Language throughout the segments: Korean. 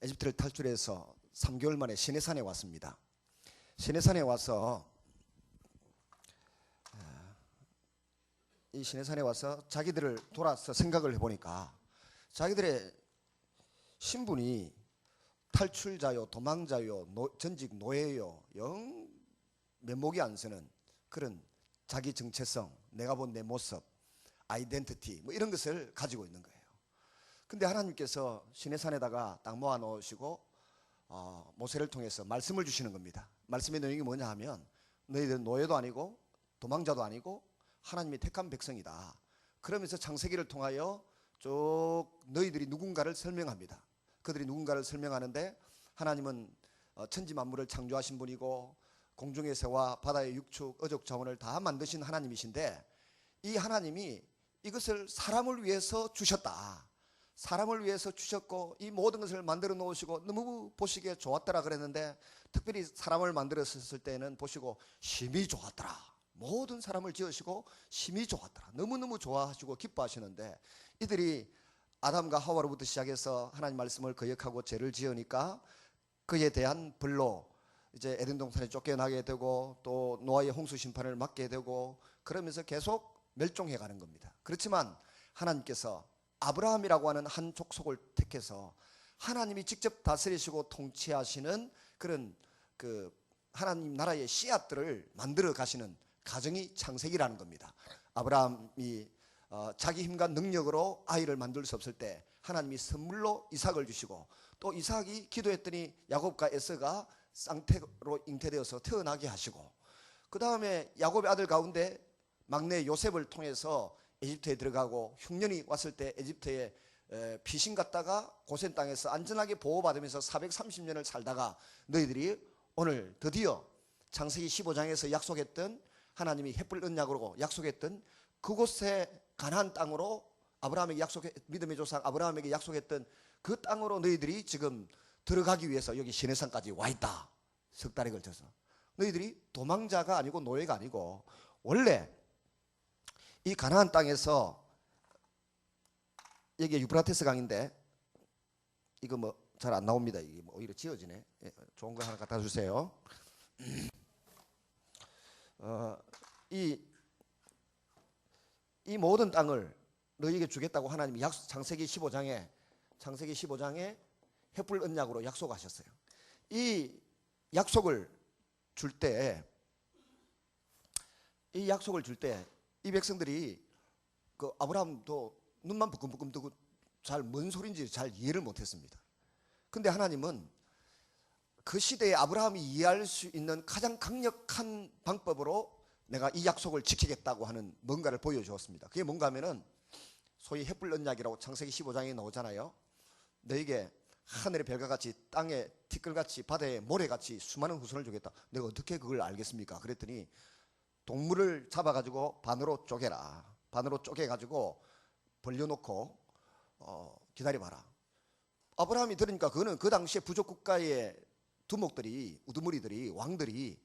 에집트를 탈출해서 3개월 만에 시내산에 왔습니다. 시내산에 와서 이 시내산에 와서 자기들을 돌아서 생각을 해보니까 자기들의 신분이 탈출자요, 도망자요, 전직 노예요, 영 면목이 안 서는 그런 자기 정체성, 내가 본 내 모습, 아이덴티티 뭐 이런 것을 가지고 있는 거예요. 근데 하나님께서 시내산에다가 딱 모아 놓으시고 모세를 통해서 말씀을 주시는 겁니다. 말씀의 내용이 뭐냐 하면 너희들은 노예도 아니고 도망자도 아니고 하나님이 택한 백성이다. 그러면서 창세기를 통하여 쭉 너희들이 누군가를 설명합니다. 그들이 누군가를 설명하는데 하나님은 천지 만물을 창조하신 분이고 공중의 새와 바다의 육축, 어족 자원을 다 만드신 하나님이신데 이 하나님이 이것을 사람을 위해서 주셨다. 사람을 위해서 주셨고 이 모든 것을 만들어 놓으시고 너무 보시기에 좋았더라 그랬는데 특별히 사람을 만들었을 때는 보시고 심히 좋았더라. 모든 사람을 지으시고 심히 좋았더라. 너무너무 좋아하시고 기뻐하시는데 이들이 아담과 하와로부터 시작해서 하나님 말씀을 거역하고 죄를 지으니까 그에 대한 벌로 이제 에덴 동산에 쫓겨나게 되고 또 노아의 홍수 심판을 맞게 되고 그러면서 계속 멸종해 가는 겁니다. 그렇지만 하나님께서 아브라함이라고 하는 한 족속을 택해서 하나님이 직접 다스리시고 통치하시는 그런 그 하나님 나라의 씨앗들을 만들어 가시는 가정이 창세기라는 겁니다. 아브라함이 자기 힘과 능력으로 아이를 만들 수 없을 때 하나님이 선물로 이삭을 주시고 또 이삭이 기도했더니 야곱과 에서가 쌍태로 잉태되어서 태어나게 하시고 그 다음에 야곱의 아들 가운데 막내 요셉을 통해서 에집트에 들어가고 흉년이 왔을 때 에집트에 피신 갔다가 고센 땅에서 안전하게 보호받으면서 430년을 살다가 너희들이 오늘 드디어 창세기 15장에서 약속했던 하나님이 햇불 언약으로 약속했던 그곳에 가나안 땅으로 아브라함에게 믿음의 조상 아브라함에게 약속했던 그 땅으로 너희들이 지금 들어가기 위해서 여기 시내산까지 와 있다. 석 달에 걸쳐서 너희들이 도망자가 아니고 노예가 아니고 원래 이 가나안 땅에서 여기 유브라테스 강인데 이거 뭐 잘 안 나옵니다. 이게 뭐 오히려 지어지네. 좋은 거 하나 갖다 주세요. 이 모든 땅을 너희에게 주겠다고 하나님이 창세기 15장에 햇불 언약으로 약속하셨어요. 이 약속을 줄 때 이 백성들이 그 아브라함도 눈만 부끔부끔 뜨고 잘 뭔 소린지 잘 이해를 못했습니다. 근데 하나님은 그 시대에 아브라함이 이해할 수 있는 가장 강력한 방법으로 내가 이 약속을 지키겠다고 하는 뭔가를 보여주었습니다. 그게 뭔가 하면은 소위 햇불 언약이라고 창세기 15장에 나오잖아요. 너에게 하늘의 별과 같이 땅의 티끌같이 바다의 모래같이 수많은 후손을 주겠다. 내가 어떻게 그걸 알겠습니까? 그랬더니 동물을 잡아가지고 반으로 쪼개라. 반으로 쪼개가지고 벌려놓고 기다려봐라. 아브라함이 들으니까 그거는 그 당시에 부족 국가의 두목들이 우두머리들이 왕들이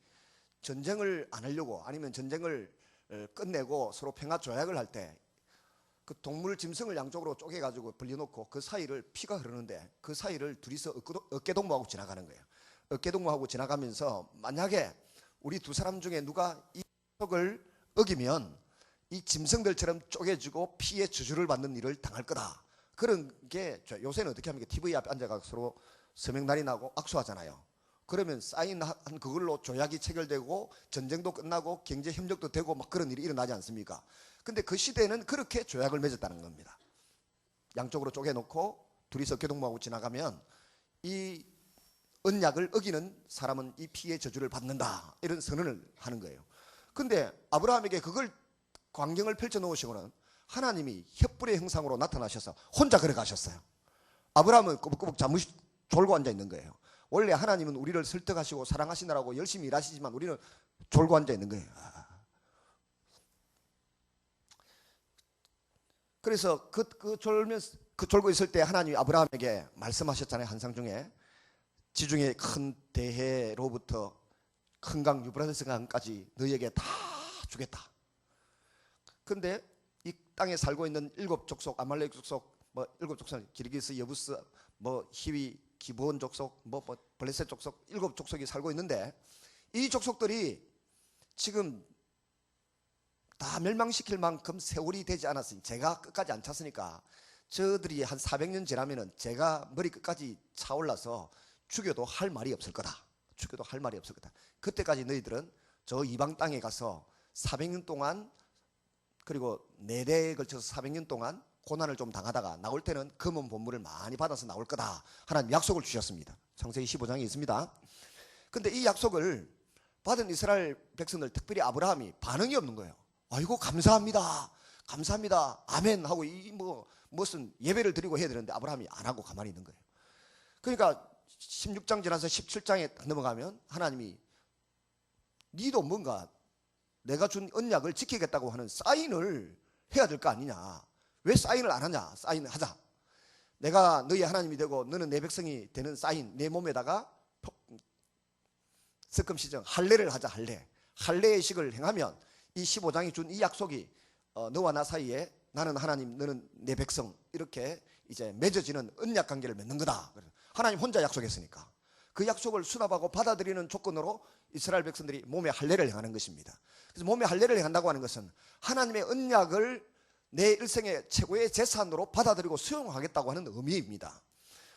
전쟁을 안 하려고 아니면 전쟁을 끝내고 서로 평화 조약을 할 때 그 동물 짐승을 양쪽으로 쪼개가지고 벌려놓고 그 사이를 피가 흐르는데 그 사이를 둘이서 어깨동무하고 지나가는 거예요. 어깨동무하고 지나가면서 만약에 우리 두 사람 중에 누가 이 약속을 어기면 이 짐승들처럼 쪼개지고 피의 저주를 받는 일을 당할 거다. 그런 게 요새는 어떻게 합니까? TV 앞에 앉아서 서로 서명날이 나고 악수하잖아요. 그러면 사인한 그걸로 조약이 체결되고 전쟁도 끝나고 경제 협력도 되고 막 그런 일이 일어나지 않습니까? 근데 그 시대에는 그렇게 조약을 맺었다는 겁니다. 양쪽으로 쪼개놓고 둘이서 어깨동무하고 지나가면 이 언약을 어기는 사람은 이 피의 저주를 받는다. 이런 선언을 하는 거예요. 근데 아브라함에게 그걸 광경을 펼쳐 놓으시고는 하나님이 햇불의 형상으로 나타나셔서 혼자 걸어가셨어요. 아브라함은 꾸벅꾸벅 잠시 졸고 앉아 있는 거예요. 원래 하나님은 우리를 설득하시고 사랑하시느라고 열심히 일하시지만 우리는 졸고 앉아 있는 거예요. 그래서 졸고 있을 때 하나님이 아브라함에게 말씀하셨잖아요. 한상 중에 지중해 큰 대해로부터 큰 강 유브라테스 강까지 너희에게 다 주겠다. 근데 이 땅에 살고 있는 일곱 족속 아말렉 족속 뭐 일곱 족속 기르기스 여부스 뭐 히위 기브온 족속, 블레셋 족속 7족속이 살고 있는데, 이 족속들이 지금 다 멸망시킬 만큼 세월이 되지 않았으니, 제가 끝까지 안 찼으니까 저들이 한 400년 지나면은 제가 머리 끝까지 차올라서 죽여도 할 말이 없을 거다. 죽여도 할 말이 없을 거다. 그때까지 너희들은 저 이방 땅에 가서 400년 동안, 그리고 4대에 걸쳐서 400년 동안 고난을 좀 당하다가 나올 때는 금은 본물을 많이 받아서 나올 거다. 하나님 약속을 주셨습니다. 창세기 15장에 있습니다. 근데 이 약속을 받은 이스라엘 백성들, 특별히 아브라함이 반응이 없는 거예요. 아이고 감사합니다, 감사합니다, 아멘 하고 무슨 예배를 드리고 해야 되는데 아브라함이 안 하고 가만히 있는 거예요. 그러니까 16장 지나서 17장에 넘어가면 하나님이 니도 뭔가 내가 준 언약을 지키겠다고 하는 사인을 해야 될 거 아니냐. 왜 사인을 안 하냐. 사인을 하자. 내가 너희 하나님이 되고 너는 내 백성이 되는 사인, 내 몸에다가 circumcision, 할례를 하자. 할례의 식을 행하면 이 15장이 준 이 약속이 너와 나 사이에 나는 하나님, 너는 내 백성, 이렇게 이제 맺어지는 언약 관계를 맺는 거다. 하나님 혼자 약속했으니까 그 약속을 수납하고 받아들이는 조건으로 이스라엘 백성들이 몸에 할례를 행하는 것입니다. 그래서 몸에 할례를 행한다고 하는 것은 하나님의 언약을 내 일생의 최고의 재산으로 받아들이고 수용하겠다고 하는 의미입니다.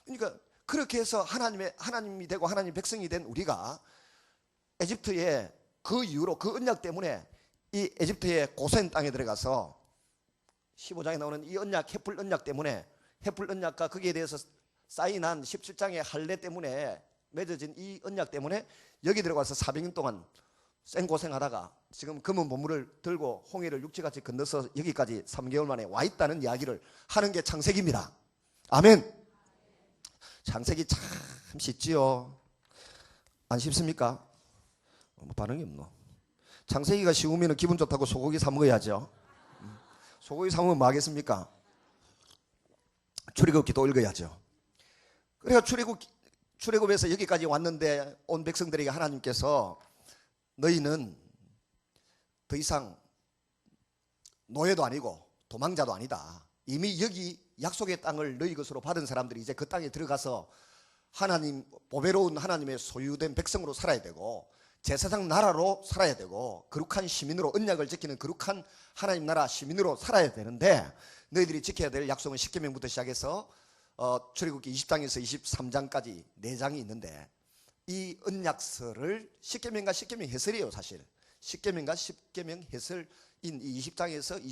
그러니까 그렇게 해서 하나님이 되고 하나님 백성이 된 우리가 에집트에 그 이후로 그 언약 때문에 이 에집트의 고센 땅에 들어가서 15장에 나오는 이 언약, 햇불 언약 때문에, 햇불 언약과 거기에 대해서 사인한 17장의 할례 때문에 맺어진 이 언약 때문에 여기 들어가서 400년 동안 생고생하다가 지금 금은 보물을 들고 홍해를 육지같이 건너서 여기까지 3개월 만에 와 있다는 이야기를 하는 게 창세기입니다. 아멘. 창세기 참 쉽지요. 안 쉽습니까? 반응이 없노. 창세기가 쉬우면 기분 좋다고 소고기 사 먹어야죠. 소고기 사 먹으면 뭐 하겠습니까? 출애굽기도 읽어야죠. 그러니까 출애굽에서 여기까지 왔는데 온 백성들에게 하나님께서 너희는 더 이상 노예도 아니고 도망자도 아니다. 이미 여기 약속의 땅을 너희 것으로 받은 사람들이 이제 그 땅에 들어가서 하나님, 보배로운 하나님의 소유된 백성으로 살아야 되고 제사장 나라로 살아야 되고 거룩한 시민으로, 언약을 지키는 거룩한 하나님 나라 시민으로 살아야 되는데, 너희들이 지켜야 될 약속은 십계명부터 시작해서 출애굽기 20장에서 23장까지 4장이 있는데, 이 언약서를 십계명과 십계명 해설이에요. 사실 십계명과 십계명 해설인 이 20장에서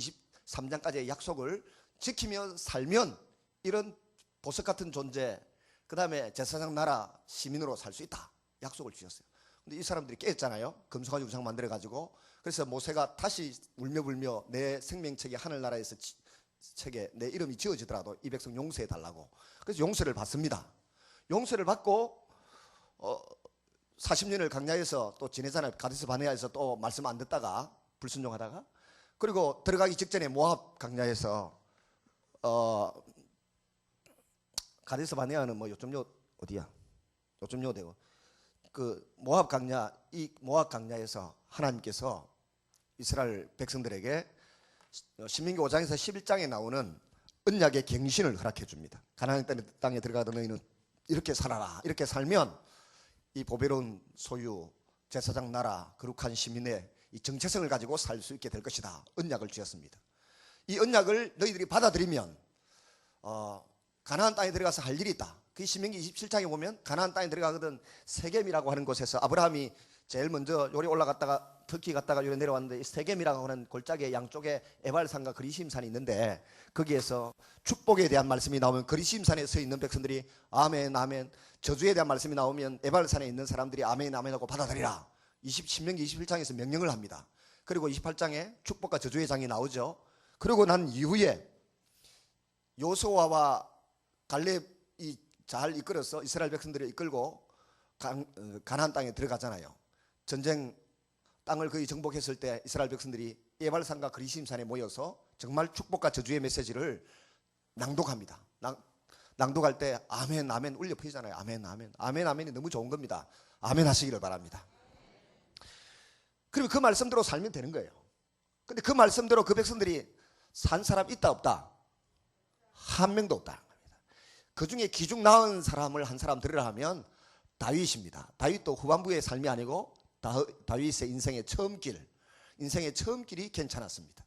23장까지의 약속을 지키며 살면 이런 보석 같은 존재, 그 다음에 제사장 나라 시민으로 살 수 있다. 약속을 주셨어요. 근데 이 사람들이 깼잖아요. 금송아지 우상 만들어 가지고. 그래서 모세가 다시 울며불며 내 생명책에 하늘나라에서 책에 내 이름이 지어지더라도 이 백성 용서해 달라고. 그래서 용서를 받습니다. 용서를 받고 40년을 광야에서 또 지내잖아요. 가데스 바네아에서 또 말씀 안 듣다가 불순종하다가, 그리고 들어가기 직전에 모압 광야에서 가데스 바네아는 뭐 요점 요 어디야? 요점 요 되고 그 모압 광야, 이 모압 광야에서 하나님께서 이스라엘 백성들에게 신명기 5장에서 11장에 나오는 언약의 갱신을 허락해 줍니다. 가나안 땅에 들어가던 너희는 이렇게 살아라. 이렇게 살면 이 보배로운 소유, 제사장 나라, 거룩한 시민의 이 정체성을 가지고 살 수 있게 될 것이다. 언약을 주셨습니다. 이 언약을 너희들이 받아들이면 가나안 땅에 들어가서 할 일이 있다. 그 신명기 27장에 보면 가나안 땅에 들어가거든 세겜이라고 하는 곳에서 아브라함이 제일 먼저 요리 올라갔다가 터키 갔다가 요리 내려왔는데, 이 세겜이라고 하는 골짜기의 양쪽에 에발산과 그리심산이 있는데, 거기에서 축복에 대한 말씀이 나오면 그리심산에 서 있는 백성들이 아멘 아멘, 저주에 대한 말씀이 나오면 에발산에 있는 사람들이 아멘 아멘 하고 받아들이라. 신명기 21장에서 명령을 합니다. 그리고 28장에 축복과 저주의 장이 나오죠. 그러고 난 이후에 요수아와 갈렙이 잘 이끌어서 이스라엘 백성들을 이끌고 가나안 땅에 들어가잖아요. 전쟁 땅을 거의 정복했을 때 이스라엘 백성들이 에발산과 그리심산에 모여서 정말 축복과 저주의 메시지를 낭독합니다. 낭독할 때 아멘 아멘 울려 퍼지잖아요. 아멘 아멘 아멘 아멘이 너무 좋은 겁니다. 아멘 하시기를 바랍니다. 그리고 그 말씀대로 살면 되는 거예요. 근데 그 말씀대로 그 백성들이 산 사람 있다 없다? 한 명도 없다는 겁니다. 그 중에 기중 나은 사람을 한 사람 들으라 하면 다윗입니다. 다윗도 후반부의 삶이 아니고 다윗의 인생의 처음 길이 괜찮았습니다.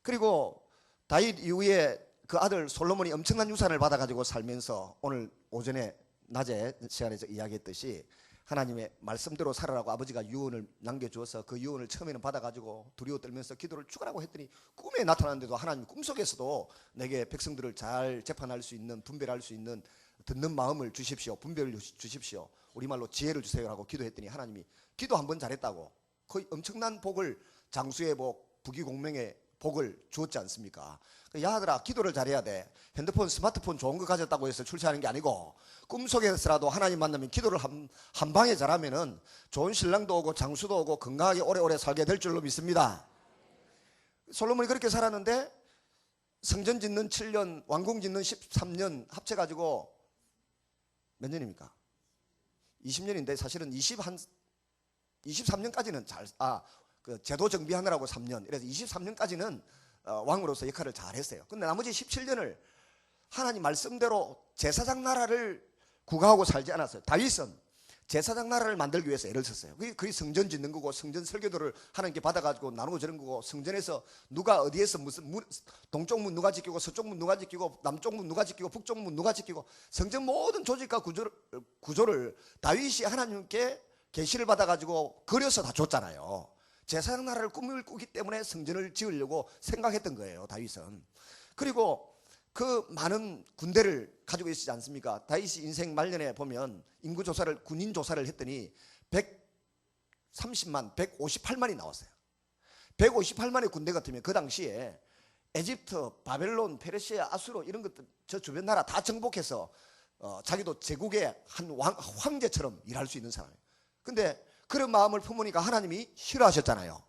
그리고 다윗 이후에 그 아들 솔로몬이 엄청난 유산을 받아가지고 살면서 오늘 오전에 낮에 시간에서 이야기했듯이 하나님의 말씀대로 살아라고 아버지가 유언을 남겨주어서 그 유언을 처음에는 받아가지고 두려워 떨면서 기도를 죽으라고 했더니 꿈에 나타났는데도 하나님 꿈속에서도 내게 백성들을 잘 재판할 수 있는, 분별할 수 있는 듣는 마음을 주십시오, 분별을 주십시오, 우리말로 지혜를 주세요라고 기도했더니 하나님이 기도 한 번 잘했다고 거의 엄청난 복을, 장수의 복, 부귀공명의 복을 주었지 않습니까? 야 아들아, 기도를 잘해야 돼. 핸드폰, 스마트폰 좋은 거 가졌다고 해서 출세하는 게 아니고 꿈속에서라도 하나님 만나면 기도를 한 방에 잘하면은 좋은 신랑도 오고 장수도 오고 건강하게 오래오래 살게 될 줄로 믿습니다. 솔로몬이 그렇게 살았는데 성전 짓는 7년, 왕궁 짓는 13년 합쳐가지고 몇 년입니까? 20년인데 사실은 23년까지는 그 제도 정비하느라고 3년, 그래서 23년까지는 왕으로서 역할을 잘 했어요. 근데 나머지 17년을 하나님 말씀대로 제사장 나라를 구가하고 살지 않았어요. 다윗은 제사장 나라를 만들기 위해서 애를 썼어요. 그게 성전 짓는 거고, 성전 설교도를 하나님께 받아가지고 나누고 저런 거고, 성전에서 누가 어디에서 무슨 동쪽 문 누가 지키고, 서쪽 문 누가 지키고, 남쪽 문 누가 지키고, 북쪽 문 누가 지키고, 성전 모든 조직과 구조를 다윗이 하나님께 계시를 받아가지고 그려서 다 줬잖아요. 제사장 나라를 꿈을 꾸기 때문에 성전을 지으려고 생각했던 거예요, 다윗은. 그리고 그 많은 군대를 가지고 있지 않습니까? 다윗이 인생 말년에 보면 인구조사를, 군인조사를 했더니 130만, 158만이 나왔어요. 158만의 군대 같으면 그 당시에 에집트, 바벨론, 페르시아, 아수르 이런 것들 저 주변 나라 다 정복해서 자기도 제국의 한 황제처럼 일할 수 있는 사람이에요. 근데 그런 마음을 품으니까 하나님이 싫어하셨잖아요.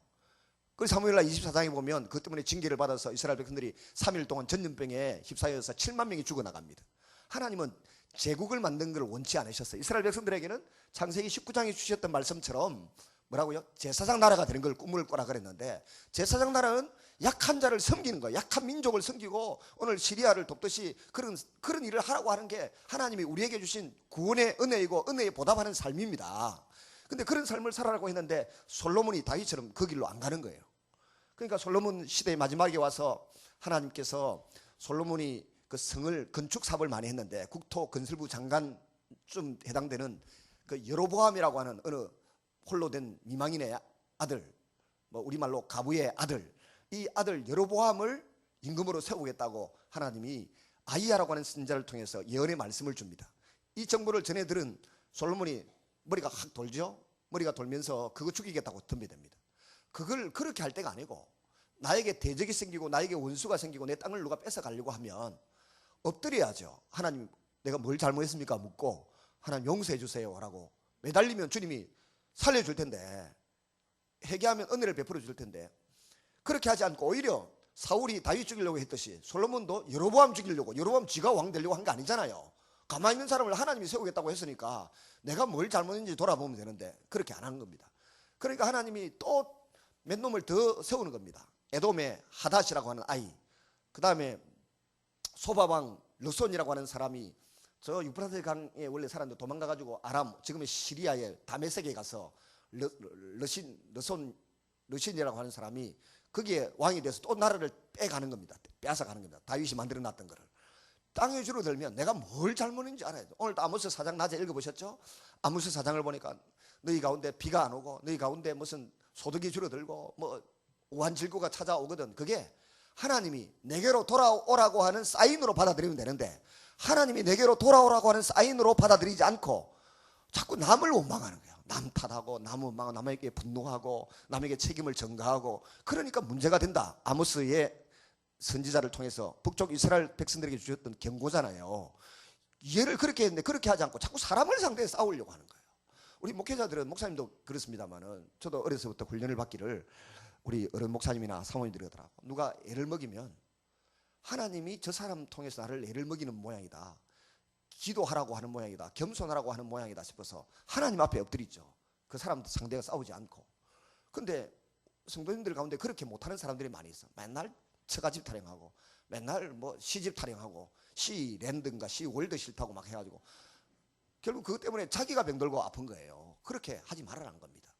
그 사무엘하 24장에 보면 그것 때문에 징계를 받아서 이스라엘 백성들이 3일 동안 전염병에 휩싸여서 7만 명이 죽어나갑니다. 하나님은 제국을 만든 걸 원치 않으셨어요. 이스라엘 백성들에게는 창세기 19장에 주셨던 말씀처럼 뭐라고요? 제사장 나라가 되는 걸 꿈을 꾸라 그랬는데, 제사장 나라는 약한 자를 섬기는 거예요. 약한 민족을 섬기고 오늘 시리아를 돕듯이 그런 일을 하라고 하는 게 하나님이 우리에게 주신 구원의 은혜이고 은혜에 보답하는 삶입니다. 근데 그런 삶을 살아라고 했는데 솔로몬이 다윗처럼 그 길로 안 가는 거예요. 그러니까 솔로몬 시대의 마지막에 와서 하나님께서 솔로몬이 그 성을 건축 사업을 많이 했는데 국토 건설부 장관쯤 해당되는 그 여로보암이라고 하는 어느 홀로 된 미망인의 아들, 뭐 우리말로 가부의 아들, 이 아들 여로보암을 임금으로 세우겠다고 하나님이 아히야라고 하는 선지자를 통해서 예언의 말씀을 줍니다. 이 정보를 전해 들은 솔로몬이 머리가 확 돌죠. 머리가 돌면서 그거 죽이겠다고 덤벼듭니다. 그걸 그렇게 할 때가 아니고, 나에게 대적이 생기고 나에게 원수가 생기고 내 땅을 누가 뺏어가려고 하면 엎드려야죠. 하나님, 내가 뭘 잘못했습니까? 묻고 하나님 용서해 주세요 라고 매달리면 주님이 살려줄 텐데, 회개하면 은혜를 베풀어 줄 텐데, 그렇게 하지 않고 오히려 사울이 다윗 죽이려고 했듯이 솔로몬도 여로보암 죽이려고, 여로보암 지가 왕 되려고 한 게 아니잖아요. 가만히 있는 사람을 하나님이 세우겠다고 했으니까 내가 뭘 잘못했는지 돌아보면 되는데 그렇게 안 하는 겁니다. 그러니까 하나님이 또 몇 놈을 더 세우는 겁니다. 에돔의 하닷이라고 하는 아이, 그 다음에 소바왕 르손이라고 하는 사람이 저 유프라테 강에 원래 사람들 도망가가지고 아람, 지금의 시리아의 다메섹에 가서 르신이라고 하는 사람이 거기에 왕이 돼서 또 나라를 빼가는 겁니다. 빼앗아가는 겁니다. 다윗이 만들어놨던 거를. 땅에 줄어들면 내가 뭘 잘못했는지 알아야 돼. 오늘도 아모스 4장 낮에 읽어보셨죠? 아모스 4장을 보니까 너희 가운데 비가 안 오고 너희 가운데 무슨 소득이 줄어들고 뭐 우한질고가 찾아오거든. 그게 하나님이 내게로 돌아오라고 하는 사인으로 받아들이면 되는데, 하나님이 내게로 돌아오라고 하는 사인으로 받아들이지 않고 자꾸 남을 원망하는 거예요. 남 탓하고 남 원망하고 남에게 분노하고 남에게 책임을 전가하고, 그러니까 문제가 된다. 아모스의 선지자를 통해서 북쪽 이스라엘 백성들에게 주셨던 경고잖아요. 이해를 그렇게 했는데 그렇게 하지 않고 자꾸 사람을 상대해 싸우려고 하는 거예요. 우리 목회자들은, 목사님도 그렇습니다만은 저도 어려서부터 훈련을 받기를 우리 어른 목사님이나 사모님들이 하더라고. 누가 애를 먹이면 하나님이 저 사람 통해서 나를 애를 먹이는 모양이다, 기도하라고 하는 모양이다, 겸손하라고 하는 모양이다 싶어서 하나님 앞에 엎드리죠. 그 사람 상대가 싸우지 않고. 근데 성도님들 가운데 그렇게 못하는 사람들이 많이 있어. 맨날 처가집 타령하고 맨날 뭐 시집 타령하고 시랜드인가 시월드 싫다고 막 해가지고 결국 그것 때문에 자기가 병들고 아픈 거예요. 그렇게 하지 말아라는 겁니다.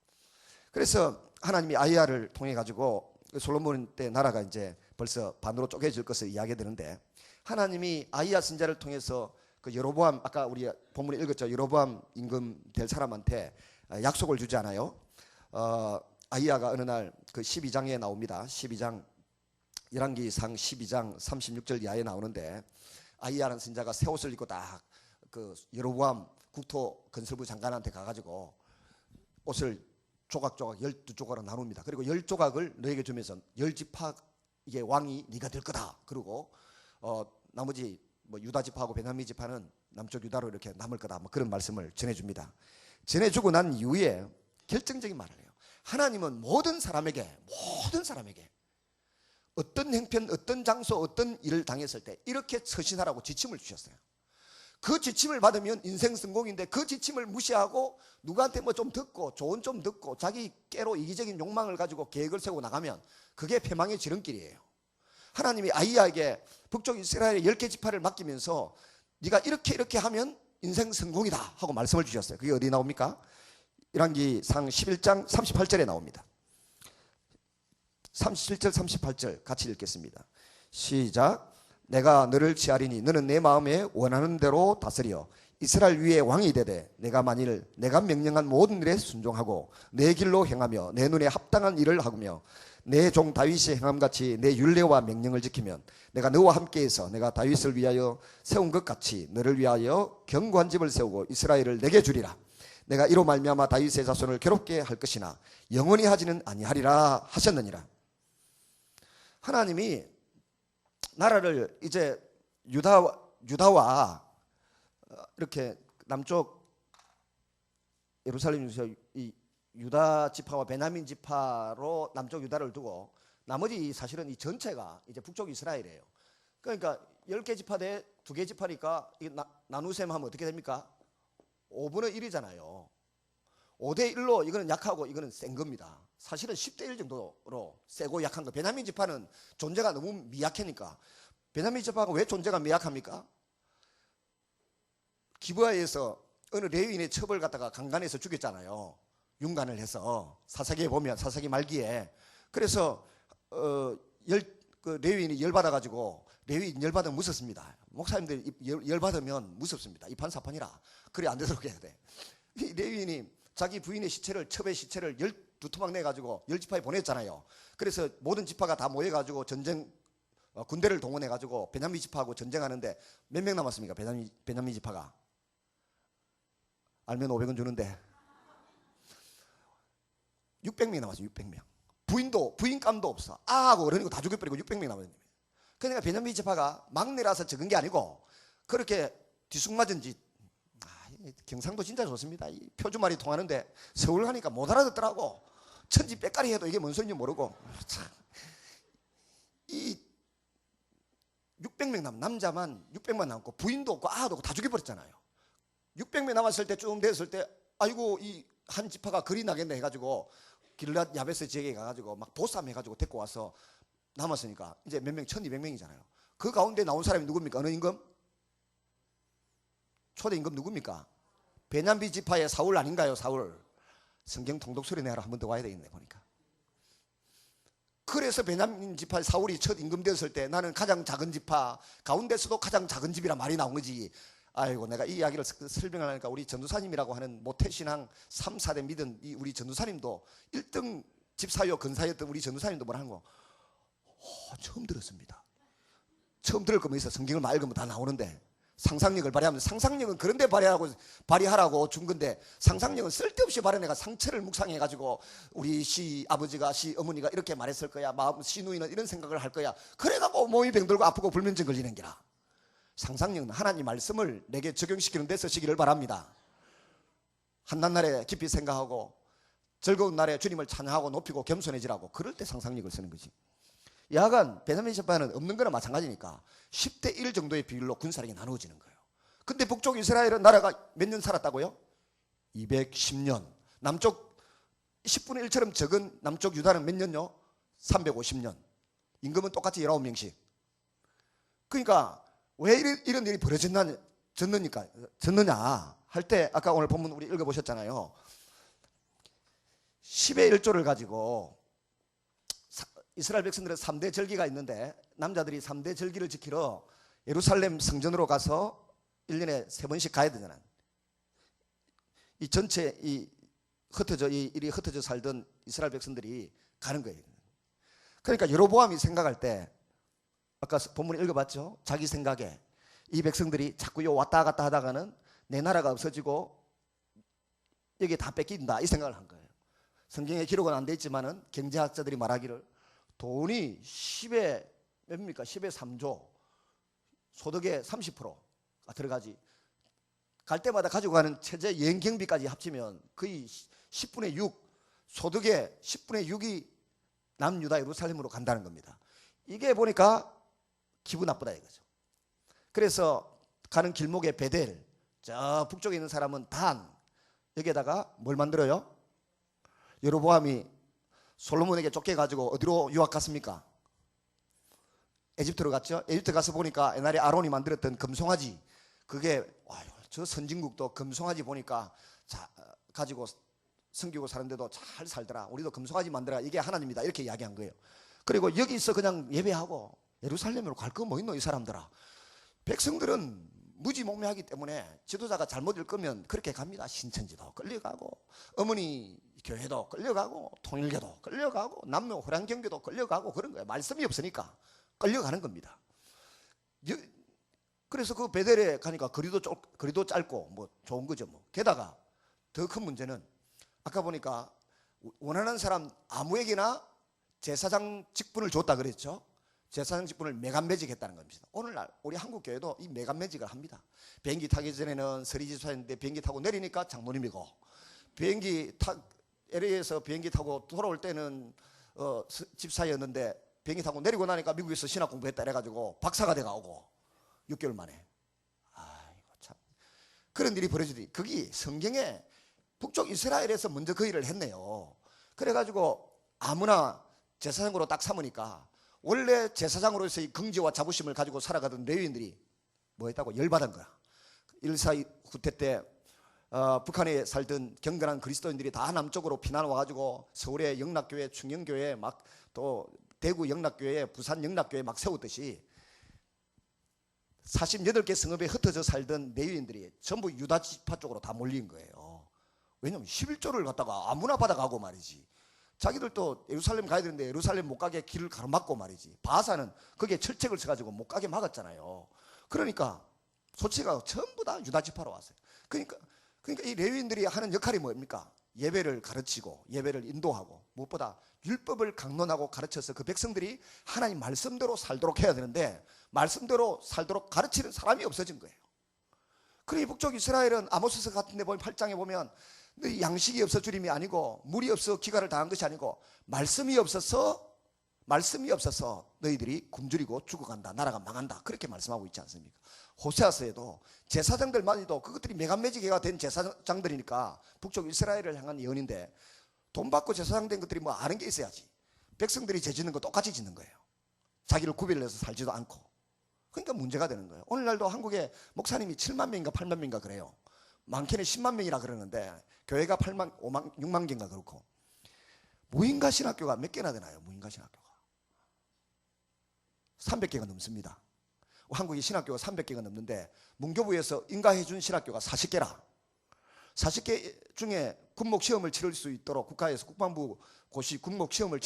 그래서 하나님이 아히야를 통해 가지고 솔로몬 때 나라가 이제 벌써 반으로 쪼개질 것을 이야기되는데, 하나님이 아히야 선지자를 통해서 그 여로보암, 아까 우리 본문에 읽었죠, 여로보암 임금 될 사람한테 약속을 주지 않아요. 아히야가 어느 날 그 12장에 나옵니다. 12장 열왕기상 12장 36절 이하에 나오는데, 아히야라는 선지자가 새 옷을 입고 딱 그 여로보암 국토 건설부 장관한테 가가지고 옷을 조각조각 12조각으로 나눕니다. 그리고 10조각을 너에게 주면서 10지파 이게 왕이 네가 될 거다. 그리고 나머지 뭐 유다 지파하고 베냐민 지파는 남쪽 유다로 이렇게 남을 거다. 뭐 그런 말씀을 전해줍니다. 전해주고 난 이후에 결정적인 말을 해요. 하나님은 모든 사람에게 어떤 형편, 어떤 장소, 어떤 일을 당했을 때 이렇게 처신하라고 지침을 주셨어요. 그 지침을 받으면 인생 성공인데, 그 지침을 무시하고 누구한테 뭐 좀 듣고 조언 좀 듣고 자기 깨로 이기적인 욕망을 가지고 계획을 세우고 나가면 그게 패망의 지름길이에요. 하나님이 아히야에게 북쪽 이스라엘의 10개 지파를 맡기면서 네가 이렇게 하면 인생 성공이다 하고 말씀을 주셨어요. 그게 어디 나옵니까? 열왕기상 11장 38절에 나옵니다. 37절 38절 같이 읽겠습니다. 시작. 내가 너를 취하리니 너는 내 마음에 원하는 대로 다스려 이스라엘 위에 왕이 되되, 내가 만일 내가 명령한 모든 일에 순종하고 내 길로 행하며 내 눈에 합당한 일을 하며 내 종 다윗이 행함같이 내 율례와 명령을 지키면 내가 너와 함께해서 내가 다윗을 위하여 세운 것 같이 너를 위하여 견고한 집을 세우고 이스라엘을 내게 주리라. 내가 이로 말미암아 다윗의 자손을 괴롭게 할 것이나 영원히 하지는 아니하리라 하셨느니라. 하나님이 나라를 이제 유다와 이렇게 남쪽 예루살렘에서 이 유다 지파와 베냐민 지파로 남쪽 유다를 두고, 나머지 사실은 이 전체가 이제 북쪽 이스라엘이에요. 그러니까 10개 지파 대 2개 지파니까 나누셈 하면 어떻게 됩니까? 5분의 1이잖아요. 5대 1로 이거는 약하고 이거는 센 겁니다. 사실은 10대 1 정도로 세고 약한 거. 베냐민 지파는 존재가 너무 미약하니까. 베냐민 지파가 왜 존재가 미약합니까? 기브아에서 어느 레위인의 첩을 갖다가 강간해서 죽였잖아요. 윤간을 해서. 사사기에 보면, 사사기 말기에. 그래서 그 레위인이 열받아가지고, 레위인 열받으면 무섭습니다. 목사님들 열받으면 무섭습니다. 이판사판이라. 그래 안 되도록 해야 돼. 이 레위인이 자기 부인의 시체를, 첩의 시체를 12토막 내가지고 10지파에 보냈잖아요. 그래서 모든 지파가 다 모여가지고 전쟁, 군대를 동원해가지고 베냐민 지파하고 전쟁하는데 몇 명 남았습니까? 베냐민 지파가. 알면 500원 주는데 600명이 남았어요. 600명. 부인감도 없어. 아하고 어른이고 다 죽여버리고 600명이 남았어요. 그러니까 베냐민 지파가 막내라서 적은 게 아니고 그렇게 뒤숭맞은 짓. 경상도 진짜 좋습니다. 이 표준말이 통하는데 서울 가니까 못 알아듣더라고. 천지 빽가리 해도 이게 뭔 소리인지 모르고. 참. 이 600명 남자만 600만 남고 부인도 없고 아도 없고 다 죽여버렸잖아요. 600명 남았을 때 좀 됐을 때 아이고 이 한 지파가 거리 나겠네 해가지고 길랏 야베스 지역에 가가지고 막 보쌈 해가지고 데리고 와서 남았으니까 이제 몇 명, 1200명이잖아요. 그 가운데 나온 사람이 누굽니까? 어느 임금? 초대 임금 누굽니까? 베냐민 지파의 사울 아닌가요? 사울. 성경 통독 소리 내라. 한 번 더 와야 되겠네 보니까. 그래서 베냐민 지파 사울이 첫 임금 되었을 때 나는 가장 작은 지파 가운데서도 가장 작은 집이란 말이 나온 거지. 아이고 내가 이 이야기를 설명하니까 우리 전도사님이라고 하는 모태신앙 3, 4대 믿은 이 우리 전도사님도 1등 집사요 근사였던 우리 전도사님도 뭐라는 거 처음 들었습니다. 처음 들을 거면 있어. 성경을 막 읽으면 다 나오는데 상상력을 발휘하면, 상상력은 그런데 발휘하라고 준 건데 상상력은 쓸데없이 발휘해가 상처를 묵상해가지고 우리 시아버지가 시어머니가 이렇게 말했을 거야, 마음 시누이는 이런 생각을 할 거야, 그래가고 몸이 병들고 아프고 불면증 걸리는 게라. 상상력은 하나님 말씀을 내게 적용시키는 데 쓰시기를 바랍니다. 한낱날에 깊이 생각하고 즐거운 날에 주님을 찬양하고 높이고 겸손해지라고, 그럴 때 상상력을 쓰는 거지. 야간 베냐민 지파는 없는 거나 마찬가지니까 10대 1 정도의 비율로 군사력이 나누어지는 거예요. 근데 북쪽 이스라엘은 나라가 몇 년 살았다고요? 210년. 남쪽 10분의 1처럼 적은 남쪽 유다는 몇 년요? 350년. 임금은 똑같이 19명씩. 그러니까 왜 이런 일이 졌느냐 할 때 아까 오늘 본문 우리 읽어보셨잖아요. 10의 1조를 가지고 이스라엘 백성들은 3대 절기가 있는데 남자들이 3대 절기를 지키러 예루살렘 성전으로 가서 1년에 3번씩 가야 되잖아요. 이 전체 이리 흩어져 살던 이스라엘 백성들이 가는 거예요. 그러니까 여로보암이 생각할 때 아까 본문 읽어봤죠? 자기 생각에 이 백성들이 자꾸 요 왔다 갔다 하다가는 내 나라가 없어지고 여기 다 뺏긴다 이 생각을 한 거예요. 성경에 기록은 안 돼 있지만은 경제학자들이 말하기를 돈이 10의 몇입니까? 10의 3조 소득의 30%가 들어가지. 갈 때마다 가지고 가는 최저 여행 경비까지 합치면 거의 10분의 6 소득의 10분의 6이 남유다 예루살렘으로 간다는 겁니다. 이게 보니까 기분 나쁘다 이거죠. 그래서 가는 길목에 베델, 저 북쪽에 있는 사람은 단, 여기에다가 뭘 만들어요? 여로보암이 솔로몬에게 쫓겨가지고 어디로 유학 갔습니까? 에집트로 갔죠. 에집트 가서 보니까 옛날에 아론이 만들었던 금송아지, 그게 저 선진국도 금송아지 보니까 가지고 섬기고 사는데도 잘 살더라. 우리도 금송아지 만들어라. 이게 하나님이다. 이렇게 이야기한 거예요. 그리고 여기서 그냥 예배하고 예루살렘으로 갈 거 뭐 있노 이 사람들아. 백성들은 무지몽매하기 때문에 지도자가 잘못 읽으면 그렇게 갑니다. 신천지도 끌려가고 어머니 교회도 끌려가고 통일교도 끌려가고 남녀 호랑경교도 끌려가고 그런 거예요. 말씀이 없으니까 끌려가는 겁니다. 그래서 그 베델에 가니까 거리도 짧고 뭐 좋은 거죠. 뭐. 게다가 더 큰 문제는 아까 보니까 원하는 사람 아무에게나 제사장 직분을 줬다 그랬죠. 제사장 직분을 매간매직했다는 겁니다. 오늘날 우리 한국 교회도 이 매간매직을 합니다. 비행기 타기 전에는 서리지사였는데 비행기 타고 내리니까 장로님이고, LA에서 비행기 타고 돌아올 때는 집사였는데 비행기 타고 내리고 나니까 미국에서 신학 공부했다 해가지고 박사가 돼가오고 6개월 만에. 아이고 참 그런 일이 벌어지더니 그게 성경에 북쪽 이스라엘에서 먼저 그 일을 했네요. 그래가지고 아무나 제사장으로 딱 삼으니까 원래 제사장으로서의 긍지와 자부심을 가지고 살아가던 레위인들이 뭐 했다고 열받은 거야. 1.4 후퇴 때 북한에 살던 경건한 그리스도인들이 다 남쪽으로 피난 와가지고 서울의 영락교회, 충영교회, 막 또 대구 영락교회, 부산 영락교회 막 세웠듯이 48개 성읍에 흩어져 살던 레위인들이 전부 유다 지파 쪽으로 다 몰린 거예요. 왜냐면 11조를 갖다가 아무나 받아가고 말이지. 자기들도 예루살렘 가야 되는데 예루살렘 못 가게 길을 가로막고 말이지. 바사는 거기에 철책을 쳐가지고 못 가게 막았잖아요. 그러니까 소치가 전부 다 유다 지파로 왔어요. 그러니까 이 레위인들이 하는 역할이 뭡니까? 예배를 가르치고 예배를 인도하고 무엇보다 율법을 강론하고 가르쳐서 그 백성들이 하나님 말씀대로 살도록 해야 되는데 말씀대로 살도록 가르치는 사람이 없어진 거예요. 그러니 북쪽 이스라엘은 아모스서 같은 데 보면 8장에 보면 양식이 없어 주림이 아니고 물이 없어 기가를 당한 것이 아니고 말씀이 없어서 너희들이 굶주리고 죽어간다. 나라가 망한다. 그렇게 말씀하고 있지 않습니까? 호세아서에도 제사장들만이도 그것들이 매간매직해가 된 제사장들이니까 북쪽 이스라엘을 향한 예언인데 돈 받고 제사장 된 것들이 뭐 아는 게 있어야지. 백성들이 죄 짓는 거 똑같이 짓는 거예요. 자기를 구별해서 살지도 않고. 그러니까 문제가 되는 거예요. 오늘날도 한국에 목사님이 7만 명인가 8만 명인가 그래요. 많게는 10만 명이라 그러는데 교회가 8만, 5만, 6만 개인가 그렇고. 무인가 신학교가 몇 개나 되나요? 무인가 신학교가 300개가 넘습니다. 한국의 신학교가 300개가 넘는데 문교부에서 인가해준 신학교가 40개라. 40개 중에 군목 시험을 치를 수 있도록 국가에서 국방부 고시 군목 시험을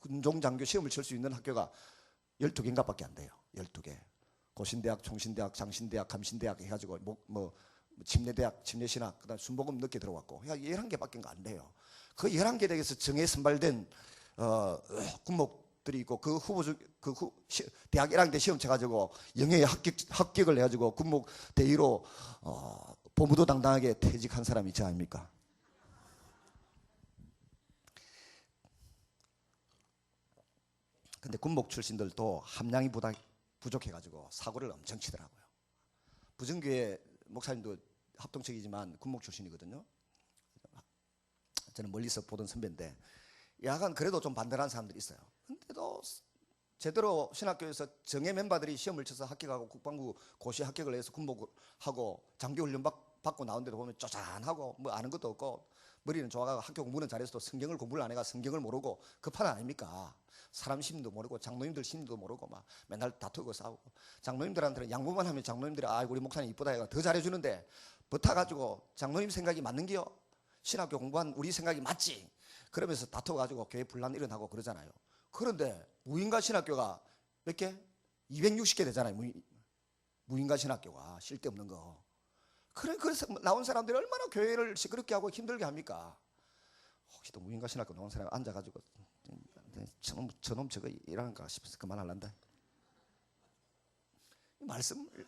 군종장교 시험을 칠 수 있는 학교가 12개인가 밖에 안 돼요. 12개. 고신대학, 총신대학, 장신대학, 감신대학 해가지고 뭐 침례대학, 침례신학, 그다음 순복음 늦게 들어왔고 11개밖에 안 돼요. 그 11개 대에서 정예 선발된 군목들이 있고 대학 1학년 시험 쳐가지고 영예에 합격을 해가지고 군목 대위로 보무도 당당하게 퇴직한 사람이 있지 않습니까? 근데 군목 출신들도 함량이 부족해가지고 사고를 엄청 치더라고요. 부정교회 목사님도 합동측이지만 군목 출신이거든요. 저는 멀리서 보던 선배인데 약간 그래도 좀 반대하는 사람들이 있어요. 근데도 제대로 신학교에서 정예 멤버들이 시험을 쳐서 합격하고 국방부 고시 합격을 해서 군복하고 장교훈련 받고 나온 데도 보면 쪼잔하고 뭐 아는 것도 없고 머리는 좋아가고 학교 공부는 잘해서도 성경을 공부를 안 해가 성경을 모르고 급한 아닙니까? 사람 심도 모르고 장로님들 심도 모르고 막 맨날 다투고 싸우고, 장로님들한테는 양보만 하면 장로님들이 아 우리 목사님 이쁘다 해가 더 잘해주는데 붙어가지고 장로님 생각이 맞는겨? 신학교 공부한 우리 생각이 맞지? 그러면서 다투어가지고 교회 분란 일어나고 그러잖아요. 그런데 무인가 신학교가 몇 개? 260개 되잖아요. 무인가 신학교가 쓸데없는 거. 그래서 나온 사람들이 얼마나 교회를 시끄럽게 하고 힘들게 합니까? 혹시 또 무인가 신학교 나온 사람이 앉아가지고 저놈 저거 일하는가 싶어서 그만할란다.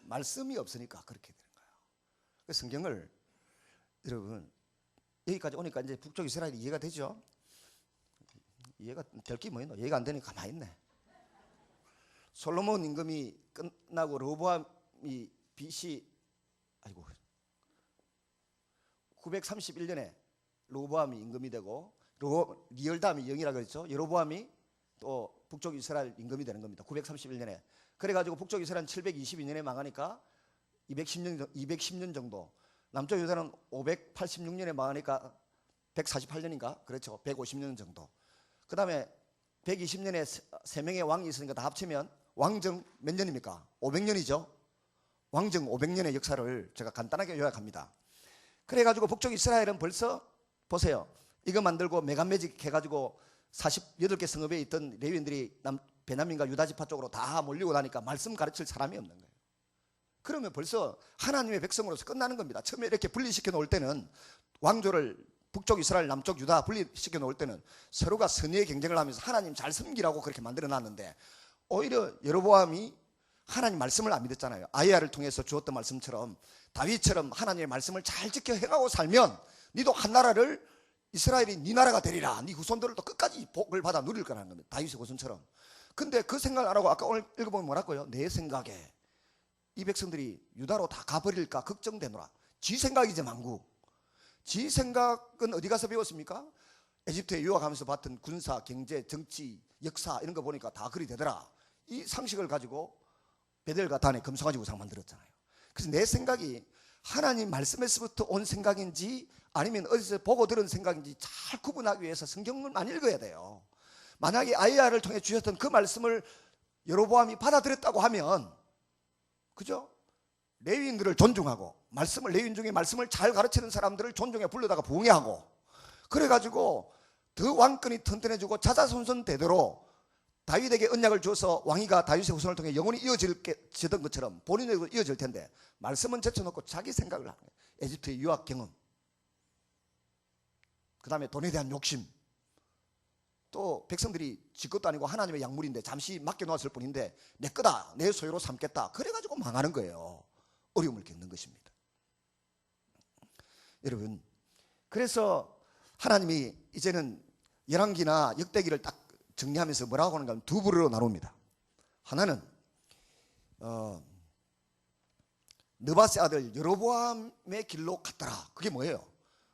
말씀이 없으니까 그렇게 되는 거예요. 그 성경을 여러분 여기까지 오니까 이제 북쪽 이스라엘이 이해가 되죠? 이해가 될 게 뭐 있노? 이해가 안 되니까 가만히 있네. 솔로몬 임금이 끝나고 르호보암이 BC 931년에 르호보암이 임금이 되고 리얼담이 영이라 그랬죠. 여로보암이 또 북쪽 이스라엘 임금이 되는 겁니다. 931년에. 그래가지고 북쪽 이스라엘은 722년에 망하니까 210년 정도. 남쪽 유다는 586년에 망하니까 148년인가? 그렇죠. 150년 정도. 그 다음에 120년에 3명의 왕이 있으니까 다 합치면 왕정 몇 년입니까? 500년이죠. 왕정 500년의 역사를 제가 간단하게 요약합니다. 그래가지고 북쪽 이스라엘은 벌써 보세요. 이거 만들고 메간매직 해가지고 48개 성읍에 있던 레위인들이 베냐민과 유다 지파 쪽으로 다 몰리고 나니까 말씀 가르칠 사람이 없는 거예요. 그러면 벌써 하나님의 백성으로서 끝나는 겁니다. 처음에 이렇게 분리시켜 놓을 때는 왕조를 북쪽 이스라엘 남쪽 유다 분리시켜 놓을 때는 서로가 선의의 경쟁을 하면서 하나님 잘 섬기라고 그렇게 만들어 놨는데 오히려 여로보암이 하나님 말씀을 안 믿었잖아요. 아이야를 통해서 주었던 말씀처럼 다윗처럼 하나님의 말씀을 잘 지켜 행하고 살면 니도 한 나라를 이스라엘이 네 나라가 되리라. 네 후손들을 또 끝까지 복을 받아 누릴 거라는 겁니다. 다윗의 후손처럼. 근데 그 생각을 안 하고 아까 오늘 읽어보면 뭐라고요? 내 생각에 이 백성들이 유다로 다 가버릴까 걱정되노라. 지 생각이지 망구. 지 생각은 어디 가서 배웠습니까? 에집트에 유학하면서 봤던 군사, 경제, 정치, 역사 이런 거 보니까 다 그리 되더라. 이 상식을 가지고 베델과 단에 금송아지 우상 만들었잖아요. 그래서 내 생각이 하나님 말씀에서부터 온 생각인지 아니면 어디서 보고 들은 생각인지 잘 구분하기 위해서 성경을 많이 읽어야 돼요. 만약에 아이야를 통해 주셨던 그 말씀을 여로보암이 받아들였다고 하면 그죠? 레위인들을 존중하고 레위인 중에 말씀을 잘 가르치는 사람들을 존중해 불러다가 부흥해하고 그래가지고 더 왕권이 튼튼해지고 자자손손 대대로 다윗에게 언약을 줘서 왕위가 다윗의 후손을 통해 영원히 이어지던 것처럼 본인에게도 이어질 텐데 말씀은 제쳐놓고 자기 생각을 하는 거예요. 에집트의 유학 경험, 그 다음에 돈에 대한 욕심, 또 백성들이 지 것도 아니고 하나님의 약물인데 잠시 맡겨놓았을 뿐인데 내 거다, 내 소유로 삼겠다 그래가지고 망하는 거예요. 어려움을 겪는 것입니다. 여러분, 그래서 하나님이 이제는 열왕기나 역대기를 딱 정리하면서 뭐라고 하는가 하면 두 부류로 나눕니다. 하나는 느바세 아들 여로보암의 길로 갔더라. 그게 뭐예요?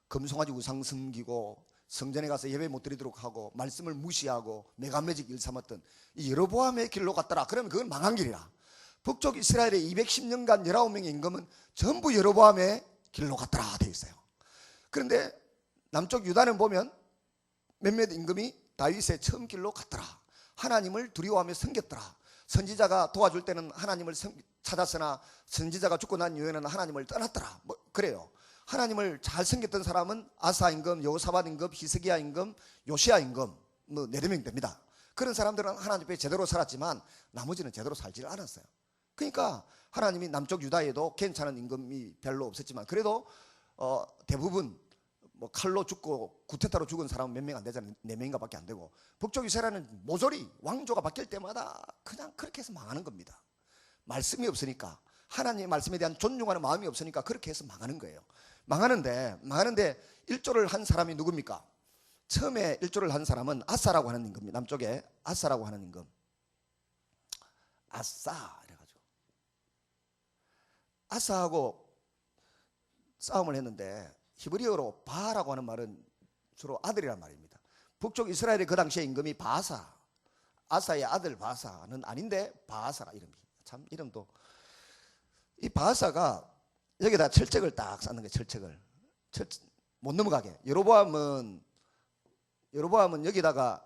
금송아지 우상 섬기고 성전에 가서 예배 못 드리도록 하고 말씀을 무시하고 메간매직 일 삼았던 이 여로보암의 길로 갔더라. 그러면 그건 망한 길이라. 북쪽 이스라엘의 210년간 19명의 임금은 전부 여로보암의 길로 갔더라 되어 있어요. 그런데 남쪽 유다는 보면 몇몇 임금이 다윗의 처음 길로 갔더라. 하나님을 두려워하며 섬겼더라. 선지자가 도와줄 때는 하나님을 찾았으나 선지자가 죽고 난 이후에는 하나님을 떠났더라. 뭐 그래요. 하나님을 잘 섬겼던 사람은 아사 임금, 여호사밧 임금, 히스기야 임금, 요시야 임금 뭐 4명 됩니다. 그런 사람들은 하나님 앞에 제대로 살았지만 나머지는 제대로 살지를 않았어요. 그러니까 하나님이 남쪽 유다에도 괜찮은 임금이 별로 없었지만 그래도 대부분 뭐 칼로 죽고 구테타로 죽은 사람은 몇 명 안 되잖아요. 4명인가 밖에 안 되고 북쪽 이스라엘은 모조리 왕조가 바뀔 때마다 그냥 그렇게 해서 망하는 겁니다. 말씀이 없으니까 하나님의 말씀에 대한 존중하는 마음이 없으니까 그렇게 해서 망하는 거예요. 망하는데 일조를 한 사람이 누굽니까? 처음에 일조를 한 사람은 아사라고 하는 임금입니다. 남쪽에 아사라고 하는 임금. 아사 이래가지고 아사하고 싸움을 했는데 히브리어로 바라고 하는 말은 주로 아들이란 말입니다. 북쪽 이스라엘의 그 당시의 임금이 바사, 아사의 아들 바하사는 아닌데 바하사라 이름이. 참 이름도 이 바하사가 여기다 철책을 딱 쌓는 거예요. 철책을 못 넘어가게. 여로보암은 여기다가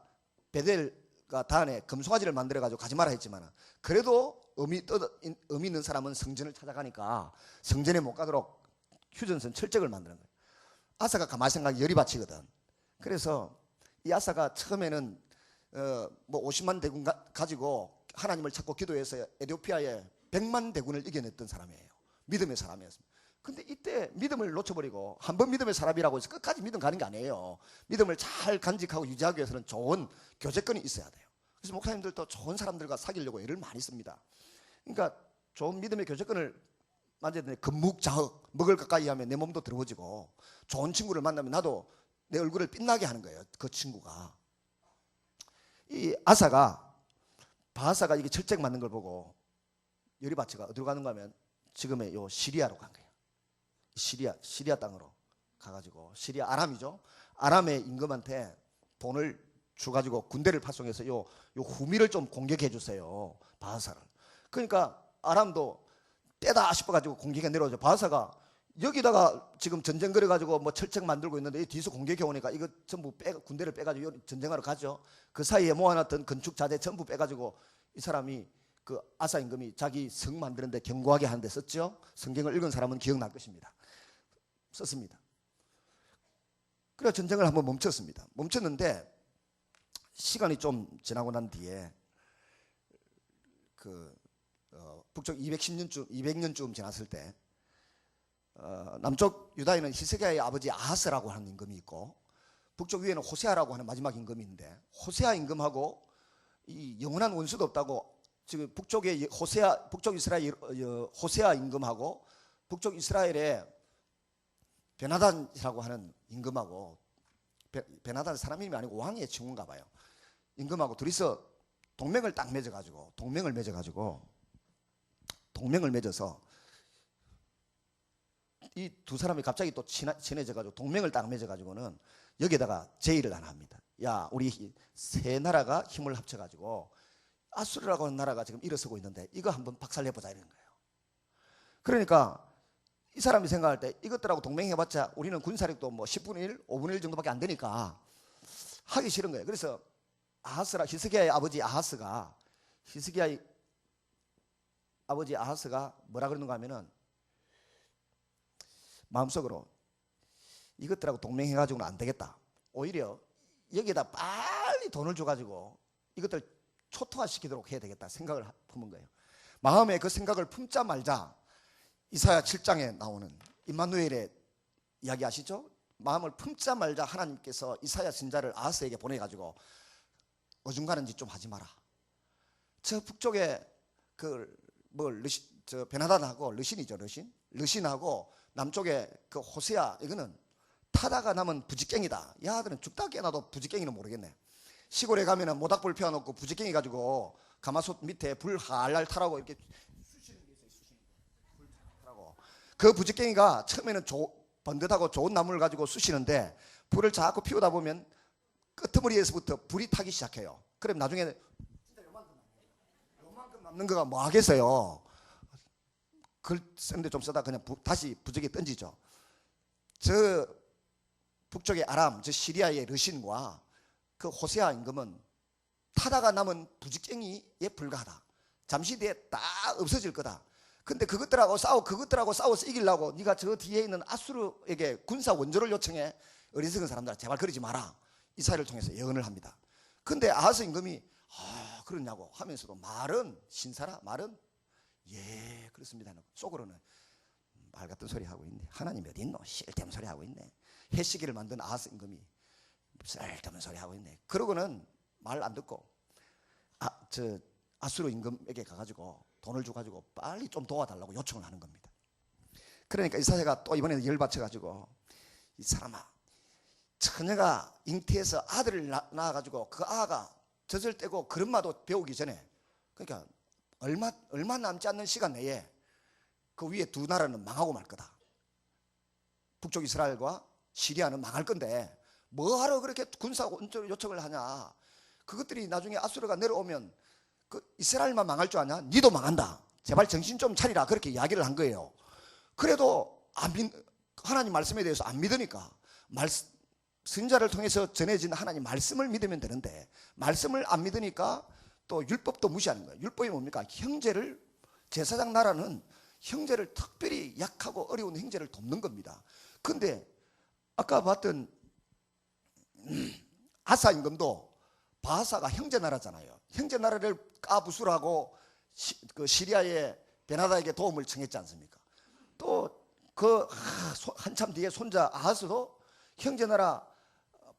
베델과 단에 금송아지를 만들어 가지고 가지 마라 했지만 그래도 의미 있는 사람은 성전을 찾아가니까 성전에 못 가도록 휴전선 철책을 만드는 거예요. 아사가 가만히 생각하면 열이 받치거든. 그래서 이 아사가 처음에는 뭐 50만 대군 가지고 하나님을 찾고 기도해서 에티오피아에 100만 대군을 이겨냈던 사람이에요. 믿음의 사람이었습니다. 근데 이때 믿음을 놓쳐버리고 한번 믿음의 사람이라고 해서 끝까지 믿음 가는 게 아니에요. 믿음을 잘 간직하고 유지하기 위해서는 좋은 교제권이 있어야 돼요. 그래서 목사님들도 좋은 사람들과 사귀려고 애를 많이 씁니다. 그러니까 좋은 믿음의 교제권을 만져야 되는데 금묵자흑, 먹을 가까이 하면 내 몸도 더러워지고 좋은 친구를 만나면 나도 내 얼굴을 빛나게 하는 거예요. 그 친구가. 이 바하사가 이게 철책 맞는 걸 보고 여리바치가 어디로 가는가 하면 지금의 요 시리아로 간 거예요. 시리아 땅으로 가가지고 시리아 아람이죠. 아람의 임금한테 돈을 주가지고 군대를 파송해서 요 후미를 좀 공격해 주세요. 바하사를. 그러니까 아람도 때다 싶어가지고 공격해 내려오죠. 바하사가 여기다가 지금 전쟁 그래가지고 뭐 철책 만들고 있는데 뒤에서 공격해 오니까 이거 전부 군대를 빼가지고 전쟁하러 가죠. 그 사이에 모아놨던 건축 자재 전부 빼가지고 이 사람이 그 아사 임금이 자기 성 만드는데 견고하게 하는데 썼죠. 성경을 읽은 사람은 기억날 것입니다. 썼습니다. 그래서 전쟁을 한번 멈췄습니다. 멈췄는데 시간이 좀 지나고 난 뒤에 북쪽 200년쯤 지났을 때 남쪽 유다에는 히스기야의 아버지 아하스라고 하는 임금이 있고 북쪽 위에는 호세아라고 하는 마지막 임금이 있는데 호세아 임금하고 이 영원한 원수도 없다고 지금 북쪽의 북쪽 이스라엘 호세아 임금하고 북쪽 이스라엘의 베나단이라고 하는 임금하고 베나단 사람 이름이 아니고 왕의 친구인가 봐요. 임금하고 둘이서 동맹을 맺어서 이 두 사람이 갑자기 또 친해져가지고 동맹을 딱 맺어가지고는 여기다가 제의를 하나 합니다. 야, 우리 세 나라가 힘을 합쳐가지고 아수르라고 하는 나라가 지금 일어서고 있는데 이거 한번 박살내보자 이런 거예요. 그러니까 이 사람이 생각할 때 이것들하고 동맹해봤자 우리는 군사력도 뭐 10분의 1, 5분의 1 정도밖에 안 되니까 하기 싫은 거예요. 그래서 히스기야의 아버지 아하스가 뭐라 그러는가 하면은 마음속으로 이것들하고 동맹해가지고는 안 되겠다. 오히려 여기에다 빨리 돈을 줘가지고 이것들 초토화시키도록 해야 되겠다 생각을 품은 거예요. 마음에 그 생각을 품자 말자 이사야 7장에 나오는 임마누엘의 이야기 아시죠? 마음을 품자 말자 하나님께서 이사야 선지자를 아하스에게 보내가지고 어중간한 짓 좀 하지 마라. 저 북쪽에 베나단하고 르신하고 남쪽에 그 호세아 이거는 타다가 남은 부지깽이다. 야들은 죽다 깨나도 부지깽이는 모르겠네. 시골에 가면은 모닥불 피워놓고 부지깽이 가지고 가마솥 밑에 불 할랄 타라고 이렇게 쑤시는 게 있어요. 불 타라고. 그 부지깽이가 처음에는 번듯하고 좋은 나무를 가지고 쑤시는데 불을 자꾸 피우다 보면 끄트머리에서부터 불이 타기 시작해요. 그럼 나중에 진짜 요만큼 남는 거가 뭐 하겠어요. 글 쓰는데 좀 쓰다 그냥 다시 부적에 던지죠. 저 북쪽의 아람, 저 시리아의 르신과 그 호세아 임금은 타다가 남은 부지깽이에 불과하다. 잠시 뒤에 다 없어질 거다. 근데 그것들하고 싸워서 이기려고 네가 저 뒤에 있는 아수르에게 군사 원조를 요청해. 어리석은 사람들아 제발 그러지 마라. 이사야를 통해서 예언을 합니다. 근데 아하스 임금이 그러냐고 하면서도 말은 예 그렇습니다. 속으로는 말 같은 소리 하고 있네. 하나님 어디 있노? 쓸데없는 소리 하고 있네. 해시기를 만든 아하스 임금이 쓸데없는 소리 하고 있네. 그러고는 말 안 듣고 아수르 임금에게 가가지고 돈을 줘가지고 빨리 좀 도와달라고 요청을 하는 겁니다. 그러니까 이사야가 또 이번에 열받쳐가지고 이 사람아 처녀가 잉태해서 아들을 낳아가지고 그 아가 젖을 떼고 걸음마도 배우기 전에 그러니까 얼마 남지 않는 시간 내에 그 위에 두 나라는 망하고 말 거다. 북쪽 이스라엘과 시리아는 망할 건데 뭐하러 그렇게 군사 원조를 요청을 하냐. 그것들이 나중에 아수르가 내려오면 그 이스라엘만 망할 줄 아냐? 니도 망한다. 제발 정신 좀 차리라. 그렇게 이야기를 한 거예요. 그래도 하나님 말씀에 대해서 안 믿으니까 선자를 통해서 전해진 하나님 말씀을 믿으면 되는데 말씀을 안 믿으니까 또 율법도 무시하는 거예요. 율법이 뭡니까? 형제를, 제사장 나라는 형제를 특별히 약하고 어려운 형제를 돕는 겁니다. 근데 아까 봤던 아사 임금도 바하사가 형제 나라잖아요. 형제 나라를 까부수라고 그 시리아의 베나다에게 도움을 청했지 않습니까? 또 그 한참 뒤에 손자 아하스도 형제 나라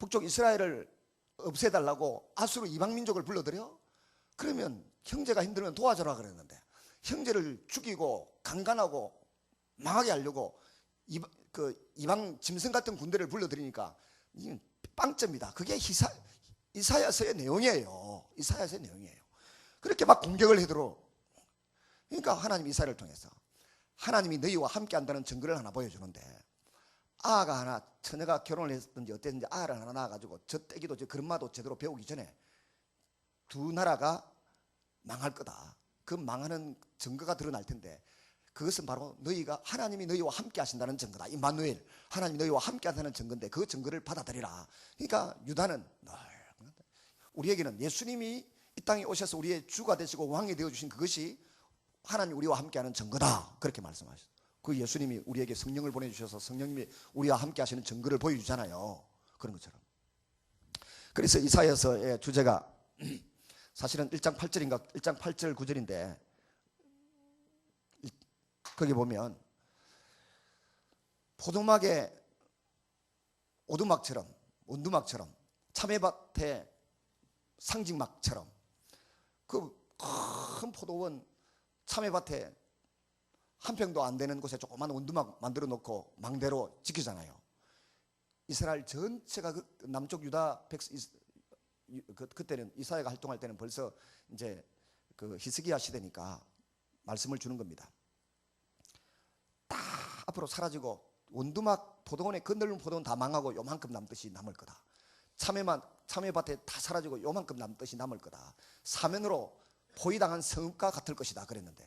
북쪽 이스라엘을 없애달라고 아수르 이방 민족을 불러들여? 그러면 형제가 힘들면 도와줘라 그랬는데 형제를 죽이고 강간하고 망하게 하려고 이방 짐승 같은 군대를 불러들이니까 빵점이다. 그게 이사야서의 내용이에요. 이사야서의 내용이에요. 그렇게 막 공격을 해들어. 그러니까 하나님 이사야를 통해서 하나님이 너희와 함께 한다는 증거를 하나 보여주는데, 아가 하나, 처녀가 결혼을 했든지 어땠든지 아를 하나 낳아가지고 젖떼기도 그릇마도 제대로 배우기 전에 두 나라가 망할 거다. 그 망하는 증거가 드러날 텐데, 그것은 바로 하나님이 너희와 함께 하신다는 증거다. 임마누엘, 하나님이 너희와 함께 한다는 증거인데 그 증거를 받아들이라. 그러니까 유다는 우리에게는 예수님이 이 땅에 오셔서 우리의 주가 되시고 왕이 되어주신 그것이 하나님 우리와 함께하는 증거다. 그렇게 말씀하셨어요. 그 예수님이 우리에게 성령을 보내주셔서 성령님이 우리와 함께 하시는 증거를 보여주잖아요. 그런 것처럼. 그래서 이사야서의 주제가 사실은 1장 8절인가 1장 8절 9절인데 거기 보면 포도막에 오두막처럼 원두막처럼 참외밭에 상징막처럼 그 큰 포도원 참외밭에 한 평도 안 되는 곳에 조그만 원두막 만들어 놓고 망대로 지키잖아요. 이스라엘 전체가 남쪽 유다 그때는 이사야가 활동할 때는 벌써 이제 그 히스기야 시대니까 말씀을 주는 겁니다. 다 앞으로 사라지고 원두막 포도원에 그 넓은 포도원 다 망하고 요만큼 남듯이 남을 거다. 참외밭에 다 사라지고 요만큼 남듯이 남을 거다. 사면으로 포위당한 성읍과 같을 것이다 그랬는데,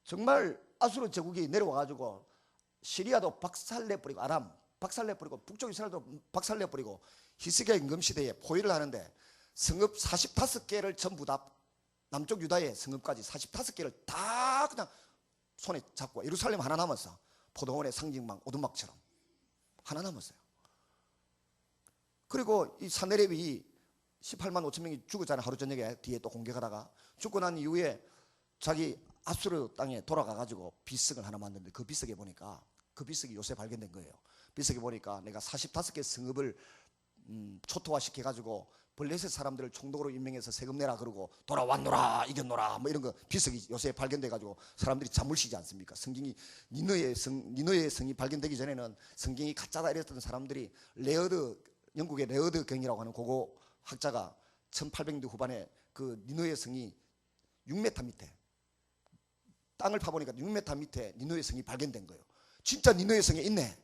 정말 아수르 제국이 내려와가지고 시리아도 박살내버리고 아람 박살내버리고 북쪽 이스라엘도 박살내버리고 히스기야 임금 시대에 포위를 하는데 성읍 45개를 전부 다 남쪽 유다의 성읍까지 45개를 다 그냥 손에 잡고 예루살렘 하나 남았어. 포도원의 상징막 오두막처럼 하나 남았어요. 그리고 이 사내립이 18만 5천 명이 죽었잖아요. 하루 저녁에 뒤에 또 공격하다가 죽고 난 이후에 자기 아수르 땅에 돌아가가지고 비석을 하나 만드는데 그 비석에 보니까 그 비석이 요새 발견된 거예요. 비석에 보니까 내가 45개 성읍을 초토화시켜가지고 블레셋 사람들을 총독으로 임명해서 세금 내라 그러고 돌아왔노라 이겼노라 뭐 이런 거 비석이 요새 발견돼가지고 사람들이 잠을 쉬지 않습니까? 성경이 니느의 성이 발견되기 전에는 성경이 가짜다 이랬던 사람들이 영국의 레어드 경이라고 하는 고고 학자가 1800년대 후반에 그 니느의 성이 6m 밑에 땅을 파보니까 6m 밑에 니느의 성이 발견된 거예요. 진짜 니느의 성에 있네.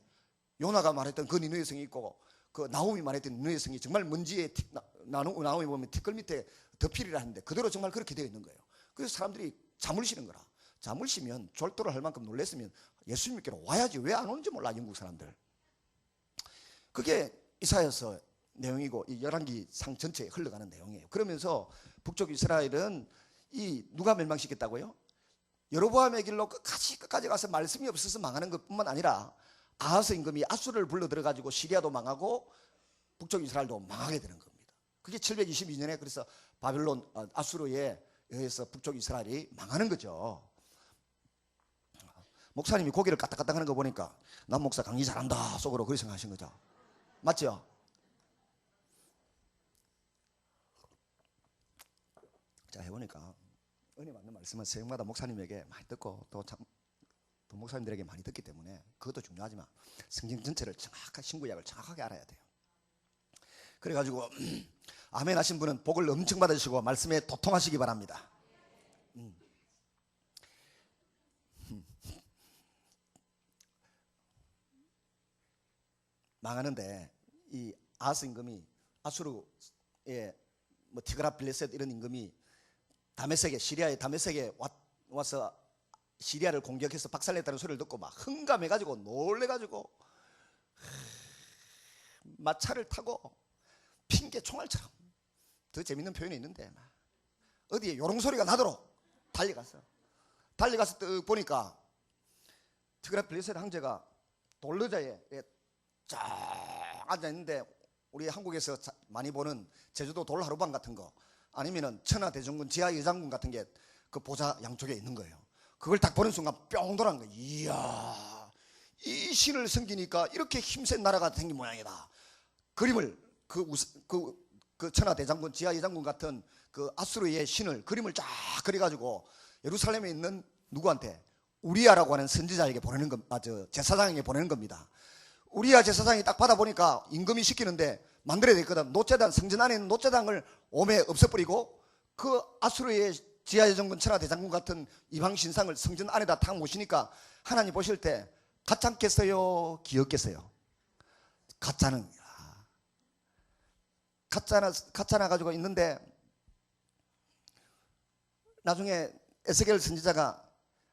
요나가 말했던 그 니느의 성이 있고 그 나홈이 말했던 니느의 성이 정말 먼지에 나홈이 보면 티끌 밑에 덮이리라 하는데 그대로 정말 그렇게 되어 있는 거예요. 그래서 사람들이 잠을 쉬는 거라. 잠을 쉬면 졸도를 할 만큼 놀랐으면 예수님께로 와야지 왜 안 오는지 몰라 영국 사람들. 그게 이사야서 내용이고 이 열왕기상 전체에 흘러가는 내용이에요. 그러면서 북쪽 이스라엘은 누가 멸망시켰다고요? 여로보암의 길로 끝까지 가서 말씀이 없어서 망하는 것뿐만 아니라 아하스 임금이 아수르를 불러들여가지고 시리아도 망하고 북쪽 이스라엘도 망하게 되는 겁니다. 그게 722년에 그래서 바벨론 아수르에 의해서 북쪽 이스라엘이 망하는 거죠. 목사님이 고개를 까딱까딱 하는 거 보니까 남 목사 강의 잘한다 속으로 그렇게 생각하신 거죠. 맞죠? 자 해보니까 은혜 받는 말씀은 새벽마다 목사님에게 많이 듣고 또 목사님들에게 많이 듣기 때문에 그것도 중요하지만 성경 전체를 정확하게 신구약을 정확하게 알아야 돼요. 그래가지고 아멘 하신 분은 복을 엄청 받으시고 말씀에 도통하시기 바랍니다. 망하는데 이 아하스 임금이 아수르의 뭐 티그라필레셋 이런 임금이 다메섹에 시리아의 다메섹에 와서 시리아를 공격해서 박살냈다는 소리를 듣고 막 흥감해가지고 놀래가지고 마차를 타고 핑계 총알처럼, 더 재밌는 표현이 있는데 어디에 요롱소리가 나도록 달려갔어. 달려가서 뜩 보니까 티그라필레셋 황제가 돌의자에 쫙 앉아있는데, 우리 한국에서 많이 보는 제주도 돌하루방 같은 거, 아니면은 천하대중군 지하의장군 같은 게 그 보좌 양쪽에 있는 거예요. 그걸 딱 보는 순간 뿅 돌아간 거예요. 이야, 이 신을 섬기니까 이렇게 힘센 나라가 생긴 모양이다. 그림을 그 천하대장군 지하의장군 같은 그 아수르의 신을 그림을 쫙 그려가지고 예루살렘에 있는 누구한테? 우리야라고 하는 선지자에게 보내는 제사장에게 보내는 겁니다. 우리야 제사장이 딱 받아보니까 임금이 시키는데 만들어야 되거든. 노제단, 성전 안에 있는 노제단을 오매 없애버리고 그 아수르의 지하의장군 천하대장군 같은 이방 신상을 성전 안에다 탁 모시니까 하나님 보실 때 가짜겠어요? 기었겠어요? 가짜는 가짜나 가지고 있는데, 나중에 에스겔 선지자가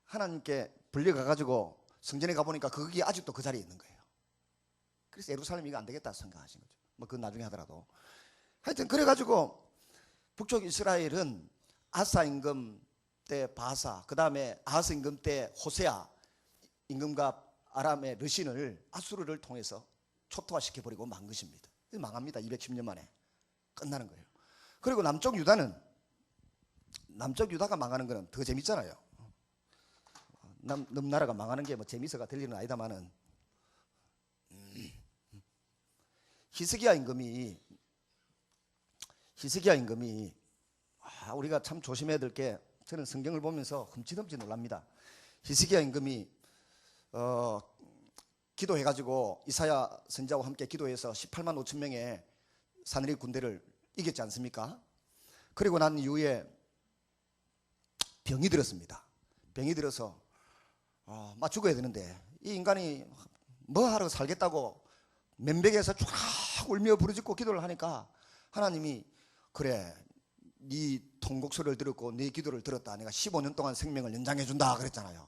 하나님께 불려가가지고 성전에 가보니까 거기 아직도 그 자리에 있는 거예요. 그래서 예루살렘이 이거 안 되겠다 생각하신 거죠. 뭐 그건 나중에 하더라도. 하여튼 그래가지고 북쪽 이스라엘은 아사 임금 때 바사, 그 다음에 아하스 임금 때 호세아 임금과 아람의 르신을 아수르를 통해서 초토화시켜버리고 만 것입니다. 망합니다. 210년 만에 끝나는 거예요. 그리고 남쪽 유다가 망하는 거는 더 재밌잖아요. 넘나라가 망하는 게 뭐 재미있어가 될 일은 아니다마는, 히스기야 임금이 우리가 참 조심해야 될 게, 저는 성경을 보면서 흠칫흠칫 놀랍니다. 히스기야 임금이 기도해가지고 이사야 선지자와 함께 기도해서 18만 5천 명의 사내립 군대를 이겼지 않습니까? 그리고 난 이후에 병이 들었습니다. 병이 들어서 막 죽어야 되는데, 이 인간이 뭐 하러 살겠다고 맨백에서 쫙 울며 부르짖고 기도를 하니까 하나님이, 그래, 네 통곡 소리를 들었고 네 기도를 들었다. 내가 15년 동안 생명을 연장해 준다 그랬잖아요.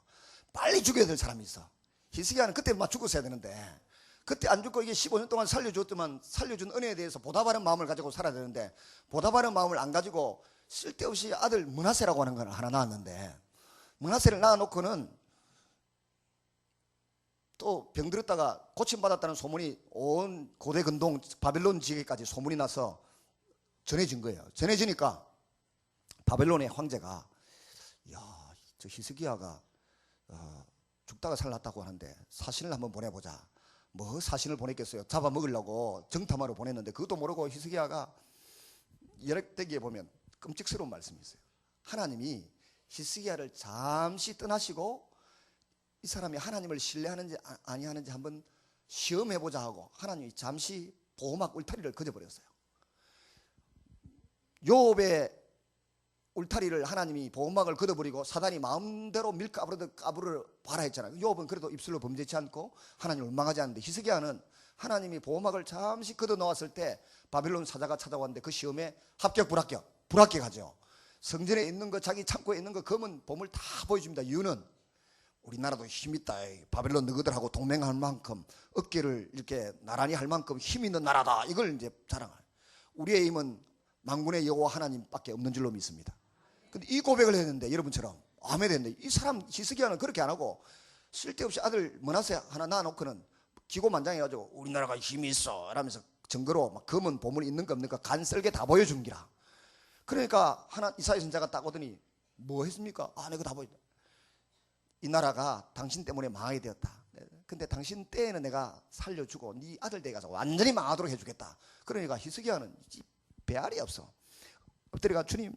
빨리 죽여야 될 사람이 있어. 히스기야는 그때 막 죽었어야 되는데, 그때 안 죽고 이게 15년 동안 살려줬더만 살려준 은혜에 대해서 보답하는 마음을 가지고 살아야 되는데, 보답하는 마음을 안 가지고 쓸데없이 아들 므낫세라고 하는 걸 하나 낳았는데, 므낫세를 낳아놓고는 또 병들었다가 고침받았다는 소문이 온 고대 근동 바벨론 지역까지 소문이 나서 전해진 거예요. 전해지니까 바벨론의 황제가, 야, 저 히스기야가 죽다가 살았다고 하는데 사신을 한번 보내보자. 뭐 사신을 보냈겠어요? 잡아먹으려고 정탐하러 보냈는데, 그것도 모르고 히스기야가 열역대기에 보면 끔찍스러운 말씀이 있어요. 하나님이 히스기야를 잠시 떠나시고 이 사람이 하나님을 신뢰하는지 아니하는지 한번 시험해보자 하고 하나님이 잠시 보호막 울타리를 그어버렸어요. 욥의 울타리를 하나님이 보호막을 걷어버리고 사단이 마음대로 밀가부르듯 까부르 봐라 했잖아요. 욥은 그래도 입술로 범죄치 않고 하나님을 원망하지 않는데, 히스기야는 하나님이 보호막을 잠시 걷어 놓았을 때 바벨론 사자가 찾아왔는데 그 시험에 합격 불합격하죠. 성전에 있는 거, 자기 창고에 있는 거 검은 보물 다 보여줍니다. 이유는 우리나라도 힘있다, 바벨론 너희들하고 동맹할 만큼 어깨를 이렇게 나란히 할 만큼 힘 있는 나라다, 이걸 이제 자랑할. 우리의 힘은 만군의 여호와 하나님밖에 없는 줄로 믿습니다. 근데 이 고백을 했는데, 여러분처럼 아멘 했는데, 이 사람 히스기야는 그렇게 안 하고 쓸데없이 아들 므낫세 하나 낳아놓고는 기고만장해가지고 우리나라가 힘이 있어 라면서 증거로 막 검은 보물이 있는 거 없는 거 간 썰게 다 보여준 기라. 그러니까 이사야 선지자가 딱 오더니 뭐 했습니까? 내가 다 보였다. 이 나라가 당신 때문에 망하게 되었다. 근데 당신 때에는 내가 살려주고 네 아들 때 가서 완전히 망하도록 해주겠다. 그러니까 히스기야는 배알이 없어. 엎드려가 주님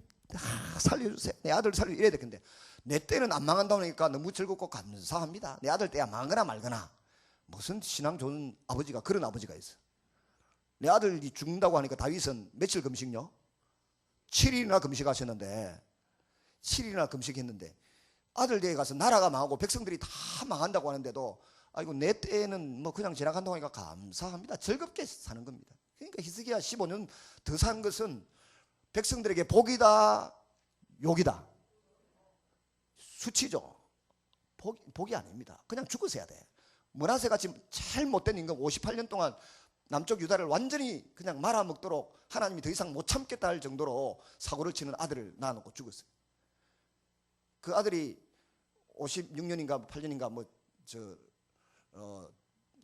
살려주세요. 내 아들 살려 이래야 될 건데, 내 때는 안 망한다니까 너무 즐겁고 감사합니다. 내 아들 때야 망하거나 말거나. 무슨 신앙 좋은 아버지가 그런 아버지가 있어. 내 아들이 죽는다고 하니까 다윗은 며칠 금식요? 7일이나 금식하셨는데, 7일이나 금식했는데 아들 때에 가서 나라가 망하고 백성들이 다 망한다고 하는데도, 아이고 내 때에는 뭐 그냥 지나간다고 하니까 감사합니다. 즐겁게 사는 겁니다. 그러니까 히스기야 15년 더 산 것은 백성들에게 복이다, 욕이다? 수치죠. 복이 아닙니다. 그냥 죽었어야 돼. 므낫세가 지금 제일 못된 임금 58년 동안 남쪽 유다를 완전히 그냥 말아먹도록 하나님이 더 이상 못 참겠다 할 정도로 사고를 치는 아들을 낳아놓고 죽었어요. 그 아들이 56년인가 8년인가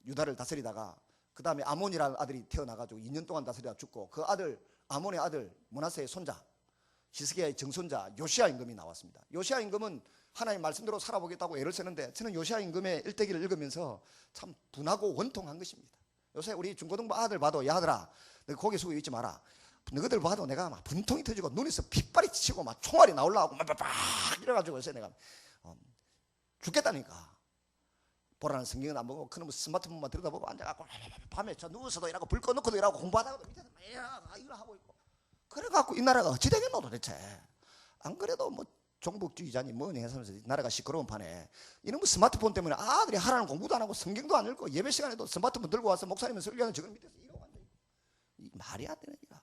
유다를 다스리다가 그 다음에 아몬이라는 아들이 태어나가지고 2년 동안 다스리다 죽고, 그 아들 아몬의 아들 므낫세의 손자 히스기야의 정손자 요시야 임금이 나왔습니다. 요시야 임금은 하나님 말씀대로 살아보겠다고 애를 쓰는데, 저는 요시야 임금의 일대기를 읽으면서 참 분하고 원통한 것입니다. 요새 우리 중고등부 아들 봐도, 야 아들아 너 고개 숙이고 있지 마라. 너희들 봐도 내가 막 분통이 터지고 눈에서 핏발이 치고 막 총알이 나오려고 막 이래가지고 요새 내가 죽겠다니까. 보라는 성경은 안 보고 그놈의 스마트폰만 들여다보고 앉아갖고 밤에 저 누워서도 이러고 불 꺼놓고도 이러고 공부하다가도 밑에서 이거 하고 있고, 그래갖고 이 나라가 어찌 되겠노 도대체. 안 그래도 뭐 종북주의자니 뭐니 해서 나라가 시끄러운 판에 이놈의 스마트폰 때문에 아들이 하라는 공부도 안 하고 성경도 안 읽고 예배 시간에도 스마트폰 들고 와서 목사님은 설교하는 저걸 밑에서 이러고 앉아 있고, 이 말이 안 되는 얘기야.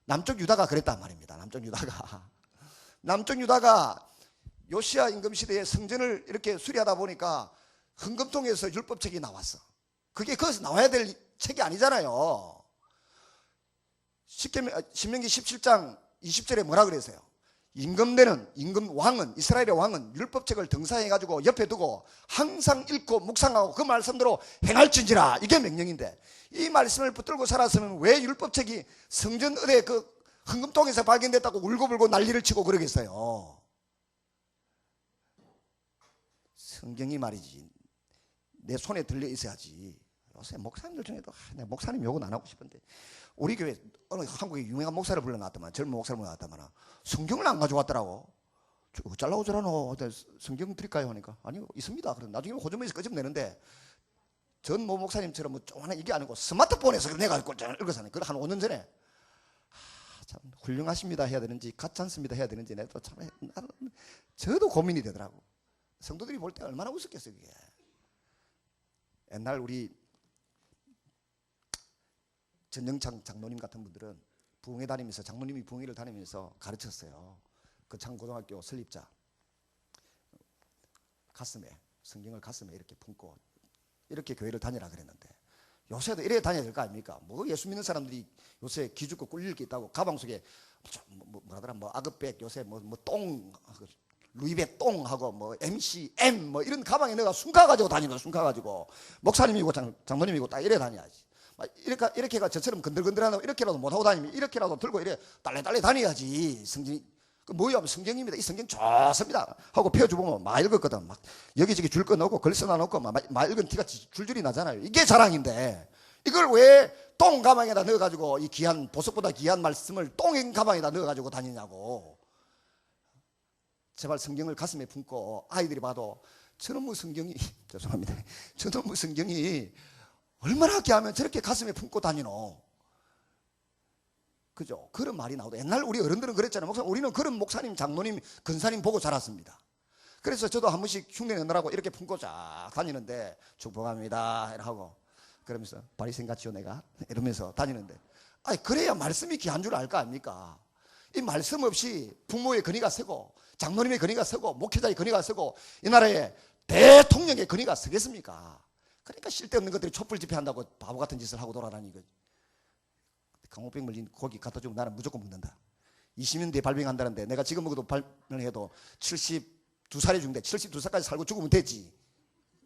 남쪽 유다가 그랬단 말입니다. 남쪽 유다가 요시야 임금 시대에 성전을 이렇게 수리하다 보니까 헌금통에서 율법책이 나왔어. 그게 거기서 나와야 될 책이 아니잖아요. 신명기 17장 20절에 뭐라 그랬어요? 임금 왕은, 이스라엘의 왕은 율법책을 등사해가지고 옆에 두고 항상 읽고 묵상하고 그 말씀대로 행할진지라, 이게 명령인데, 이 말씀을 붙들고 살았으면 왜 율법책이 성전의 그 헌금통에서 발견됐다고 울고불고 난리를 치고 그러겠어요? 성경이 말이지 내 손에 들려 있어야지. 요새 목사님들 중에도 내가 목사님 욕은 안 하고 싶은데, 우리 교회 어느 한국에 유명한 목사를 불러놨더만, 젊은 목사를 불러놨더만 성경을 안 가져왔더라고. 잘라고 저라노 성경 드릴까요 하니까 아니요 있습니다. 그럼 나중에 호주머니에서 끄집내는데, 전 목사님처럼 뭐 조그마한 이게 아니고 스마트폰에서 내가 읽었잖아요. 그걸 한 5년 전에. 참 훌륭하십니다 해야 되는지 가짜습니다 해야 되는지 내가 참 저도 고민이 되더라고. 성도들이 볼 때 얼마나 웃었겠어요 그게. 옛날 우리 전영창 장로님 같은 분들은 부흥회 다니면서, 장로님이 부흥회를 다니면서 가르쳤어요. 그 창고등학교 설립자 가슴에, 성경을 가슴에 이렇게 품고 이렇게 교회를 다니라 그랬는데, 요새도 이래 다녀야 될 거 아닙니까? 뭐 예수 믿는 사람들이 요새 기죽고 꿀릴 게 있다고 가방 속에 뭐라더라, 뭐 아급백, 요새 똥 루이베 똥하고 뭐 MCM 뭐 이런 가방에 내가 숨가 가지고 다니는, 숨가 가지고 목사님이고 장로님이고 딱 이래 다녀야지. 이렇게가 저처럼 건들건들하고 이렇게라도 못하고 다니면 이렇게라도 들고 이래 딸래딸래 다녀야지. 성경이 그 뭐야, 성경입니다. 이 성경 좋습니다 하고 펴주보면 막 읽었거든. 막 여기저기 줄 꺼놓고 글 써놔놓고 막 읽은 티가 줄줄이 나잖아요. 이게 자랑인데, 이걸 왜 똥 가방에다 넣어가지고 이 귀한, 보석보다 귀한 말씀을 똥 가방에다 넣어가지고 다니냐고. 제발 성경을 가슴에 품고 아이들이 봐도 저놈의 성경이 죄송합니다. 저놈의 성경이 얼마나 귀하면 저렇게 가슴에 품고 다니노. 그죠? 그런 말이 나오도. 옛날 우리 어른들은 그랬잖아요. 우리는 그런 목사님, 장로님, 근사님 보고 자랐습니다. 그래서 저도 한 번씩 흉내 내느라고 이렇게 품고 쫙 다니는데, 축복합니다 하고 그러면서 바리새인같이요 내가 이러면서 다니는데, 아니 그래야 말씀이 귀한 줄 알 거 아닙니까? 이 말씀 없이 부모의 근위가 서고 장로님의 근위가 서고 목회자의 근위가 서고 이 나라에 대통령의 근위가 서겠습니까? 그러니까 쓸데없는 것들이 촛불 집회한다고 바보 같은 짓을 하고 돌아다니고, 강호병 물린 고기 갖다 주면 나는 무조건 먹는다. 20년 뒤에 발병한다는데 내가 지금 먹어도 발병해도 72살이 죽는데 72살까지 살고 죽으면 되지.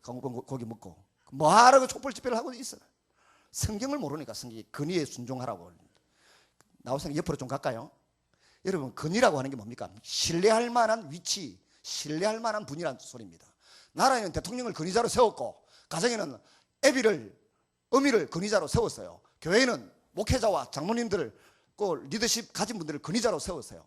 강호병 고기 먹고 뭐하라고 촛불 집회를 하고 있어. 성경을 모르니까. 성경이 근위에 순종하라고. 나우생 옆으로 좀 갈까요? 여러분, 근위라고 하는 게 뭡니까? 신뢰할 만한 위치, 신뢰할 만한 분이라는 소리입니다. 나라에는 대통령을 근위자로 세웠고, 가정에는 어미를 근위자로 세웠어요. 교회는 목회자와 장로님들을, 그 리더십 가진 분들을 근위자로 세웠어요.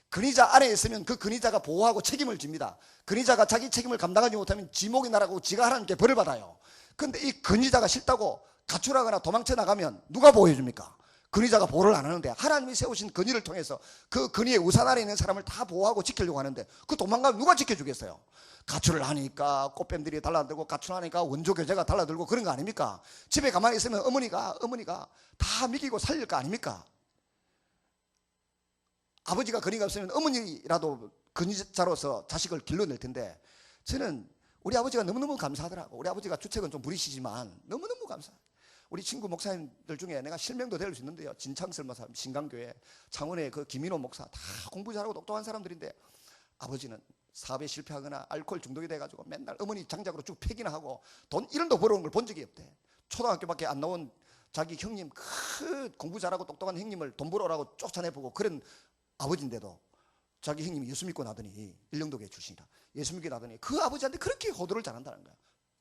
근위자 안에 있으면 그 근위자가 보호하고 책임을 집니다. 근위자가 자기 책임을 감당하지 못하면 지목이 나라고 지가 하나님께 벌을 받아요. 그런데 이 근위자가 싫다고 가출하거나 도망쳐 나가면 누가 보호해 줍니까? 근위자가 보호를 안 하는데, 하나님이 세우신 근위를 통해서 그 근위의 우산 아래 있는 사람을 다 보호하고 지키려고 하는데, 그 도망가면 누가 지켜주겠어요? 가출을 하니까 꽃뱀들이 달라들고, 가출하니까 원조교제가 달라들고 그런 거 아닙니까? 집에 가만히 있으면 어머니가 다 먹이고 살릴 거 아닙니까? 아버지가 건의가 없으면 어머니라도 건의자로서 자식을 길러낼 텐데, 저는 우리 아버지가 너무너무 감사하더라고. 우리 아버지가 주책은 좀 부리시지만 너무너무 감사해요. 우리 친구 목사님들 중에 내가 실명도 될 수 있는데요, 진창설 목사, 신강교회, 창원의 그 김인호 목사, 다 공부 잘하고 똑똑한 사람들인데, 아버지는 사업에 실패하거나 알코올 중독이 돼가지고 맨날 어머니 장작으로 쭉 패기나 하고 돈 1원도 벌어온 걸 본 적이 없대. 초등학교밖에 안 나온 자기 형님, 그 공부 잘하고 똑똑한 형님을 돈 벌어오라고 쫓아내보고 그런 아버지인데도 자기 형님이 예수 믿고 나더니, 일령도교회 출신이라 예수 믿고 나더니 그 아버지한테 그렇게 호도를 잘한다는 거야.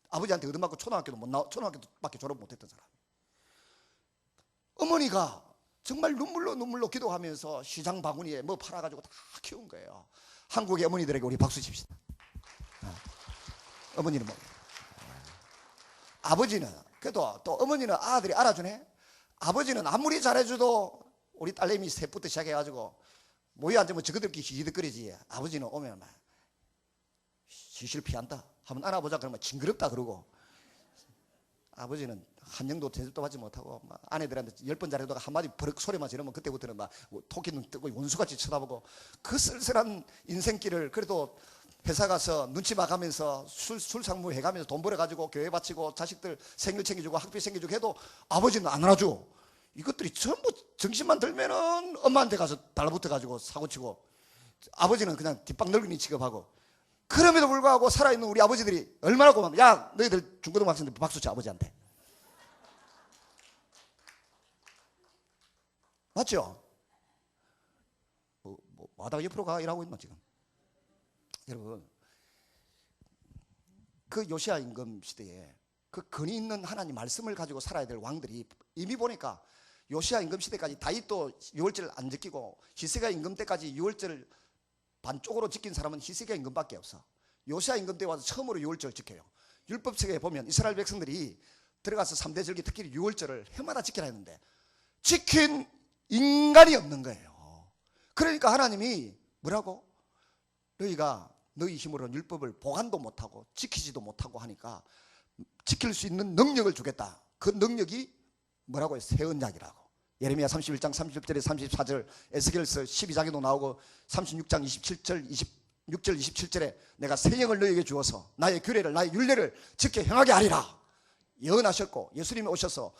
아버지한테 얻어맞고 초등학교도 못 나와, 초등학교밖에 졸업 못했던 사람. 어머니가 정말 눈물로 기도하면서 시장 바구니에 뭐 팔아가지고 다 키운 거예요. 한국의 어머니들에게 우리 박수 칩시다. 어머니는 뭐, 아버지는 그래도 또 어머니는 아들이 알아주네. 아버지는 아무리 잘해줘도 우리 딸내미 셋부터 시작해가지고 모여 앉으면 저거들끼리 히히득거리지. 아버지는 오면 막 시실 피한다 하면 안아보자 그러면 징그럽다 그러고, 아버지는 한 영도 대접도 받지 못하고 막 아내들한테 10번 잘해도 한마디 버럭 소리만 지르면 그때부터는 막 토끼 눈 뜨고 원수같이 쳐다보고, 그 쓸쓸한 인생길을 그래도 회사 가서 눈치 봐가면서 술상무 해가면서 돈 벌어가지고 교회 바치고 자식들 생일 챙겨주고 학비 챙겨주고 해도 아버지는 안 알아줘. 이것들이 전부 정신만 들면은 엄마한테 가서 달라붙어가지고 사고치고, 아버지는 그냥 뒷방 늙은이 취급하고. 그럼에도 불구하고 살아있는 우리 아버지들이 얼마나 고마워. 야, 너희들 중고등학생들 박수 쳐, 아버지한테. 맞죠? 하다가 옆으로 가 일하고 있나 지금? 여러분, 그 요시야 임금 시대에 그 근위 있는 하나님 말씀을 가지고 살아야 될 왕들이, 이미 보니까 요시야 임금 시대까지 다윗도 유월절 안 지키고 히스기야 임금 때까지 유월절 반쪽으로 지킨 사람은 히스기야 임금밖에 없어. 요시야 임금 때 와서 처음으로 유월절 지켜요. 율법책에 보면 이스라엘 백성들이 들어가서 3대 절기, 특히 유월절을 해마다 지키라 했는데 지킨 인간이 없는 거예요. 그러니까 하나님이 뭐라고? 너희가 너희 힘으로는 율법을 보관도 못하고 지키지도 못하고 하니까 지킬 수 있는 능력을 주겠다. 그 능력이 뭐라고 해요? 새 언약이라고. 예레미야 31장 30절에 34절, 에스겔서 12장에도 나오고 36장 27절 26절 27절에 내가 새 영을 너희에게 주어서 나의 규례를 나의 율례를 지켜 행하게 하리라 예언하셨고, 예수님이 오셔서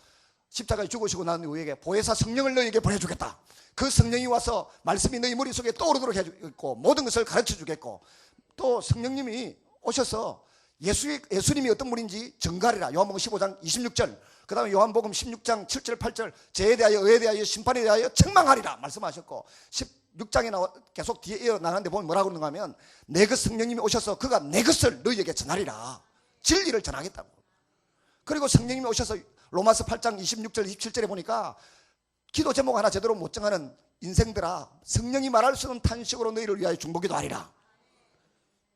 십자가에 죽으시고 난 후에 보혜사 성령을 너희에게 보내주겠다. 그 성령이 와서 말씀이 너희 머릿속에 떠오르도록 해주겠고 모든 것을 가르쳐 주겠고, 또 성령님이 오셔서 예수님이 어떤 분인지 증가하리라. 요한복음 15장 26절, 그 다음에 요한복음 16장 7절 8절 죄에 대하여 의에 대하여 심판에 대하여 책망하리라 말씀하셨고, 16장에 계속 뒤에 이어나가는데 보면 뭐라고 그러는가 하면 내 그 성령님이 오셔서 그가 내 것을 너희에게 전하리라. 진리를 전하겠다고. 그리고 성령님이 오셔서 로마서 8장 26절 27절에 보니까 기도 제목 하나 제대로 못 정하는 인생들아, 성령이 말할 수 없는 탄식으로 너희를 위하여 중보기도 하리라.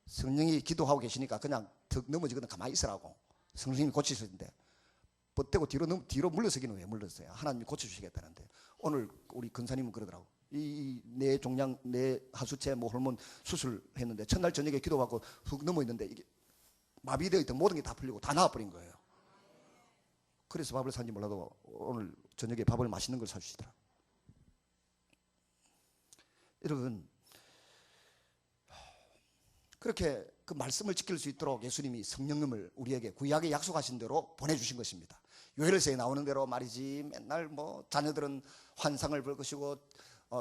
성령이 기도하고 계시니까 그냥 턱 넘어지거든 가만히 있으라고. 성령님이 고치시는데 뻗대고 뒤로 물러서기는 왜 물러서요? 하나님이 고쳐주시겠다는데. 오늘 우리 근사님은 그러더라고. 이 내 종양 내 하수체 뭐 호르몬 수술했는데 첫날 저녁에 기도받고 훅 넘어 있는데 이게 마비되어 있던 모든 게 다 풀리고 다 나아버린 거예요. 그래서 밥을 산지 몰라도 오늘 저녁에 밥을 맛있는 걸 사주시더라. 여러분, 그렇게 그 말씀을 지킬 수 있도록 예수님이 성령님을 우리에게 구약에 약속하신 대로 보내주신 것입니다. 요엘서에 나오는 대로 말이지, 맨날 뭐 자녀들은 환상을 볼 것이고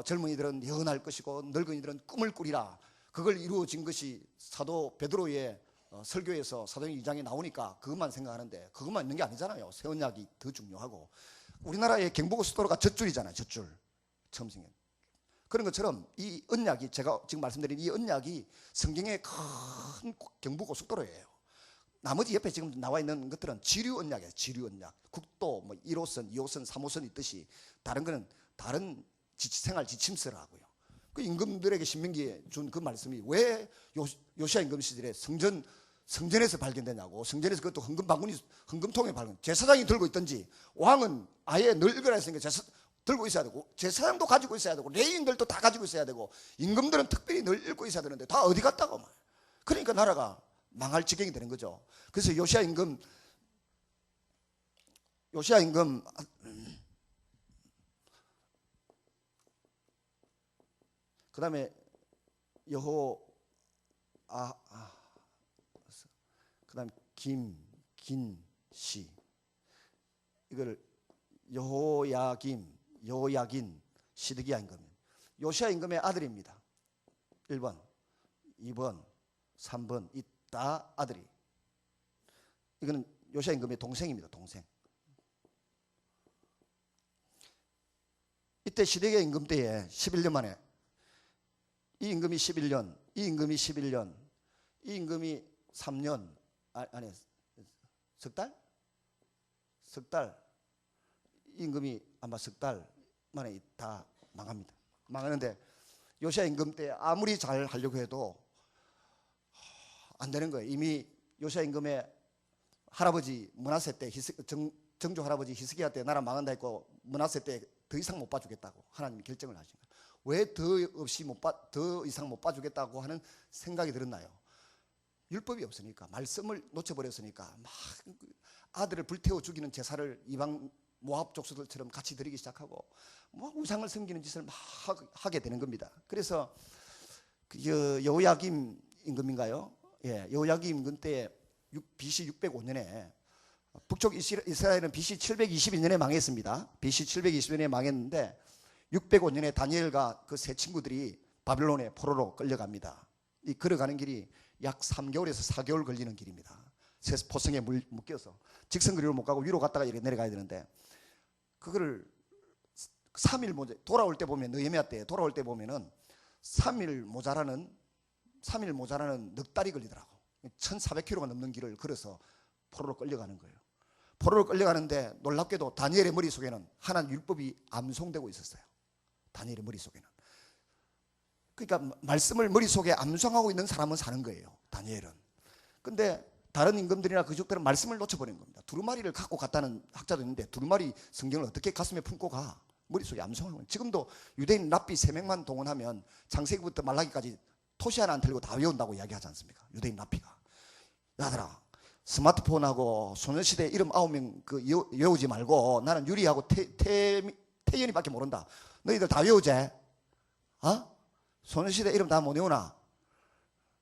젊은이들은 예언할 것이고 늙은이들은 꿈을 꾸리라. 그걸 이루어진 것이 사도 베드로의 설교에서 사도행 2장에 나오니까 그것만 생각하는데 그것만 있는 게 아니잖아요. 새 언약이 더 중요하고, 우리나라의 경부고 수도로가 젖줄이잖아요. 젖줄 처음 생긴 그런 것처럼 이 언약이, 제가 지금 말씀드린 이 언약이 성경의 큰 경부고속도로예요. 나머지 옆에 지금 나와 있는 것들은 지류 언약이에요. 지류 언약. 국도 뭐 1호선, 2호선, 3호선 있듯이 다른 거는 다른 생활 지침서를 하고요. 그 임금들에게 신명기에 준 그 말씀이 왜 요시야 임금 시절에 성전에서 발견되냐고. 성전에서 그것도 헌금통에 발견. 제사장이 들고 있든지, 왕은 아예 늘 읽으라 했으니까 들고 있어야 되고, 제사장도 가지고 있어야 되고, 레위인들도 다 가지고 있어야 되고, 임금들은 특별히 늘 읽고 있어야 되는데 다 어디 갔다고 말. 그러니까 나라가 망할 지경이 되는 거죠. 그래서 요시야 임금 그 다음에 여호 그 다음에 김긴시, 이걸 여호야긴 시드기야 임금, 요시야 임금의 아들입니다. 1번, 2번, 3번 이 다 아들이. 이거는 요시야 임금의 동생입니다. 동생. 이때 시드기야 임금 때에 11년 만에 이 임금이 11년, 이 임금이 11년, 이 임금이 3년, 아니 석 달? 이 임금이 아마 석 달 만에 다 망합니다. 망하는데 요시야 임금 때 아무리 잘 하려고 해도 안 되는 거예요. 이미 요시야 임금의 할아버지 므낫세 때, 정조 할아버지 히스기야 때 나라 망한다 했고, 므낫세 때 더 이상 못 봐주겠다고 하나님이 결정을 하신 거예요. 왜 더 이상 못 봐주겠다고 하는 생각이 들었나요? 율법이 없으니까, 말씀을 놓쳐버렸으니까 막 아들을 불태워 죽이는 제사를 이방 모압 족속들처럼 같이 드리기 시작하고 뭐 우상을 섬기는 짓을 막 하게 되는 겁니다. 그래서 여호야김 임금인가요? 예, 여호야김 임금 때 BC 605년에 북쪽 이스라엘은 BC 722년에 망했습니다. BC 722년에 망했는데 605년에 다니엘과 그 세 친구들이 바벨론의 포로로 끌려갑니다. 이 걸어가는 길이 약 3개월에서 4개월 걸리는 길입니다. 새 포성에 묶여서 직선거리로 못 가고 위로 갔다가 이렇게 내려가야 되는데, 그거를 3일 돌아올 때 보면, 느헤미야 때 돌아올 때 보면은 3일 모자라는 넉 달이 걸리더라고. 1400km가 넘는 길을 걸어서 포로로 끌려가는 거예요. 포로로 끌려가는데 놀랍게도 다니엘의 머릿속에는 하나님 율법이 암송되고 있었어요. 다니엘의 머릿속에는. 그러니까 말씀을 머릿속에 암송하고 있는 사람은 사는 거예요, 다니엘은. 근데 다른 임금들이나 그족들은 말씀을 놓쳐버린 겁니다. 두루마리를 갖고 갔다는 학자도 있는데, 두루마리 성경을 어떻게 가슴에 품고 가? 머릿속에 암송하고. 지금도 유대인 랍비 3명만 동원하면 창세기부터 말라기까지 토시 하나 안 틀리고 다 외운다고 이야기하지 않습니까? 유대인 랍비가. 야들아, 스마트폰하고 소녀시대 이름 9명 외우지 말고 나는 유리하고 태연이밖에 모른다. 너희들 다 외우지? 소녀시대 이름 다 못 외우나?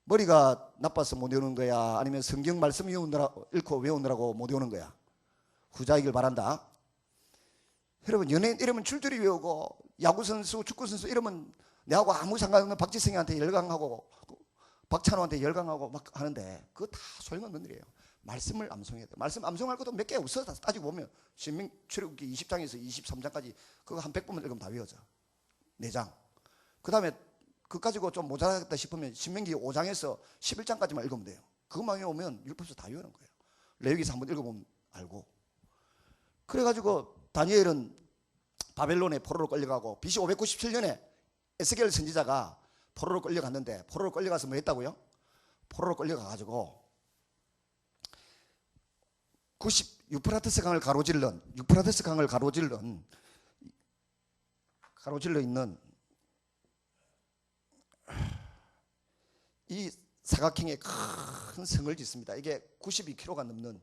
머리가 나빠서 못 외우는 거야? 아니면 성경 말씀 읽고 외우느라고 못 외우는 거야? 후자이길 바란다. 여러분, 연예인 이름은 줄줄이 외우고, 야구선수, 축구선수 이름은 내하고 아무 상관없는 박지성한테 열광하고 박찬호한테 열광하고 막 하는데, 그거 다 소용없는 일이에요. 말씀을 암송해야 돼요. 말씀 암송할 것도 몇 개 없어. 따지고 보면 신명 출애굽기 20장에서 23장까지 그거 한 100번만 읽으면 다 외워져. 4장. 그 다음에 그거 가지고 좀 모자라겠다 싶으면 신명기 5장에서 11장까지만 읽으면 돼요. 그것만 외우면 율법서 다 외우는 거예요. 레위기서 한번 읽어보면 알고. 그래가지고 다니엘은 바벨론에 포로로 끌려가고, BC 597년에 에스겔 선지자가 포로로 끌려갔는데, 포로로 끌려가서 뭐 했다고요? 포로로 끌려가가지고 유프라테스 강을 가로질러 있는 이 사각형의 큰 성을 짓습니다. 이게 92km가 넘는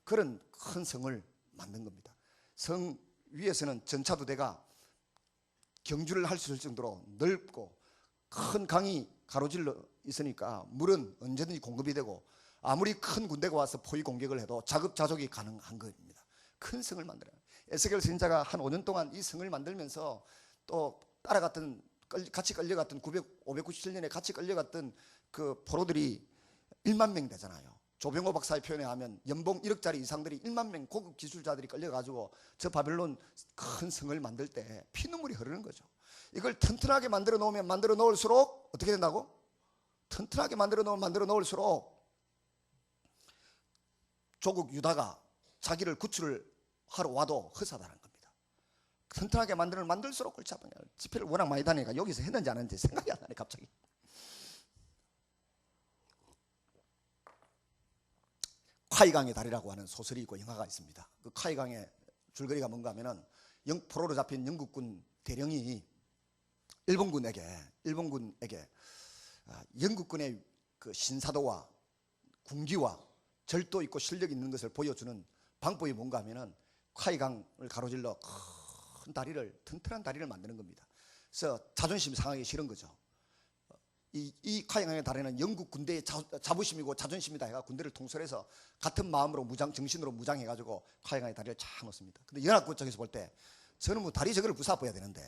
그런 큰 성을 만든 겁니다. 성 위에서는 전차 두 대가 경주를 할 수 있을 정도로 넓고 큰 강이 가로질러 있으니까 물은 언제든지 공급이 되고, 아무리 큰 군대가 와서 포위 공격을 해도 자급자족이 가능한 겁니다. 큰 성을 만들어요. 에스겔 선지자가 한 5년 동안 이 성을 만들면서 또 같이 끌려갔던 597년에 같이 끌려갔던 그 포로들이 1만 명 되잖아요. 조병호 박사의 표현에 하면 연봉 1억짜리 이상들이 1만 명 고급 기술자들이 끌려가지고 저 바벨론 큰 성을 만들 때 피눈물이 흐르는 거죠. 이걸 튼튼하게 만들어 놓을수록 어떻게 된다고? 튼튼하게 만들어 놓을수록 조국 유다가 자기를 구출을 하러 와도 허사다는 겁니다. 튼튼하게 만들수록 골치 아프냐. 집회를 워낙 많이 다니니까 여기서 했는지 안 했는지 생각이 안 나네 갑자기. 카이강의 다리라고 하는 소설이 있고 영화가 있습니다. 그 카이강의 줄거리가 뭔가 하면은 포로로 잡힌 영국군 대령이 일본군에게 영국군의 그 신사도와 군기와 절도 있고 실력 있는 것을 보여주는 방법이 뭔가 하면은 카이강을 가로질러 큰 큰 다리를, 튼튼한 다리를 만드는 겁니다. 그래서 자존심이 상하기 싫은 거죠. 이 카이강의 다리는 영국 군대의 자부심이고 자존심이다 해가 군대를 통솔해서 같은 마음으로 정신으로 무장해가지고 카이강의 다리를 쫙 놓습니다. 근데 연합군 쪽에서 볼 때 저는 뭐 다리 저거를 부숴버려야 되는데,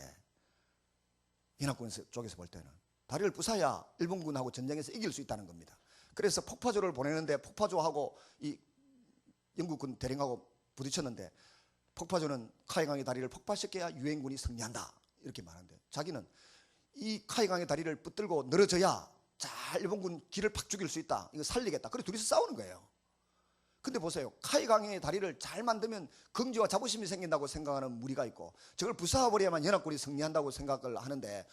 연합군 쪽에서 볼 때는 다리를 부숴야 일본군하고 전쟁에서 이길 수 있다는 겁니다. 그래서 폭파조를 보내는데 폭파조하고 이 영국군 대령하고 부딪혔는데, 폭파조는 카이강의 다리를 폭파시켜야 유엔군이 승리한다 이렇게 말하는데, 자기는 이 카이강의 다리를 붙들고 늘어져야 자 일본군 길을 팍 죽일 수 있다, 이거 살리겠다. 그래서 둘이서 싸우는 거예요. 근데 보세요, 카이강의 다리를 잘 만들면 긍지와 자부심이 생긴다고 생각하는 무리가 있고, 저걸 부숴버려야만 연합군이 승리한다고 생각을 하는데,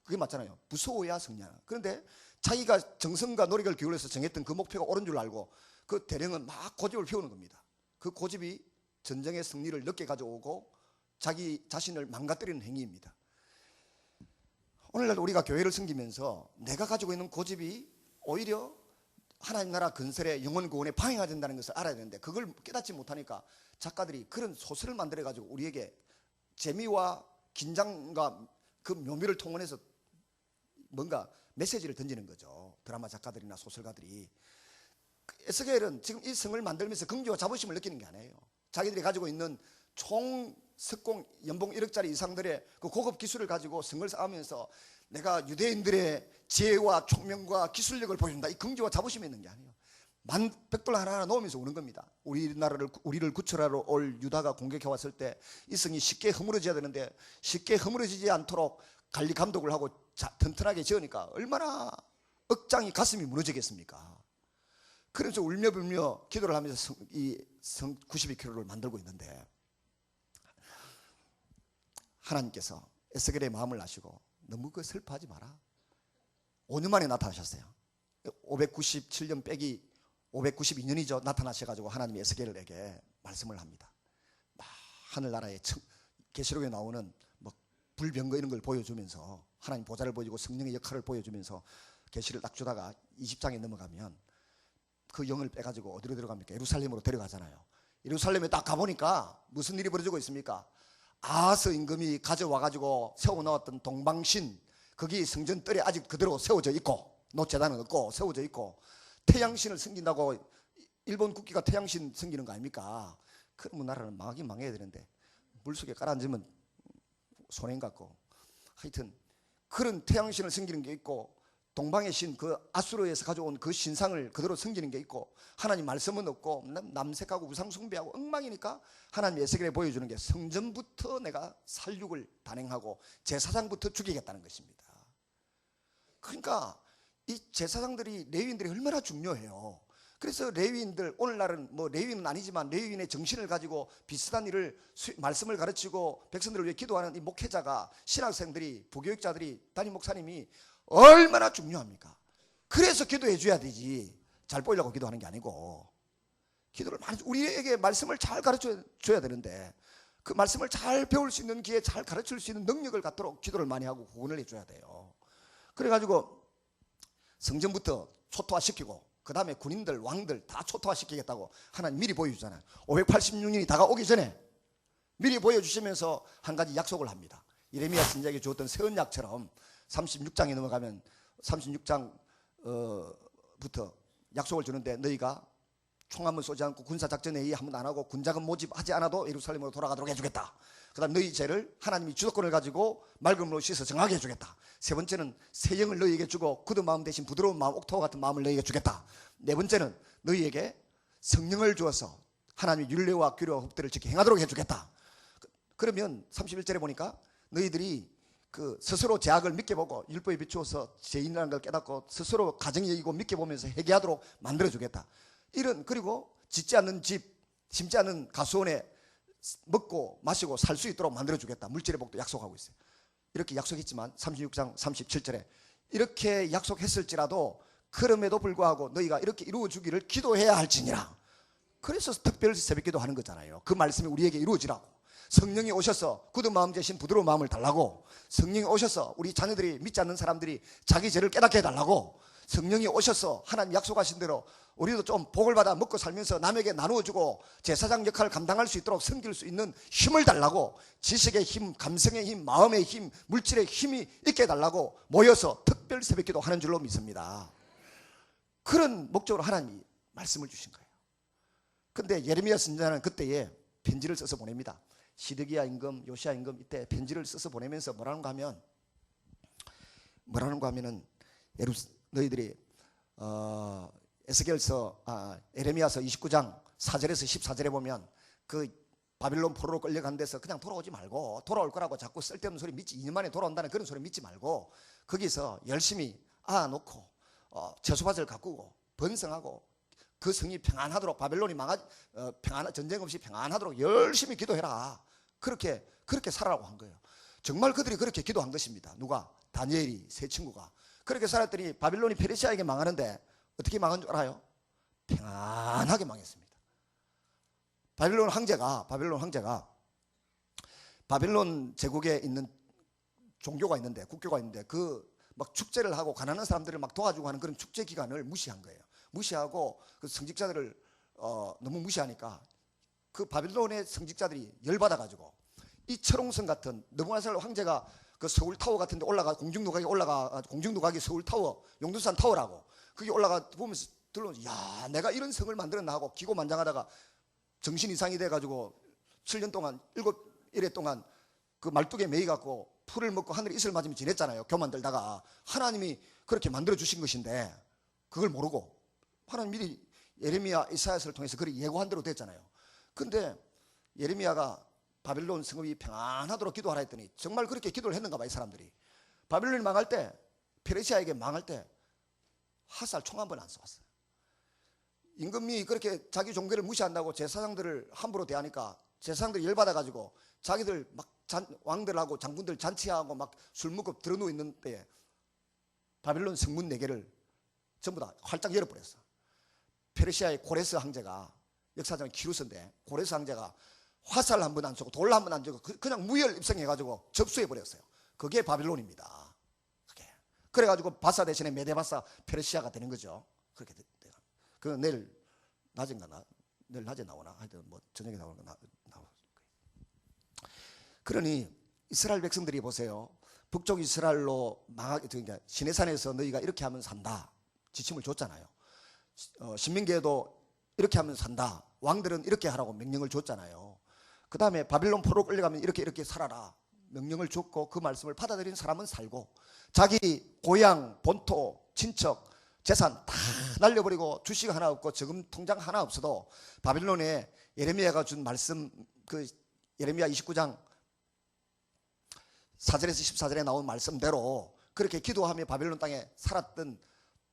그게 맞잖아요. 무서워야 승리하는. 그런데 자기가 정성과 노력을 기울여서 정했던 그 목표가 옳은 줄 알고 그 대령은 막 고집을 피우는 겁니다. 그 고집이 전쟁의 승리를 늦게 가져오고 자기 자신을 망가뜨리는 행위입니다. 오늘날 우리가 교회를 섬기면서 내가 가지고 있는 고집이 오히려 하나님 나라 건설에 영혼 구원에 방해가 된다는 것을 알아야 되는데, 그걸 깨닫지 못하니까 작가들이 그런 소설을 만들어 가지고 우리에게 재미와 긴장과 그 묘미를 통원해서 뭔가 메시지를 던지는 거죠. 드라마 작가들이나 소설가들이. 에스겔은 지금 이 성을 만들면서 긍지와 자부심을 느끼는 게 아니에요. 자기들이 가지고 있는 총 석공 연봉 1억짜리 이상들의 그 고급 기술을 가지고 성을 쌓으면서 내가 유대인들의 지혜와 총명과 기술력을 보여준다, 이 긍지와 자부심이 있는 게 아니에요. $10,000 하나하나 놓으면서 오는 겁니다. 우리를 구출하러 올 유다가 공격해 왔을 때 이 성이 쉽게 허물어져야 되는데, 쉽게 허물어지지 않도록 관리 감독을 하고 튼튼하게 지으니까 얼마나 억장이 가슴이 무너지겠습니까? 그래서 울며불며 기도를 하면서 이 성 92km를 만들고 있는데, 하나님께서 에스겔의 마음을 아시고 너무 그 슬퍼하지 마라. 5년 만에 나타나셨어요. 597년 빼기 592년이죠. 나타나셔가지고 하나님이 에스겔에게 말씀을 합니다. 하늘나라의 계시록에 나오는 뭐 불병거 이런 걸 보여주면서, 하나님 보좌를 보여주고 성령의 역할을 보여주면서 계시를 딱 주다가 20장에 넘어가면 그 영을 빼가지고 어디로 들어갑니까? 예루살렘으로 데려가잖아요. 예루살렘에 딱 가보니까 무슨 일이 벌어지고 있습니까? 아하스 임금이 가져와가지고 세워놓았던 동방신, 거기 성전뜰에 아직 그대로 세워져 있고, 노제단은 없고 세워져 있고, 태양신을 섬긴다고 일본 국기가 태양신 섬기는 거 아닙니까? 그러면 나라는 망하긴 망해야 되는데 물속에 깔아앉으면 손해인 것 같고, 하여튼 그런 태양신을 섬기는 게 있고, 동방의 신, 그 아수르에서 가져온 그 신상을 그대로 섬기는 게 있고, 하나님 말씀은 없고 남색하고 우상 숭배하고 엉망이니까 하나님 에스겔에 보여주는 게 성전부터 내가 살육을 단행하고 제사장부터 죽이겠다는 것입니다. 그러니까 이 제사장들이, 레위인들이 얼마나 중요해요. 그래서 레위인들, 오늘날은 뭐 레위인은 아니지만 레위인의 정신을 가지고 비슷한 일을, 말씀을 가르치고 백성들을 위해 기도하는 이 목회자가, 신학생들이, 부교육자들이, 담임 목사님이 얼마나 중요합니까? 그래서 기도해 줘야 되지, 잘 보이려고 기도하는 게 아니고. 기도를 많이, 우리에게 말씀을 잘 가르쳐 줘야 되는데 그 말씀을 잘 배울 수 있는 기회, 잘 가르칠 수 있는 능력을 갖도록 기도를 많이 하고 후원을 해줘야 돼요. 그래가지고 성전부터 초토화시키고 그 다음에 군인들, 왕들 다 초토화시키겠다고 하나님 미리 보여주잖아요. 586년이 다가오기 전에 미리 보여주시면서 한 가지 약속을 합니다. 예레미야 선지자에게 주었던 새 언약처럼 36장에 넘어가면 36장부터 약속을 주는데, 너희가 총 한번 쏘지 않고 군사작전 회의 한번 안 하고 군자금 모집하지 않아도 예루살렘으로 돌아가도록 해주겠다. 그 다음 너희 죄를 하나님이 주도권을 가지고 맑음으로 씻어 정하게 해주겠다. 세 번째는 새 영을 너희에게 주고 굳은 마음 대신 부드러운 마음, 옥토와 같은 마음을 너희에게 주겠다. 네 번째는 너희에게 성령을 주어서 하나님의 율례와 규례와 법들을 지켜 행하도록 해주겠다. 그러면 31절에 보니까 너희들이 그 스스로 죄악을 믿게 보고 율법에 비추어서 죄인이라는 걸 깨닫고 스스로 가정이 여기고 믿게 보면서 회개하도록 만들어주겠다. 이런, 그리고 짓지 않는 집, 심지 않는 가수원에 먹고 마시고 살 수 있도록 만들어주겠다. 물질의 복도 약속하고 있어요. 이렇게 약속했지만 36장 37절에 이렇게 약속했을지라도 그럼에도 불구하고 너희가 이렇게 이루어주기를 기도해야 할지니라. 그래서 특별 새벽기도 하는 거잖아요. 그 말씀이 우리에게 이루어지라고. 성령이 오셔서 굳은 마음 대신 부드러운 마음을 달라고. 성령이 오셔서 우리 자녀들이, 믿지 않는 사람들이 자기 죄를 깨닫게 해달라고. 성령이 오셔서 하나님 약속하신 대로 우리도 좀 복을 받아 먹고 살면서 남에게 나누어주고 제사장 역할을 감당할 수 있도록 섬길 수 있는 힘을 달라고, 지식의 힘, 감성의 힘, 마음의 힘, 물질의 힘이 있게 해달라고 모여서 특별 새벽기도 하는 줄로 믿습니다. 그런 목적으로 하나님이 말씀을 주신 거예요. 근데 예레미야 선지자는 그때에 편지를 써서 보냅니다. 시드기야 임금, 요시야 임금 이때 편지를 써서 보내면서 뭐라는가 하면은 너희들이 에스겔서 예레미야서 29장 4절에서 14절에 보면 그 바빌론 포로로 끌려간 데서 그냥 돌아오지 말고, 돌아올 거라고 자꾸 쓸데없는 소리 믿지, 2년 만에 돌아온다는 그런 소리 믿지 말고 거기서 열심히 놓고 채소밭을 가꾸고 번성하고 그 성이 평안하도록, 바벨론이 전쟁 없이 평안하도록 열심히 기도해라. 그렇게 살아라고 한 거예요. 정말 그들이 그렇게 기도한 것입니다. 누가? 다니엘이, 세 친구가 그렇게 살았더니 바빌론이 페르시아에게 망하는데 어떻게 망한 줄 알아요? 평안하게 망했습니다. 바빌론 황제가 바빌론 제국에 있는 종교가 있는데, 국교가 있는데 그 막 축제를 하고 가난한 사람들을 막 도와주고 하는 그런 축제 기간을 무시한 거예요. 무시하고 그 성직자들을 너무 무시하니까 그 바빌론의 성직자들이 열받아가지고 이 철옹성 같은, 느부갓네살 황제가 그 서울 타워 같은 데 공중누각이 서울 타워, 용두산 타워라고, 거기 올라가 보면서 야, 내가 이런 성을 만들었나 하고 기고만장하다가 정신 이상이 돼가지고 7년 동안 7일에 동안 그 말뚝에 매이갖고 풀을 먹고 하늘에 이슬 맞으며 지냈잖아요. 교만 들다가 하나님이 그렇게 만들어 주신 것인데 그걸 모르고 하나님 미리 예레미야, 이사야서를 통해서 그렇게 예고한 대로 됐잖아요. 근데 예레미야가 바빌론 성읍이 평안하도록 기도하라 했더니 정말 그렇게 기도를 했는가 봐. 이 사람들이 바빌론이 망할 때, 페르시아에게 망할 때 화살 총 한 번 안 쏘았어요. 임금이 그렇게 자기 종교를 무시한다고 제사장들을 함부로 대하니까 제사장들이 열받아가지고 자기들 막 왕들하고 장군들 잔치하고 막 술 먹고 들어누워 있는 때에 바빌론 성문 4개를 전부 다 활짝 열어버렸어. 페르시아의 고레스 황제가, 역사적인 키루스인데 고레스 황제가 화살 한 번 안 쏘고 돌 한 번 안 쏘고 그냥 무혈 입성해가지고 접수해버렸어요. 그게 바빌론입니다. 그래가지고 바사 대신에 메데바사 페르시아가 되는 거죠. 그렇게 돼요. 그 내일 낮에 나오나 하여튼 뭐 저녁에 나올 거 나올 거예요. 그러니 이스라엘 백성들이 보세요. 북쪽 이스라엘로 그러니까 시내산에서 너희가 이렇게 하면 산다 지침을 줬잖아요. 신명기에도 이렇게 하면 산다, 왕들은 이렇게 하라고 명령을 줬잖아요. 그 다음에 바빌론 포로 끌려가면 이렇게 살아라 명령을 줬고, 그 말씀을 받아들인 사람은 살고, 자기 고향, 본토, 친척, 재산 다 날려버리고 주식 하나 없고 저금 통장 하나 없어도 바빌론에 예레미야가 준 말씀, 그 예레미야 29장 4절에서 14절에 나온 말씀대로 그렇게 기도하며 바빌론 땅에 살았던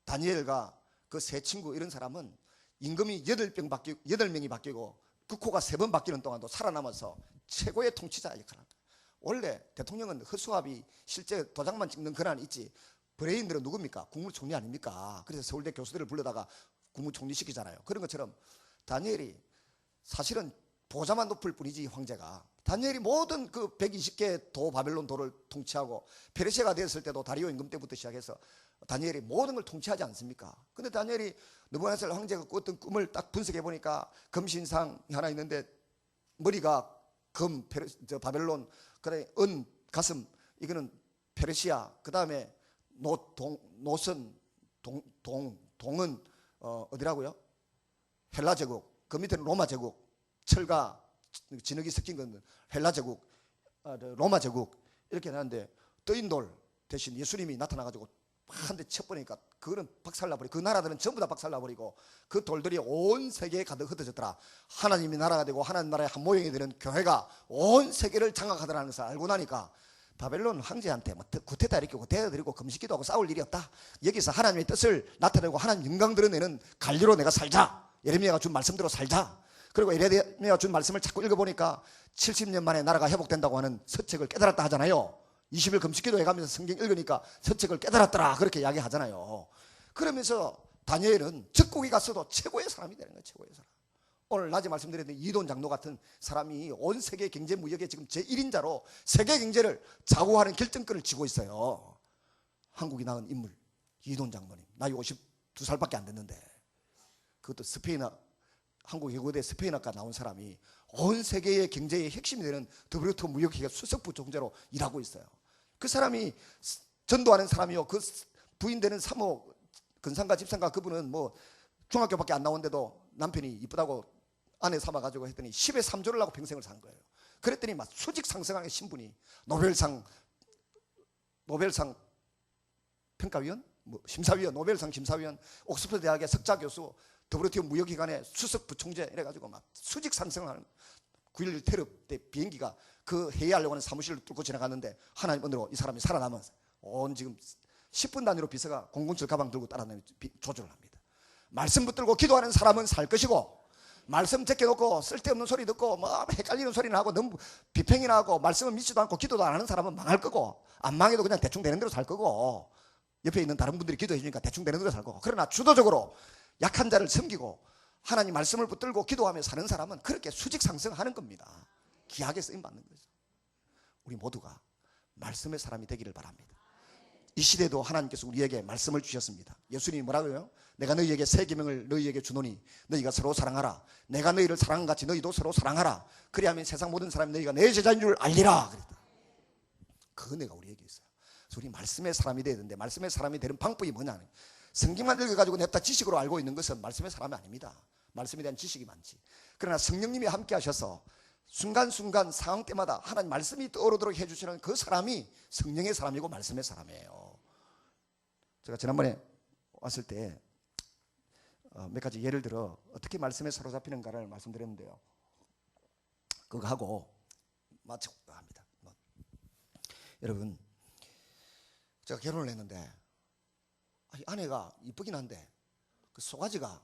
다니엘과 그 세 친구, 이런 사람은 임금이 8명이 바뀌고 그 코가 3번 바뀌는 동안도 살아남아서 최고의 통치자 역할을 합니다. 원래 대통령은 허수아비 실제 도장만 찍는 권한이 있지, 브레인들은 누굽니까? 국무총리 아닙니까? 그래서 서울대 교수들을 불러다가 국무총리 시키잖아요. 그런 것처럼 다니엘이 사실은 보좌만 높을 뿐이지, 황제가. 다니엘이 모든 그 120개 바벨론 도를 통치하고, 페르시아가 되었을 때도 다리오 임금 때부터 시작해서 다니엘이 모든 걸 통치하지 않습니까? 근데 다니엘이 느부갓네살 황제가 꿨던 꿈을 딱 분석해 보니까 금신상 하나 있는데 머리가 바벨론, 그다음에 가슴, 이거는 페르시아, 그 다음에 동은 어디라고요? 헬라 제국, 그 밑에는 로마 제국, 철과 진흙이 섞인 건 헬라 제국, 로마 제국, 이렇게 나는데 떠인 돌 대신 예수님이 나타나가지고 한 대 쳐버리니까 그거는 박살나버리고, 그 나라들은 전부 다 박살나버리고 그 돌들이 온 세계에 가득 흩어졌더라. 하나님이 나라가 되고 하나님 나라의 한 모형이 되는 교회가 온 세계를 장악하더라는 것을 알고 나니까 바벨론 황제한테 뭐 구태타 이렇게 구태드리고 금식기도 하고 싸울 일이 없다. 여기서 하나님의 뜻을 나타내고 하나님 영광 드러내는 관리로 내가 살자. 예레미야가 준 말씀대로 살자. 그리고 예레미야가 준 말씀을 자꾸 읽어보니까 70년 만에 나라가 회복된다고 하는 서책을 깨달았다 하잖아요. 20일 금식기도 해가면서 성경 읽으니까 서책을 깨달았더라 그렇게 이야기하잖아요. 그러면서 다니엘은 적국에 갔어도 최고의 사람이 되는 거예요. 최고의 사람. 오늘 낮에 말씀드렸는데 이돈 장로 같은 사람이 온 세계 경제 무역의 지금 제1인자로 세계 경제를 좌우하는 결정권을 쥐고 있어요. 한국이 낳은 인물 이돈 장로님, 나이 52살밖에 안 됐는데, 그것도 스페인어, 한국 외고대 스페인어과 나온 사람이 온 세계의 경제의 핵심이 되는 WTO 무역회계 수석부 총재로 일하고 있어요. 그 사람이 전도하는 사람이요, 그 부인되는 사모 근상가 집상가, 그분은 뭐 중학교밖에 안 나온데도 남편이 이쁘다고 아내 삼아가지고 했더니 10에 3조를 하고 평생을 산 거예요. 그랬더니 막 수직 상승하는 신분이 노벨상 평가위원, 뭐 심사위원, 노벨상 심사위원, 옥스퍼드 대학의 석자 교수, WTO 무역기관의 수석 부총재 이래가지고 막 수직 상승하는 9.11 테러 때 비행기가 그 회의하려고 하는 사무실을 뚫고 지나갔는데 하나님 은혜로 이 사람이 살아남아서 온 지금 10분 단위로 비서가 007 가방 들고 따라다니며 조절을 합니다. 말씀 붙들고 기도하는 사람은 살 것이고, 말씀 제껴놓고 쓸데없는 소리 듣고 뭐 헷갈리는 소리나 하고 너무 비평이나 하고 말씀을 믿지도 않고 기도도 안 하는 사람은 망할 거고, 안 망해도 그냥 대충 되는 대로 살 거고, 옆에 있는 다른 분들이 기도해 주니까 대충 되는 대로 살 거고, 그러나 주도적으로 약한 자를 섬기고 하나님 말씀을 붙들고 기도하며 사는 사람은 그렇게 수직 상승하는 겁니다. 귀하게 쓰임 받는 거죠. 우리 모두가 말씀의 사람이 되기를 바랍니다. 이 시대도 하나님께서 우리에게 말씀을 주셨습니다. 예수님이 뭐라고요? 내가 너희에게 새 계명을 너희에게 주노니 너희가 서로 사랑하라. 내가 너희를 사랑한 같이 너희도 서로 사랑하라. 그리하면 세상 모든 사람이 너희가 내 제자인 줄 알리라. 그랬다. 그 은혜가 우리에게 있어요. 그래서 우리 말씀의 사람이 되어야 되는데, 말씀의 사람이 되는 방법이 뭐냐? 성경만 읽어가지고 냅다 지식으로 알고 있는 것은 말씀의 사람이 아닙니다. 말씀에 대한 지식이 많지. 그러나 성령님이 함께 하셔서 순간순간 상황 때마다 하나님 말씀이 떠오르도록 해주시는 그 사람이 성령의 사람이고 말씀의 사람이에요. 제가 지난번에 왔을 때 몇 가지 예를 들어 어떻게 말씀에 사로잡히는가를 말씀드렸는데요. 그거 하고 마치고 합니다. 여러분, 제가 결혼을 했는데 아내가 이쁘긴 한데 그 소가지가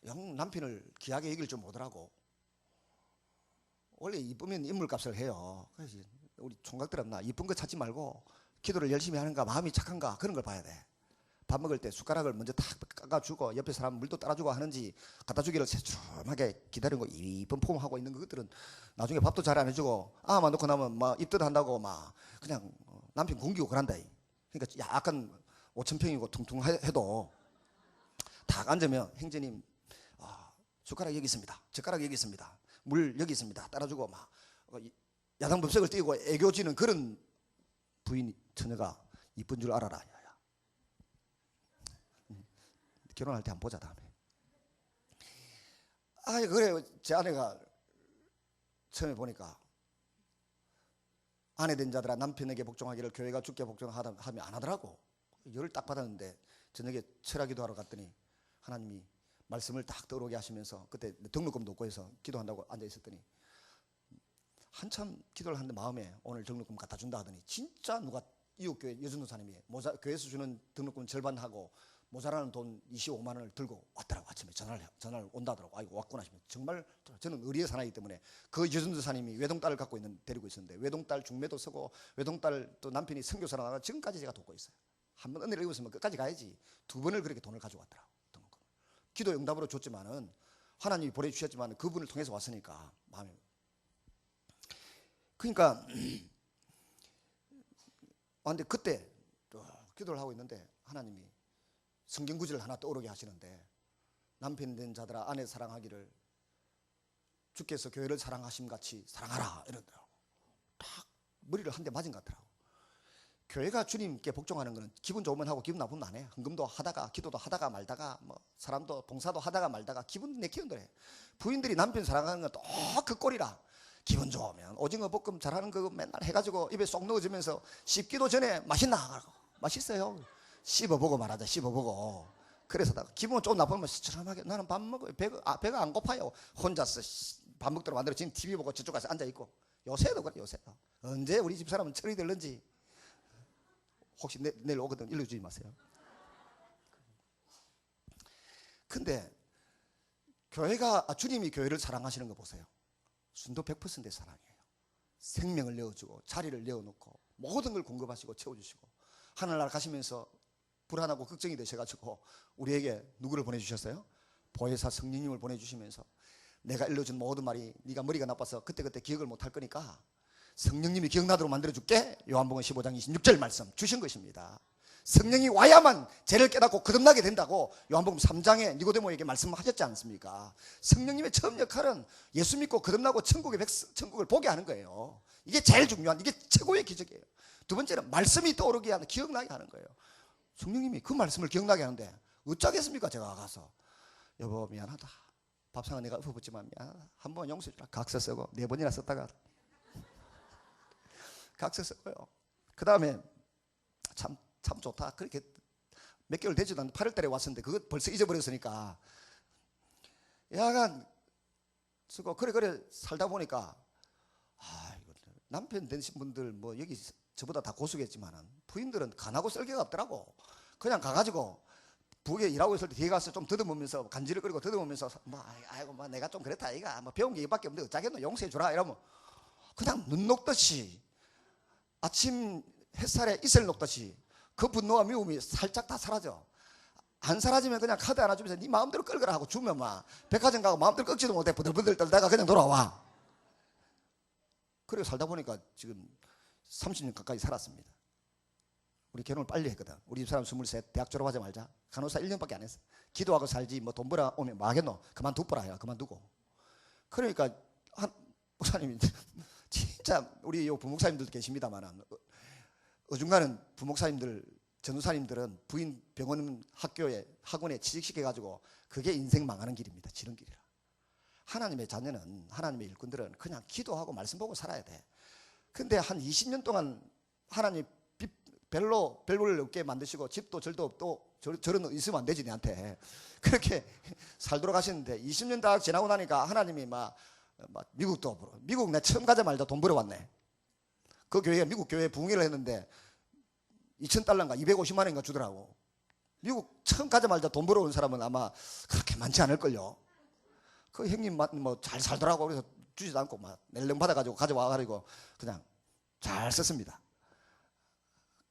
영 남편을 귀하게 여길 줄 모르더라고. 원래 이쁘면 인물값을 해요. 그래서 우리 총각들은 나 이쁜 거 찾지 말고 기도를 열심히 하는가, 마음이 착한가, 그런 걸 봐야 돼. 밥 먹을 때 숟가락을 먼저 탁 깎아주고 옆에 사람 물도 따라주고 하는지, 갖다 주기를 새침하게 기다리고 이쁜 폼하고 있는 것들은 나중에 밥도 잘 안 해주고 아만 놓고 나면 막 입덧 한다고 막 그냥 남편 굶기고 그런다. 그러니까 약간 5,000평이고 퉁퉁해도 딱 앉으면 행제님 숟가락 여기 있습니다, 젓가락 여기 있습니다, 물 여기 있습니다 따라주고 막 야당법석을 띄고 애교지는 그런 부인 처녀가 이쁜 줄 알아라. 결혼할 때 한번 보자 다음에. 그래. 제 아내가 처음에 보니까 아내 된 자들아 남편에게 복종하기를 교회가 주께 복종하면 안 하더라고. 열을 딱 받았는데 저녁에 철학기도 하러 갔더니 하나님이 말씀을 딱 떠오르게 하시면서, 그때 등록금도 없고 해서 기도한다고 앉아 있었더니 한참 기도를 하는데 마음에 오늘 등록금 갖다 준다 하더니 진짜 누가 이웃교회 여전도사님이 교회에서 주는 등록금 절반하고 모자라는 돈 25만 원을 들고 왔더라고. 아침에 전화를 온다 하더라고. 아이고 왔구나 싶으면, 정말 저는 의리의 사나이기 때문에 그 여전도사님이 외동딸을 데리고 있었는데 외동딸 중매도 서고 외동딸 또 남편이 선교사로 나가 지금까지 제가 돕고 있어요. 한 번 은혜를 입었으면 끝까지 가야지. 두 번을 그렇게 돈을 가지고 왔더라고. 기도 응답으로 줬지만은 하나님이 보내주셨지만 그분을 통해서 왔으니까 마음에. 그러니까 근데 그때 기도를 하고 있는데 하나님이 성경 구절을 하나 떠오르게 하시는데, 남편 된 자들아 아내 사랑하기를 주께서 교회를 사랑하심 같이 사랑하라 이러더라고. 딱 머리를 한 대 맞은 것 같더라고. 교회가 주님께 복종하는 거는 기분 좋으면 하고 기분 나쁘면 안 해. 헌금도 하다가 기도도 하다가 말다가 뭐 사람도 봉사도 하다가 말다가 기분 내키는 거래. 부인들이 남편 사랑하는 건 또 그 꼴이라. 기분 좋으면 오징어 볶음 잘하는 거 맨날 해가지고 입에 쏙 넣어주면서 씹기도 전에 맛있나? 맛있어요. 씹어보고 말하자. 씹어보고. 그래서 기분 좀 나쁘면 시원하게 나는 밥 먹어요. 배가 안 고파요. 혼자서 밥 먹도록 만들어 지금 TV 보고 저쪽 가서 앉아있고. 요새도 그래. 요새도 언제 우리 집사람은 철이 들는지 혹시 내일 오거든 일러주지 마세요. 근데 주님이 교회를 사랑하시는 거 보세요. 순도 100%의 사랑이에요. 생명을 내어주고 자리를 내어놓고 모든 걸 공급하시고 채워주시고, 하늘나라 가시면서 불안하고 걱정이 되셔가지고 우리에게 누구를 보내주셨어요? 보혜사 성령님을 보내주시면서 내가 일러준 모든 말이 네가 머리가 나빠서 그때그때 기억을 못할 거니까 성령님이 기억나도록 만들어줄게. 요한복음 15장 26절 말씀 주신 것입니다. 성령이 와야만 죄를 깨닫고 거듭나게 된다고 요한복음 3장에 니고데모에게 말씀하셨지 않습니까? 성령님의 처음 역할은 예수 믿고 거듭나고 천국을 보게 하는 거예요. 이게 제일 중요한, 이게 최고의 기적이에요. 두 번째는 말씀이 떠오르게 하는, 기억나게 하는 거예요. 성령님이 그 말씀을 기억나게 하는데 어쩌겠습니까? 제가 가서 여보 미안하다, 밥상은 내가 엎어붙지만 미안하다, 한 번 용서해 주라. 각서 쓰고 4번이나 썼다가 각서 쓰고요. 그 다음에 참 좋다. 그렇게 몇 개월 되지도 않는데 8월달에 왔었는데 그거 벌써 잊어버렸으니까 약간 쓰고 그래 살다 보니까 이거 남편 되신 분들 뭐 여기 저보다 다 고수겠지만은 부인들은 간하고 썰개가 없더라고. 그냥 가가지고 부엌에 일하고 있을 때 뒤에 가서 좀 더듬으면서 간지를 끓이고 더듬으면서 뭐 아이고 뭐 내가 좀 그랬다 이가 뭐 배운 게 이밖에 없는데 어쩌겠노 용서해 주라 이러면 그냥 눈 녹듯이 아침 햇살에 이슬 녹듯이 그 분노와 미움이 살짝 다 사라져. 안 사라지면 그냥 카드 하나 주면서 네 마음대로 끌거라 하고 주면 막 백화점 가고 마음대로 꺾지도 못해 부들부들 떨다가 그냥 돌아와. 그리고 살다 보니까 지금 30년 가까이 살았습니다. 우리 결혼을 빨리 했거든. 우리 집사람 23, 대학 졸업하자마자 간호사 1년밖에 안 했어. 기도하고 살지 뭐 돈 벌어 오면 뭐 하겠노. 그만두라 해요. 그만두고. 그러니까 한 목사님이 진짜 우리 요 부목사님들도 계십니다만 어중간한 부목사님들 전도사님들은 부인 병원 학교에 학원에 취직시켜가지고 그게 인생 망하는 길입니다. 지는 길이라. 하나님의 자녀는, 하나님의 일꾼들은 그냥 기도하고 말씀 보고 살아야 돼. 근데 한 20년 동안 하나님 별을 없게 만드시고 집도 절도 또 저런 있으면 안 되지 내한테. 그렇게 살도록 하시는데 20년 다 지나고 나니까 하나님이 막 미국도 미국 내 처음 가자마자 돈 벌어왔네. 그 교회가 미국 교회에 부흥회를 했는데 $2,000인가 250만 원인가 주더라고. 미국 처음 가자마자 돈 벌어온 사람은 아마 그렇게 많지 않을걸요. 그 형님 뭐 잘 살더라고. 그래서 주지도 않고 막 낼름 받아가지고 가져와가지고 그냥 잘 썼습니다.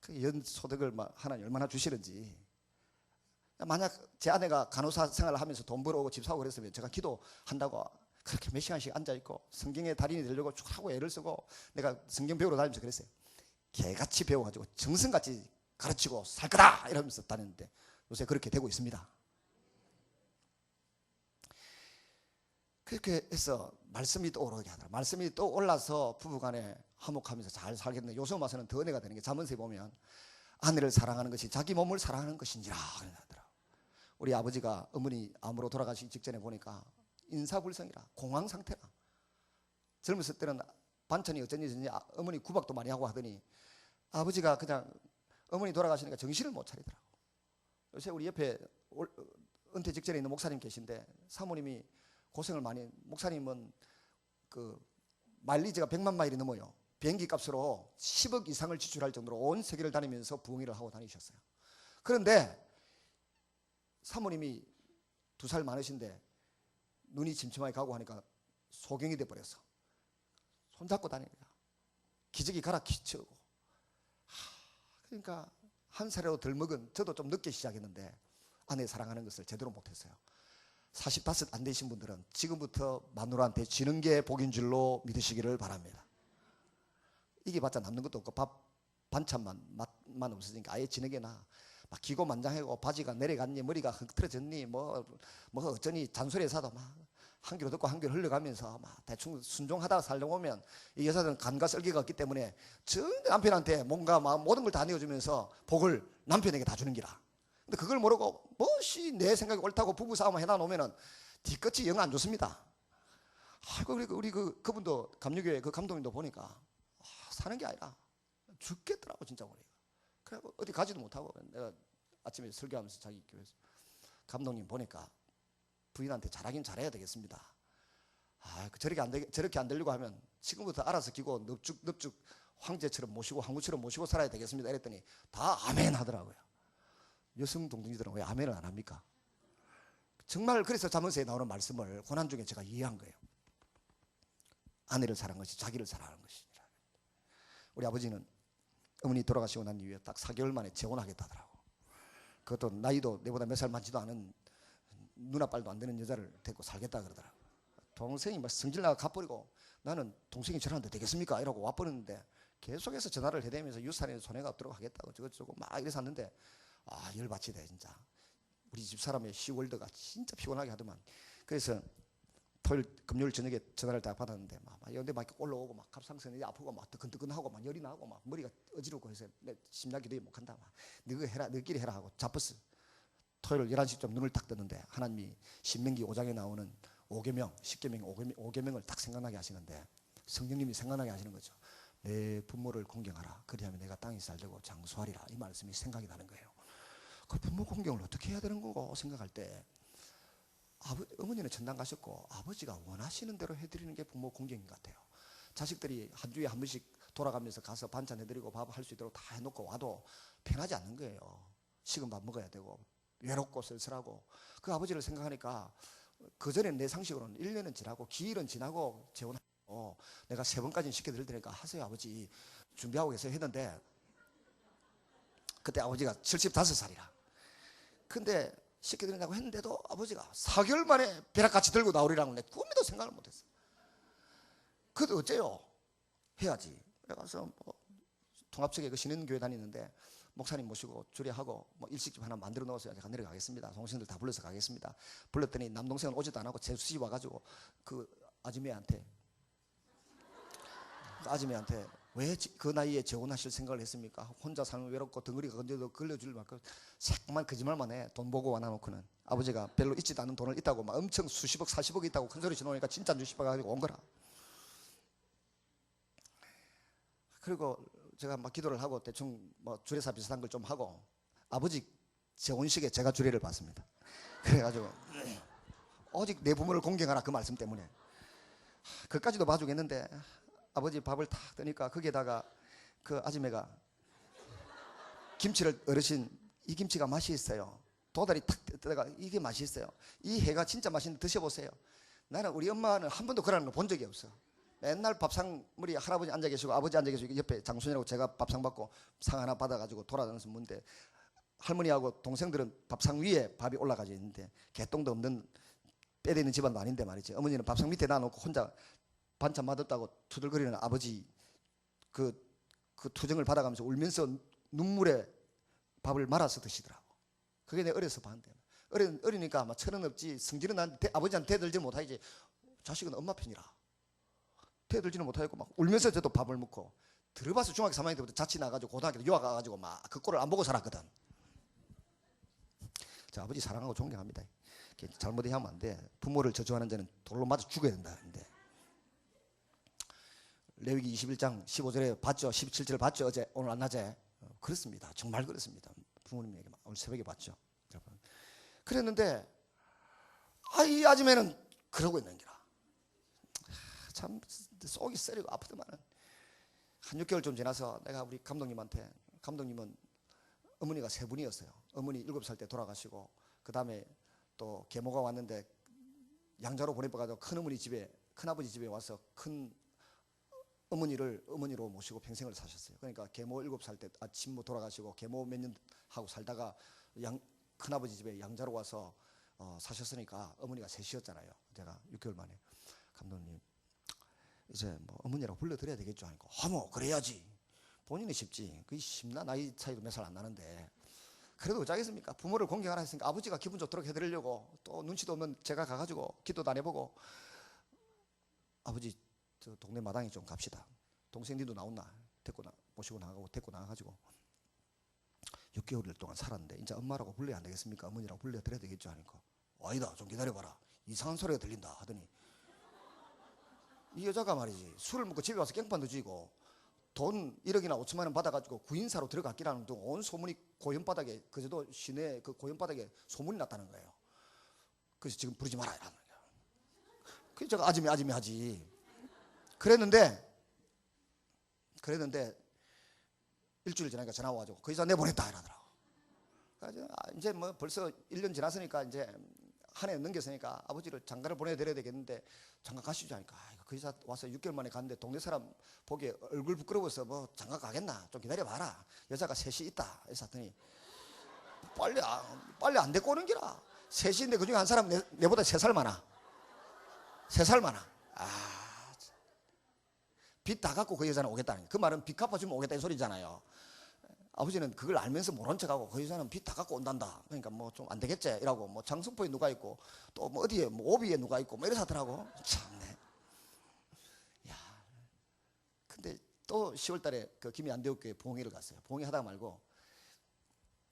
그 연소득을 막 하나님 얼마나 주시는지. 만약 제 아내가 간호사 생활을 하면서 돈 벌어오고 집 사고 그랬으면 제가 기도한다고 그렇게 몇 시간씩 앉아있고 성경의 달인이 되려고 쭉 하고 애를 쓰고 내가 성경 배우러 다니면서 그랬어요. 개같이 배워가지고 정성같이 가르치고 살 거다 이러면서 다녔는데 요새 그렇게 되고 있습니다. 그렇게 해서 말씀이 또 오르게 하더라. 말씀이 또 올라서 부부간에 화목하면서 잘 살겠네. 요새 와서는 더 은혜가 되는 게 잠언서에 보면 아내를 사랑하는 것이 자기 몸을 사랑하는 것인지라 그러더라. 우리 아버지가 어머니 암으로 돌아가시기 직전에 보니까 인사불성이라 공황 상태라. 젊었을 때는 반찬이 어쩐지 어머니 구박도 많이 하고 하더니 아버지가 그냥 어머니 돌아가시니까 정신을 못 차리더라고. 요새 우리 옆에 은퇴 직전에 있는 목사님 계신데 사모님이 고생을 많이, 목사님은 그 마일리지가 100만 마일이 넘어요. 비행기 값으로 10억 이상을 지출할 정도로 온 세계를 다니면서 부흥회를 하고 다니셨어요. 그런데 사모님이 2살 많으신데 눈이 침침하게 가고 하니까 소경이 돼버렸어. 손잡고 다니는 거야. 기저귀 갈아 끼치고. 그러니까 한 살이라도 덜 먹은 저도 좀 늦게 시작했는데 아내 사랑하는 것을 제대로 못했어요. 45 안 되신 분들은 지금부터 마누라한테 지는 게 복인 줄로 믿으시기를 바랍니다. 이게 봤자 남는 것도 없고 밥 반찬만 맛만 없어지니까 아예 지는 게 나아. 막 기고만장하고 바지가 내려갔니 머리가 흐트러졌니 뭐 어쩌니 잔소리 사도 막 한 귀로 듣고 한 귀로 흘러가면서 막 대충 순종하다가 살려고 오면 이 여자들은 간과 썰기가 없기 때문에 전 남편한테 뭔가 막 모든 걸 다 내어주면서 복을 남편에게 다 주는 기라. 근데 그걸 모르고 무엇이 내 생각이 옳다고 부부싸움을 해놔놓으면 뒤끝이 영 안 좋습니다. 아이고 우리 그분도 감리교회 그 감독님도 보니까 사는 게 아니라 죽겠더라고 진짜 우리가. 그래 어디 가지도 못하고 내가 아침에 설교하면서 자기 교회에서 감독님 보니까 부인한테 잘하긴 잘해야 되겠습니다. 저렇게 안 되려고 하면 지금부터 알아서 기고 넙죽 황제처럼 모시고 황후처럼 모시고 살아야 되겠습니다. 이랬더니 다 아멘 하더라고요. 여성 동정들은 왜 아멘을 안 합니까? 정말 그래서 잠언서에 나오는 말씀을 고난 중에 제가 이해한 거예요. 아내를 사랑하는 것이 자기를 사랑하는 것이니라. 우리 아버지는 어머니 돌아가시고 난 이후에 딱 4개월 만에 재혼하겠다더라고. 그것도 나이도 내보다 몇 살 많지도 않은 누나빨도 안 되는 여자를 데리고 살겠다 그러더라고. 동생이 막 성질나가 가버리고 나는 동생이 저러는데 되겠습니까? 이러고 와버렸는데 계속해서 전화를 해대면서 유산에 손해가 없도록 하겠다고 저거 막 이래서 샀는데 열받치 돼 진짜. 우리 집사람의 시월드가 진짜 피곤하게 하더만. 그래서 토요일 금요일 저녁에 전화를 다 받았는데 막 연대 막 올라오고 막 갑상선이 아프고 막 뜨끈뜨끈하고 막 열이 나고 막 머리가 어지럽고 해서 내 심장 기도에 못 간다. 막 너가 해라, 너끼리 해라 하고 잡았어. 토요일 11시쯤 눈을 딱 뜨는데 하나님이 신명기 5장에 나오는 5계명, 10계명, 5계명을 딱 생각나게 하시는데 성령님이 생각나게 하시는 거죠. 내 부모를 공경하라. 그리하면 내가 땅이 살되고 장수하리라. 이 말씀이 생각이 나는 거예요. 그 부모 공경을 어떻게 해야 되는 거고 생각할 때 어머니는 천당 가셨고 아버지가 원하시는 대로 해드리는 게 부모 공경인 것 같아요. 자식들이 한 주에 한 번씩 돌아가면서 가서 반찬 해드리고 밥 할 수 있도록 다 해놓고 와도 편하지 않는 거예요. 식은 밥 먹어야 되고 외롭고 쓸쓸하고. 그 아버지를 생각하니까 그전에 내 상식으로는 1년은 지나고 기일은 지나고 재혼하고 내가 3번까지는 시켜드릴 테니까 하세요 아버지 준비하고 계세요 했는데 그때 아버지가 75살이라. 근데 시켜드린다고 했는데도 아버지가 4개월 만에 벼락같이 들고 나오리라는 내 꿈에도 생각을 못했어. 그래도 어째요? 해야지. 그래서 통합측에 그 신인교회 다니는데 목사님 모시고 주례하고 일식집 하나 만들어 놓았어요. 제가 내려가겠습니다. 동생들 다 불러서 가겠습니다. 불렀더니 남동생은 오지도 안 하고 제수씨 와가지고 그 아줌매한테 왜 그 나이에 재혼하실 생각을 했습니까? 혼자 살면 외롭고 덩어리가 건져도 걸려줄 만큼 자꾸만 거짓말만 해. 돈 보고 와놔놓고는. 아버지가 별로 있지도 않은 돈을 있다고 막 엄청 수십억 40억 있다고 큰소리 쳐놓으니까 진짜 눈치봐 가지고 온 거라. 그리고 제가 막 기도를 하고 대충 주례사 비슷한 걸 좀 하고 아버지 재혼식에 제가 주례를 받습니다. 그래가지고 오직 내 부모를 공경하라 그 말씀 때문에 그까지도 봐주겠는데 아버지 밥을 탁 뜨니까 거기에다가 그 아줌매가 김치를 어르신 이 김치가 맛이 있어요. 도다리 탁 뜨다가 이게 맛이 있어요. 이 해가 진짜 맛있는데 드셔보세요. 나는 우리 엄마는 한 번도 그러는 거 본 적이 없어. 맨날 밥상 머리 할아버지 앉아 계시고 아버지 앉아 계시고 옆에 장손이라고 제가 밥상 받고 상 하나 받아가지고 돌아다니면서 문데 할머니하고 동생들은 밥상 위에 밥이 올라가져 있는데 개똥도 없는 빼대는 집안도 아닌데 말이지. 어머니는 밥상 밑에 놔놓고 혼자 반찬 맛없다고 투덜거리는 아버지 그 투정을 받아가면서 울면서 눈물에 밥을 말아서 드시더라고. 그게 내가 어려서 봤는데 어리니까 아마 철은 없지 성질은 난 아버지한테 대들지 못하지. 자식은 엄마 편이라 대들지는 못하겠고 막 울면서 저도 밥을 먹고 들어봐서 중학교 3학년 때부터 자취 나가지고 고등학교 유학 가가지고 막 그 꼴을 안 보고 살았거든. 저 아버지 사랑하고 존경합니다. 잘못이 하면 안 돼. 부모를 저주하는 자는 돌로 맞아 죽어야 된다. 근데 레위기 21장 15절에 봤죠? 17절 봤죠? 어제 오늘 안 낮에 그렇습니다. 정말 그렇습니다. 부모님에게 오늘 새벽에 봤죠. 그랬는데 이 아줌매는 그러고 있는 게라. 참 속이 쓰리고 아프더만은 한 6개월 좀 지나서 내가 우리 감독님한테 감독님은 어머니가 3분이었어요. 어머니 7살 때 돌아가시고 그 다음에 또 계모가 왔는데 양자로 보내봐가지고 큰아버지 집에 와서 큰 어머니로 모시고 평생을 사셨어요. 그러니까 계모 7살 때 친모 돌아가시고 계모 몇 년 하고 살다가 큰아버지 집에 양자로 와서 사셨으니까 어머니가 셋이었잖아요. 제가 6개월 만에 감독님 이제 어머니라고 불러드려야 되겠죠 하니까 그래야지. 본인이 쉽지. 그게 쉽나? 나이 차이도 몇 살 안 나는데 그래도 어쩌겠습니까? 부모를 공경하라 했으니까 아버지가 기분 좋도록 해드리려고 또 눈치도 없는 제가 가가지고 기도도 안 해보고 아버지 저 동네 마당에 좀 갑시다. 동생님도 나온나? 모시고 나가고 데리고 나가가지고 6개월 동안 살았는데 이제 엄마라고 불러야 안 되겠습니까? 어머니라고 불러드려야 되겠죠 하니까 아니다 좀 기다려봐라. 이상한 소리가 들린다 하더니 이 여자가 말이지 술을 먹고 집에 와서 깽판도 쥐고 돈 1억이나 5천만 원 받아가지고 구인사로 들어갔기라는 등 온 소문이 고현바닥에 그저도 시내 그 고현바닥에 소문이 났다는 거예요. 그래서 지금 부르지 마라 이라는 거예요. 그래서 제가 아줌이 하지. 그랬는데 일주일 지나니까 전화 와가지고 그 여자 내보냈다 이러더라고. 그래서 이제 벌써 1년 지났으니까 이제 한 해 넘겼으니까 아버지를 장가를 보내드려야 되겠는데 장가 가시죠 하니까 그 여자 와서 6개월 만에 갔는데 동네 사람 보기에 얼굴 부끄러워서 장가 가겠나 좀 기다려봐라. 여자가 셋이 있다 해서 했더니 빨리 안 데리고 오는 기라. 셋인데 그중에 한 사람 내보다 3살 많아. 3살 많아. 빚 다 갚고 그 여자는 오겠다는, 그 말은 빚 갚아주면 오겠다는 소리잖아요. 아버지는 그걸 알면서 모른 척하고 그 여자는 빚 다 갖고 온단다. 그러니까 뭐 좀 안 되겠지 이라고, 뭐 장승포에 누가 있고 또 뭐 어디에 뭐 오비에 누가 있고 뭐 이래서 하더라고. 참네. 야, 근데 또 10월 달에 그 김해안대교회 부흥회를 갔어요. 부흥회 하다가 말고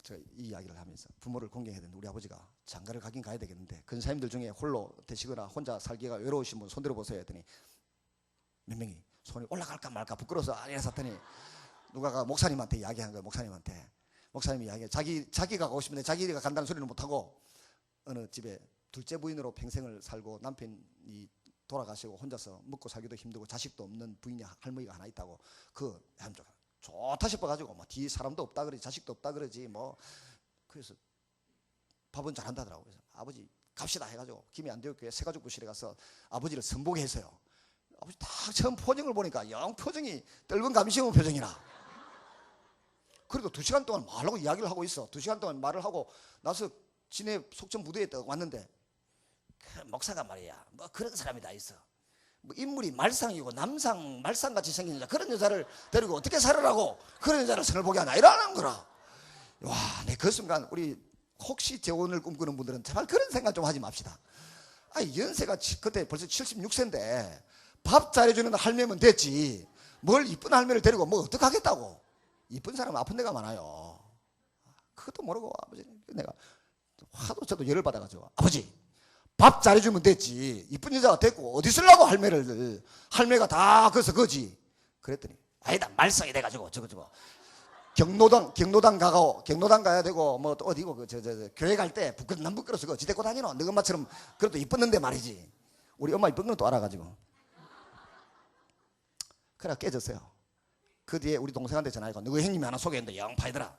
제가 이 이야기를 하면서 부모를 공경해야 되는데, 우리 아버지가 장가를 가긴 가야 되겠는데 근사님들 중에 홀로 되시거나 혼자 살기가 외로우신 분 손 들어보세요 했더니 몇 명이 손이 올라갈까 말까 부끄러워서 아니라서 했더니 누가가 목사님한테 이야기한 거예요. 목사님이 이야기해. 자기가 가고 싶은데 자기가 간다는 소리는 못하고 어느 집에 둘째 부인으로 평생을 살고 남편이 돌아가시고 혼자서 먹고 살기도 힘들고 자식도 없는 부인이, 할머니가 하나 있다고, 그 한쪽 좋다 싶어가지고 뭐 뒤 사람도 없다 그러지 자식도 없다 그러지 뭐, 그래서 밥은 잘한다더라고. 그래서 아버지 갑시다 해가지고 김해안대교회 새가족부실에 가서 아버지를 선보게했어요. 아버지 딱 처음 표정을 보니까 영 표정이 떫은 감이 심은 표정이라. 그래도 2시간 동안 말하고 이야기를 하고 있어. 2시간 동안 말을 하고 나서 진해 속천 무대에 딱 왔는데, 그 목사가 말이야 뭐 그런 사람이 다 있어. 뭐 인물이 말상이고 말상같이 생긴 여자, 그런 여자를 데리고 어떻게 살으라고 그런 여자를 선을 보게 하나 이러는 거라. 와, 내 그 순간 우리 혹시 재혼을 꿈꾸는 분들은 제발 그런 생각 좀 하지 맙시다. 아니 연세가 그때 벌써 76세인데 밥 잘해주는 할매면 됐지 뭘 이쁜 할매를 데리고 뭐 어떡하겠다고. 이쁜 사람은 아픈 데가 많아요. 그것도 모르고 아버지는, 내가 화도 저도 열을 받아가지고 아버지 밥 잘해주면 됐지 이쁜 여자가 됐고 어디 쓰려고 할매가 다 거기서 거지. 그랬더니 아니다 말썽이 돼가지고 저거 경로당 가야 되고 뭐 또 어디고 저 교회 갈 때 부끄러 남 부끄러서 그 지대 고 다니노 너 엄마처럼. 그래도 이뻤는데 말이지. 우리 엄마 이쁜 건 또 알아가지고 그래 깨졌어요. 그 뒤에 우리 동생한테 전화해서 너희 형님이 하나 소개했는데 영 파이더라.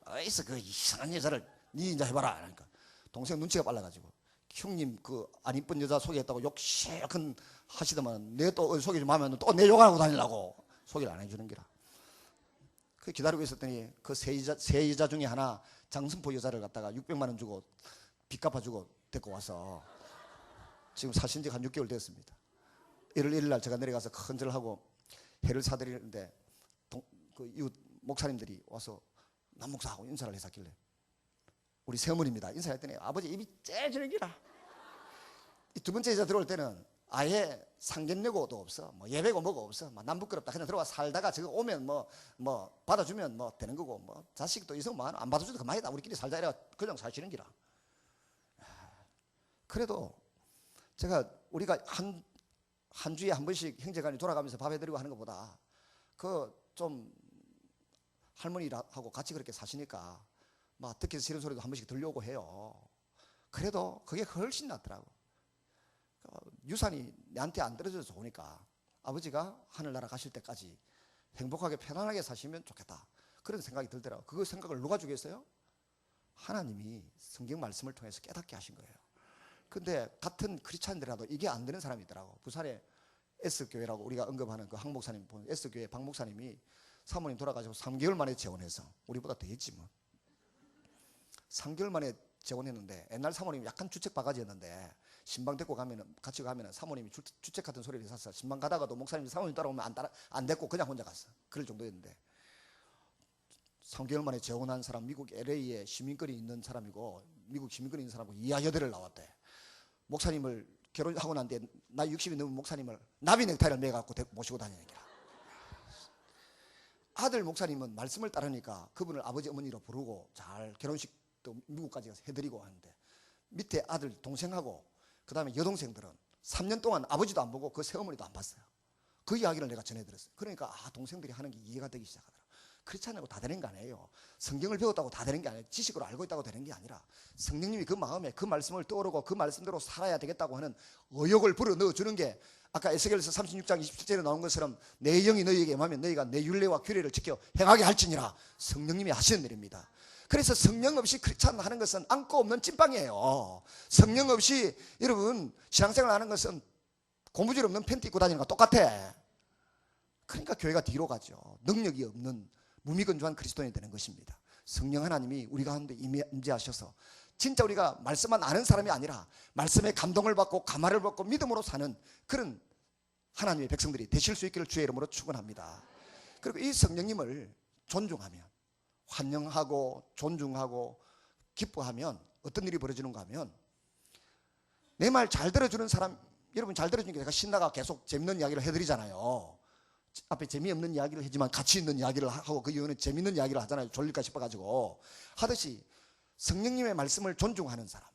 어디서 그 이상한 여자를 니 인자 해봐라. 그러니까 동생 눈치가 빨라가지고 형님 그 안 이쁜 여자 소개했다고 욕 실컷 하시더만 내 또 소개 좀 하면 또 내 욕하고 다니려고 소개를 안 해주는 기라. 그 기다리고 있었더니 그 세 여자 중에 하나 장승포 여자를 갖다가 600만 원 주고 빚 갚아주고 데리고 와서 지금 사신 지 한 6개월 됐습니다. 1월 1일 날 제가 내려가서 큰 절을 하고 회를 사드리는데 그 이웃 목사님들이 와서 남 목사하고 인사를 했었길래 우리 새어머니입니다. 인사했더니 아버지 입이 째지르기라. 이 두 번째 여자 들어올 때는 아예 상견례고도 없어, 뭐 예배고 뭐고 없어, 뭐 남 부끄럽다 그냥 들어와 살다가 저거 오면 뭐 받아주면 뭐 되는 거고, 뭐 자식도 있으면 안 받아줘도 그만이다 우리끼리 살자 이래 그냥 사시는 기라. 그래도 우리가 한 주에 한 번씩 형제간이 돌아가면서 밥 해드리고 하는 것보다 그 좀 할머니하고 같이 그렇게 사시니까 막 듣기 싫은 소리도 한 번씩 들려오고 해요. 그래도 그게 훨씬 낫더라고. 유산이 내한테 안 떨어져서 좋으니까 아버지가 하늘나라 가실 때까지 행복하게 편안하게 사시면 좋겠다 그런 생각이 들더라고. 그 생각을 누가 주겠어요? 하나님이 성경 말씀을 통해서 깨닫게 하신 거예요. 근데 같은 크리스찬들이라도 이게 안 되는 사람이 있더라고. 부산에 S교회라고 우리가 언급하는 그 한 목사님, S교회 박 목사님이 사모님 돌아가시고 3개월 만에 재혼해서, 우리보다 더 했지 뭐. 3개월 만에 재혼했는데 옛날 사모님이 약간 주책 바가지였는데 신방 데리고 같이 가면은 사모님이 주책 같은 소리를 했었어. 신방 가다가도 목사님이 사모님 따라오면 안 데리고 그냥 혼자 갔어. 그럴 정도였는데 3개월 만에 재혼한 사람, 미국 LA에 시민권이 있는 사람이고 미국 시민권이 있는 사람하고 이하여대를 나왔대. 목사님을 결혼하고 난 뒤에 나이 60이 넘은 목사님을 나비 넥타이를 매갖고 모시고 다니는 거야. 아들 목사님은 말씀을 따르니까 그분을 아버지 어머니로 부르고 잘 결혼식도 미국까지 가서 해드리고 하는데 밑에 아들 동생하고 그 다음에 여동생들은 3년 동안 아버지도 안 보고 그 새어머니도 안 봤어요. 그 이야기를 내가 전해드렸어요. 그러니까 동생들이 하는 게 이해가 되기 시작하더라. 크리스찬이라고 다 되는 게 아니에요. 성경을 배웠다고 다 되는 게 아니에요. 지식으로 알고 있다고 되는 게 아니라 성령님이 그 마음에 그 말씀을 떠오르고 그 말씀대로 살아야 되겠다고 하는 의욕을 불어 넣어주는 게 아까 에스겔서 36장 27절에 나온 것처럼 내 영이 너희에게 임하면 너희가 내 율례와 규례를 지켜 행하게 할지니라 성령님이 하시는 일입니다. 그래서 성령 없이 크리스찬 하는 것은 안고 없는 찐빵이에요. 성령 없이 여러분 신앙생활 하는 것은 고무줄 없는 팬티 입고 다니는 거 똑같아. 그러니까 교회가 뒤로 가죠. 능력이 없는 무미건조한 그리스도인이 되는 것입니다. 성령 하나님이 우리 가운데 임재하셔서 진짜 우리가 말씀만 아는 사람이 아니라 말씀의 감동을 받고 감화를 받고 믿음으로 사는 그런 하나님의 백성들이 되실 수 있기를 주의 이름으로 축원합니다. 그리고 이 성령님을 존중하면, 환영하고 존중하고 기뻐하면 어떤 일이 벌어지는가 하면, 내 말 잘 들어주는 사람, 여러분 잘 들어주니까 제가 신나가 계속 재밌는 이야기를 해드리잖아요. 앞에 재미없는 이야기를 하지만 가치 있는 이야기를 하고 그 이유는 재밌는 이야기를 하잖아요. 졸릴까 싶어가지고. 하듯이 성령님의 말씀을 존중하는 사람,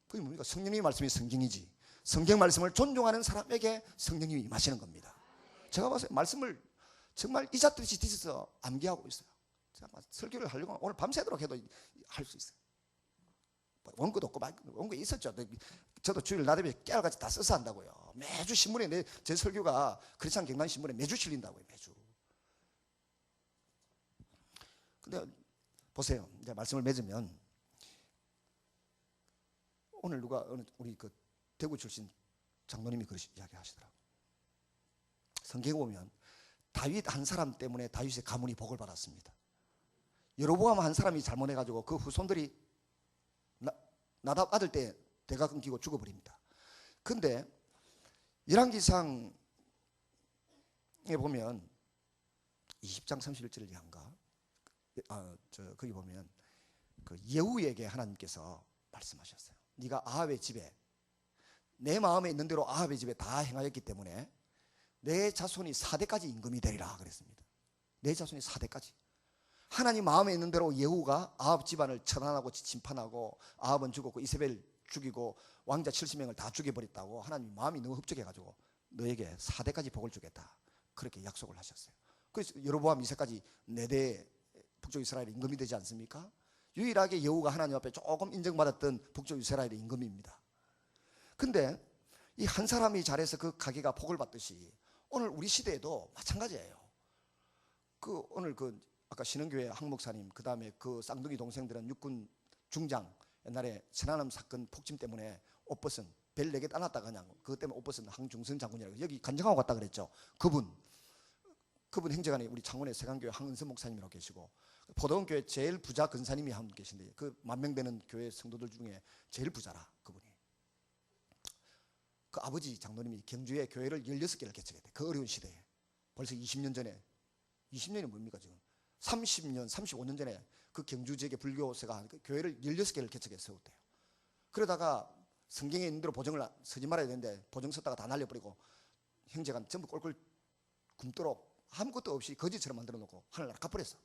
그게 뭡니까? 성령님의 말씀이 성경이지. 성경 말씀을 존중하는 사람에게 성령님이 임하시는 겁니다. 제가 봐서 말씀을 정말 이잣듯이 뒤져서 암기하고 있어요. 제가 설교를 하려고 오늘 밤새도록 해도 할 수 있어요. 원고도 없고 원고 있었죠. 저도 주일 나대비 깨알같이 다 써서 한다고요. 매주 신문에 제 설교가 크리스찬 경단 신문에 매주 실린다고요. 매주. 근데 보세요. 이제 말씀을 맺으면, 오늘 누가 우리 그 대구 출신 장로님이 그러시 이야기하시더라고요. 성경에 보면 다윗 한 사람 때문에 다윗의 가문이 복을 받았습니다. 여로보암 한 사람이 잘못해가지고 그 후손들이 나답 아들 때 대가 끊기고 죽어버립니다. 근데 열왕기상에 보면 20장 31절을 이한가, 거기 보면 그 예후에게 하나님께서 말씀하셨어요. 네가 아합의 집에, 내 마음에 있는 대로 아합의 집에 다 행하였기 때문에 내 자손이 4대까지 임금이 되리라 그랬습니다. 내 자손이 4대까지. 하나님 마음에 있는 대로 예후가 아합 집안을 처단하고 침판하고, 아합은 죽었고 이세벨 죽이고 왕자 70명을 다 죽여버렸다고 하나님 마음이 너무 흡족해가지고 너에게 4대까지 복을 주겠다, 그렇게 약속을 하셨어요. 그래서 여로보암 2세까지 4대 북쪽 이스라엘의 임금이 되지 않습니까? 유일하게 예후가 하나님 앞에 조금 인정받았던 북쪽 이스라엘의 임금입니다. 근데 이 한 사람이 잘해서 그 가게가 복을 받듯이 오늘 우리 시대에도 마찬가지예요. 오늘 아까 신흥교회 항 목사님, 그 다음에 그 쌍둥이 동생들은 육군 중장, 옛날에 천안함 사건 폭침 때문에 옷 벗은 벨 4개 따놨다가 그냥 그것 때문에 옷 벗은 항중선 장군이라고 여기 간증하고 갔다 그랬죠. 그분 행정관이 우리 창원의 세강교회 항은선 목사님이라고 계시고, 포도원교회 제일 부자 근사님이 한 분 계신데 그 10,000명 되는 교회 성도들 중에 제일 부자라. 그분이 그 아버지 장로님이 경주에 교회를 16개를 개척했대. 그 어려운 시대에. 벌써 20년 전에, 20년이 뭡니까 지금, 30년 35년 전에 그 경주 지역의 불교세가 그 교회를 16개를 개척해 세웠대요. 그러다가 성경에 있는 대로 보정을 서지 말아야 되는데 보정 섰다가 다 날려버리고 형제가 전부 꼴꼴 굶도록 아무것도 없이 거지처럼 만들어 놓고 하늘나라 가버렸어.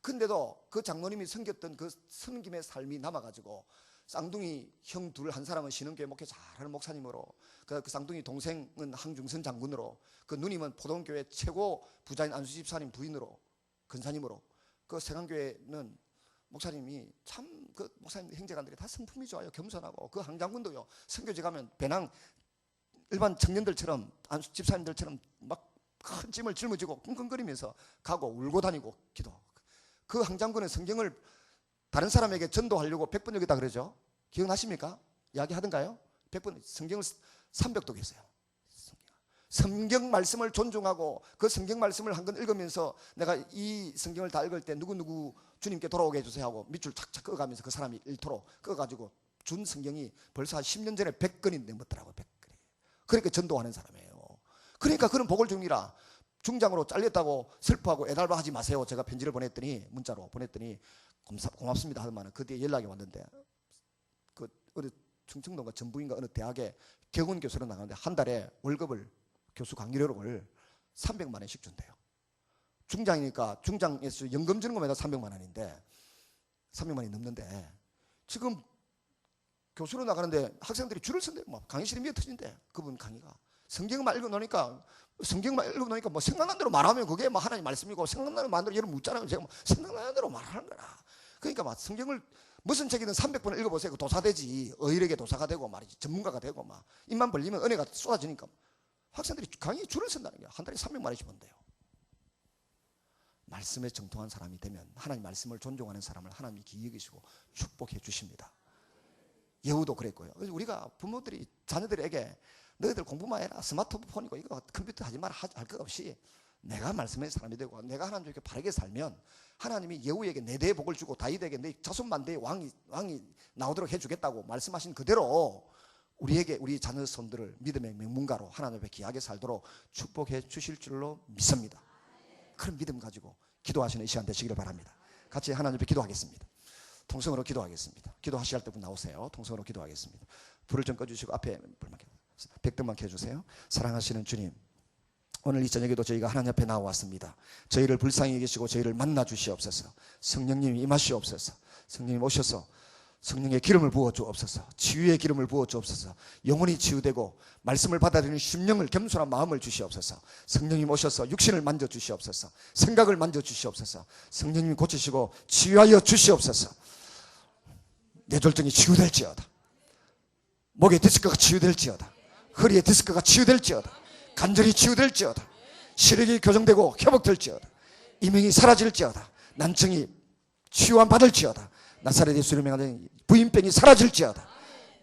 근데도 그 장로님이 섬겼던 그 섬김의 삶이 남아가지고 쌍둥이 형 둘, 한 사람은 신흥교회 목회 잘하는 목사님으로, 그 쌍둥이 동생은 항중선 장군으로, 그 누님은 포동교회 최고 부자인 안수 집사님 부인으로, 근사님으로, 그 세강교회는 목사님이 참 그 목사님 형제간들이 다 성품이 좋아요. 겸손하고, 그 항장군도요 선교지 가면 배낭 일반 청년들처럼 안수 집사님들처럼 막 큰 짐을 짊어지고 끙끙거리면서 가고 울고 다니고 기도. 그 항장군은 성경을 다른 사람에게 전도하려고 100번 여기다 그러죠. 기억나십니까? 이야기하던가요? 100번 성경을 300도 했어요. 성경 말씀을 존중하고 그 성경 말씀을 한 권 읽으면서 내가 이 성경을 다 읽을 때 누구누구 주님께 돌아오게 해주세요 하고 밑줄 착착 그어가면서 그 사람이 읽도록 그어가지고 준 성경이 벌써 한 10년 전에 100권이 넘었더라고요. 100권이. 그러니까 전도하는 사람이에요. 그러니까 그런 복을 줍니다. 중장으로 잘렸다고 슬퍼하고 애달아하지 마세요. 제가 편지를 보냈더니, 문자로 보냈더니 고맙습니다 하더만 그 뒤에 연락이 왔는데, 그 어느 충청도인가 전북인가 어느 대학에 경운 교수로 나가는데 한 달에 월급을, 교수 강의료를 300만 원씩 준대요. 중장이니까 중장에서 연금 주는 거마다 300만 원인데 300만 원이 넘는데, 지금 교수로 나가는데 학생들이 줄을 선대요. 막 강의실이 미어 터진대. 그분 강의가 성경만 읽어놓으니까 뭐 생각난 대로 말하면 그게 뭐 하나님 말씀이고, 생각나는 대로 여러분 묻잖아요. 제가 뭐 생각나는 대로 말하는 거라. 그러니까 막 성경을 무슨 책이든 300번을 읽어보세요. 그 도사되지. 의인에게 도사가 되고 말이지. 전문가가 되고 막 입만 벌리면 은혜가 쏟아지니까 학생들이 강의 줄을 선다는 거야. 한 달에 300만 원씩 번대요. 말씀에 정통한 사람이 되면, 하나님 말씀을 존중하는 사람을 하나님이 기이 여기시고 축복해 주십니다. 예후도 그랬고요. 그래서 우리가 부모들이 자녀들에게 너희들 공부만 해라, 스마트폰이고 이거 컴퓨터 하지 마라 할 것 없이 내가 말씀의 사람이 되고 내가 하나님께 이렇게 바르게 살면 하나님이 예후에게 4대의 복을 주고 다윗에게 내 자손만 대의 왕이 나오도록 해주겠다고 말씀하신 그대로 우리에게 우리 자녀 손들을 믿음의 명문가로 하나님 앞에 귀하게 살도록 축복해 주실 줄로 믿습니다. 그런 믿음 가지고 기도하시는 이 시간 되시기를 바랍니다. 같이 하나님 앞에 기도하겠습니다. 통성으로 기도하겠습니다. 기도하셔야 할 때 나오세요. 통성으로 기도하겠습니다. 불을 좀 꺼주시고 앞에 불만 켜주세요. 백등만 켜주세요. 사랑하시는 주님, 오늘 이 저녁에도 저희가 하나님 앞에 나와왔습니다. 저희를 불쌍히 여기시고 저희를 만나 주시옵소서. 성령님이 임하시옵소서. 성령님 오셔서 성령의 기름을 부어 주옵소서. 치유의 기름을 부어 주옵소서. 영혼이 치유되고 말씀을 받아들이는 심령을 겸손한 마음을 주시옵소서. 성령님 오셔서 육신을 만져 주시옵소서. 생각을 만져 주시옵소서. 성령님이 고치시고 치유하여 주시옵소서. 뇌졸중이 치유될지어다. 목에 디스크가 치유될지어다. 허리에 디스크가 치유될지어다. 간절히 치유될지어다. 시력이 교정되고 회복될지어다. 이명이 사라질지어다. 난청이 치유함 받을지어다. 나사렛 예수를 명하는 부인병이 사라질지어다.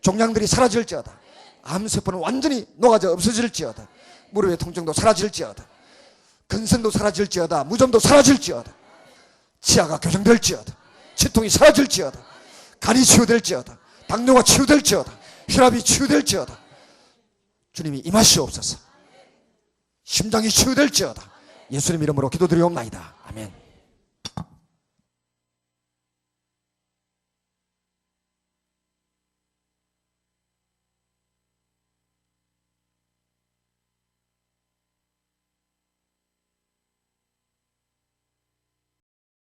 종양들이 사라질지어다. 암세포는 완전히 녹아져 없어질지어다. 무릎의 통증도 사라질지어다. 근선도 사라질지어다. 무좀도 사라질지어다. 치아가 교정될지어다. 치통이 사라질지어다. 간이 치유될지어다. 당뇨가 치유될지어다. 혈압이 치유될지어다. 주님이 임하시옵소서. 심장이 치유될지어다. 예수님 이름으로 기도드리옵나이다. 아멘.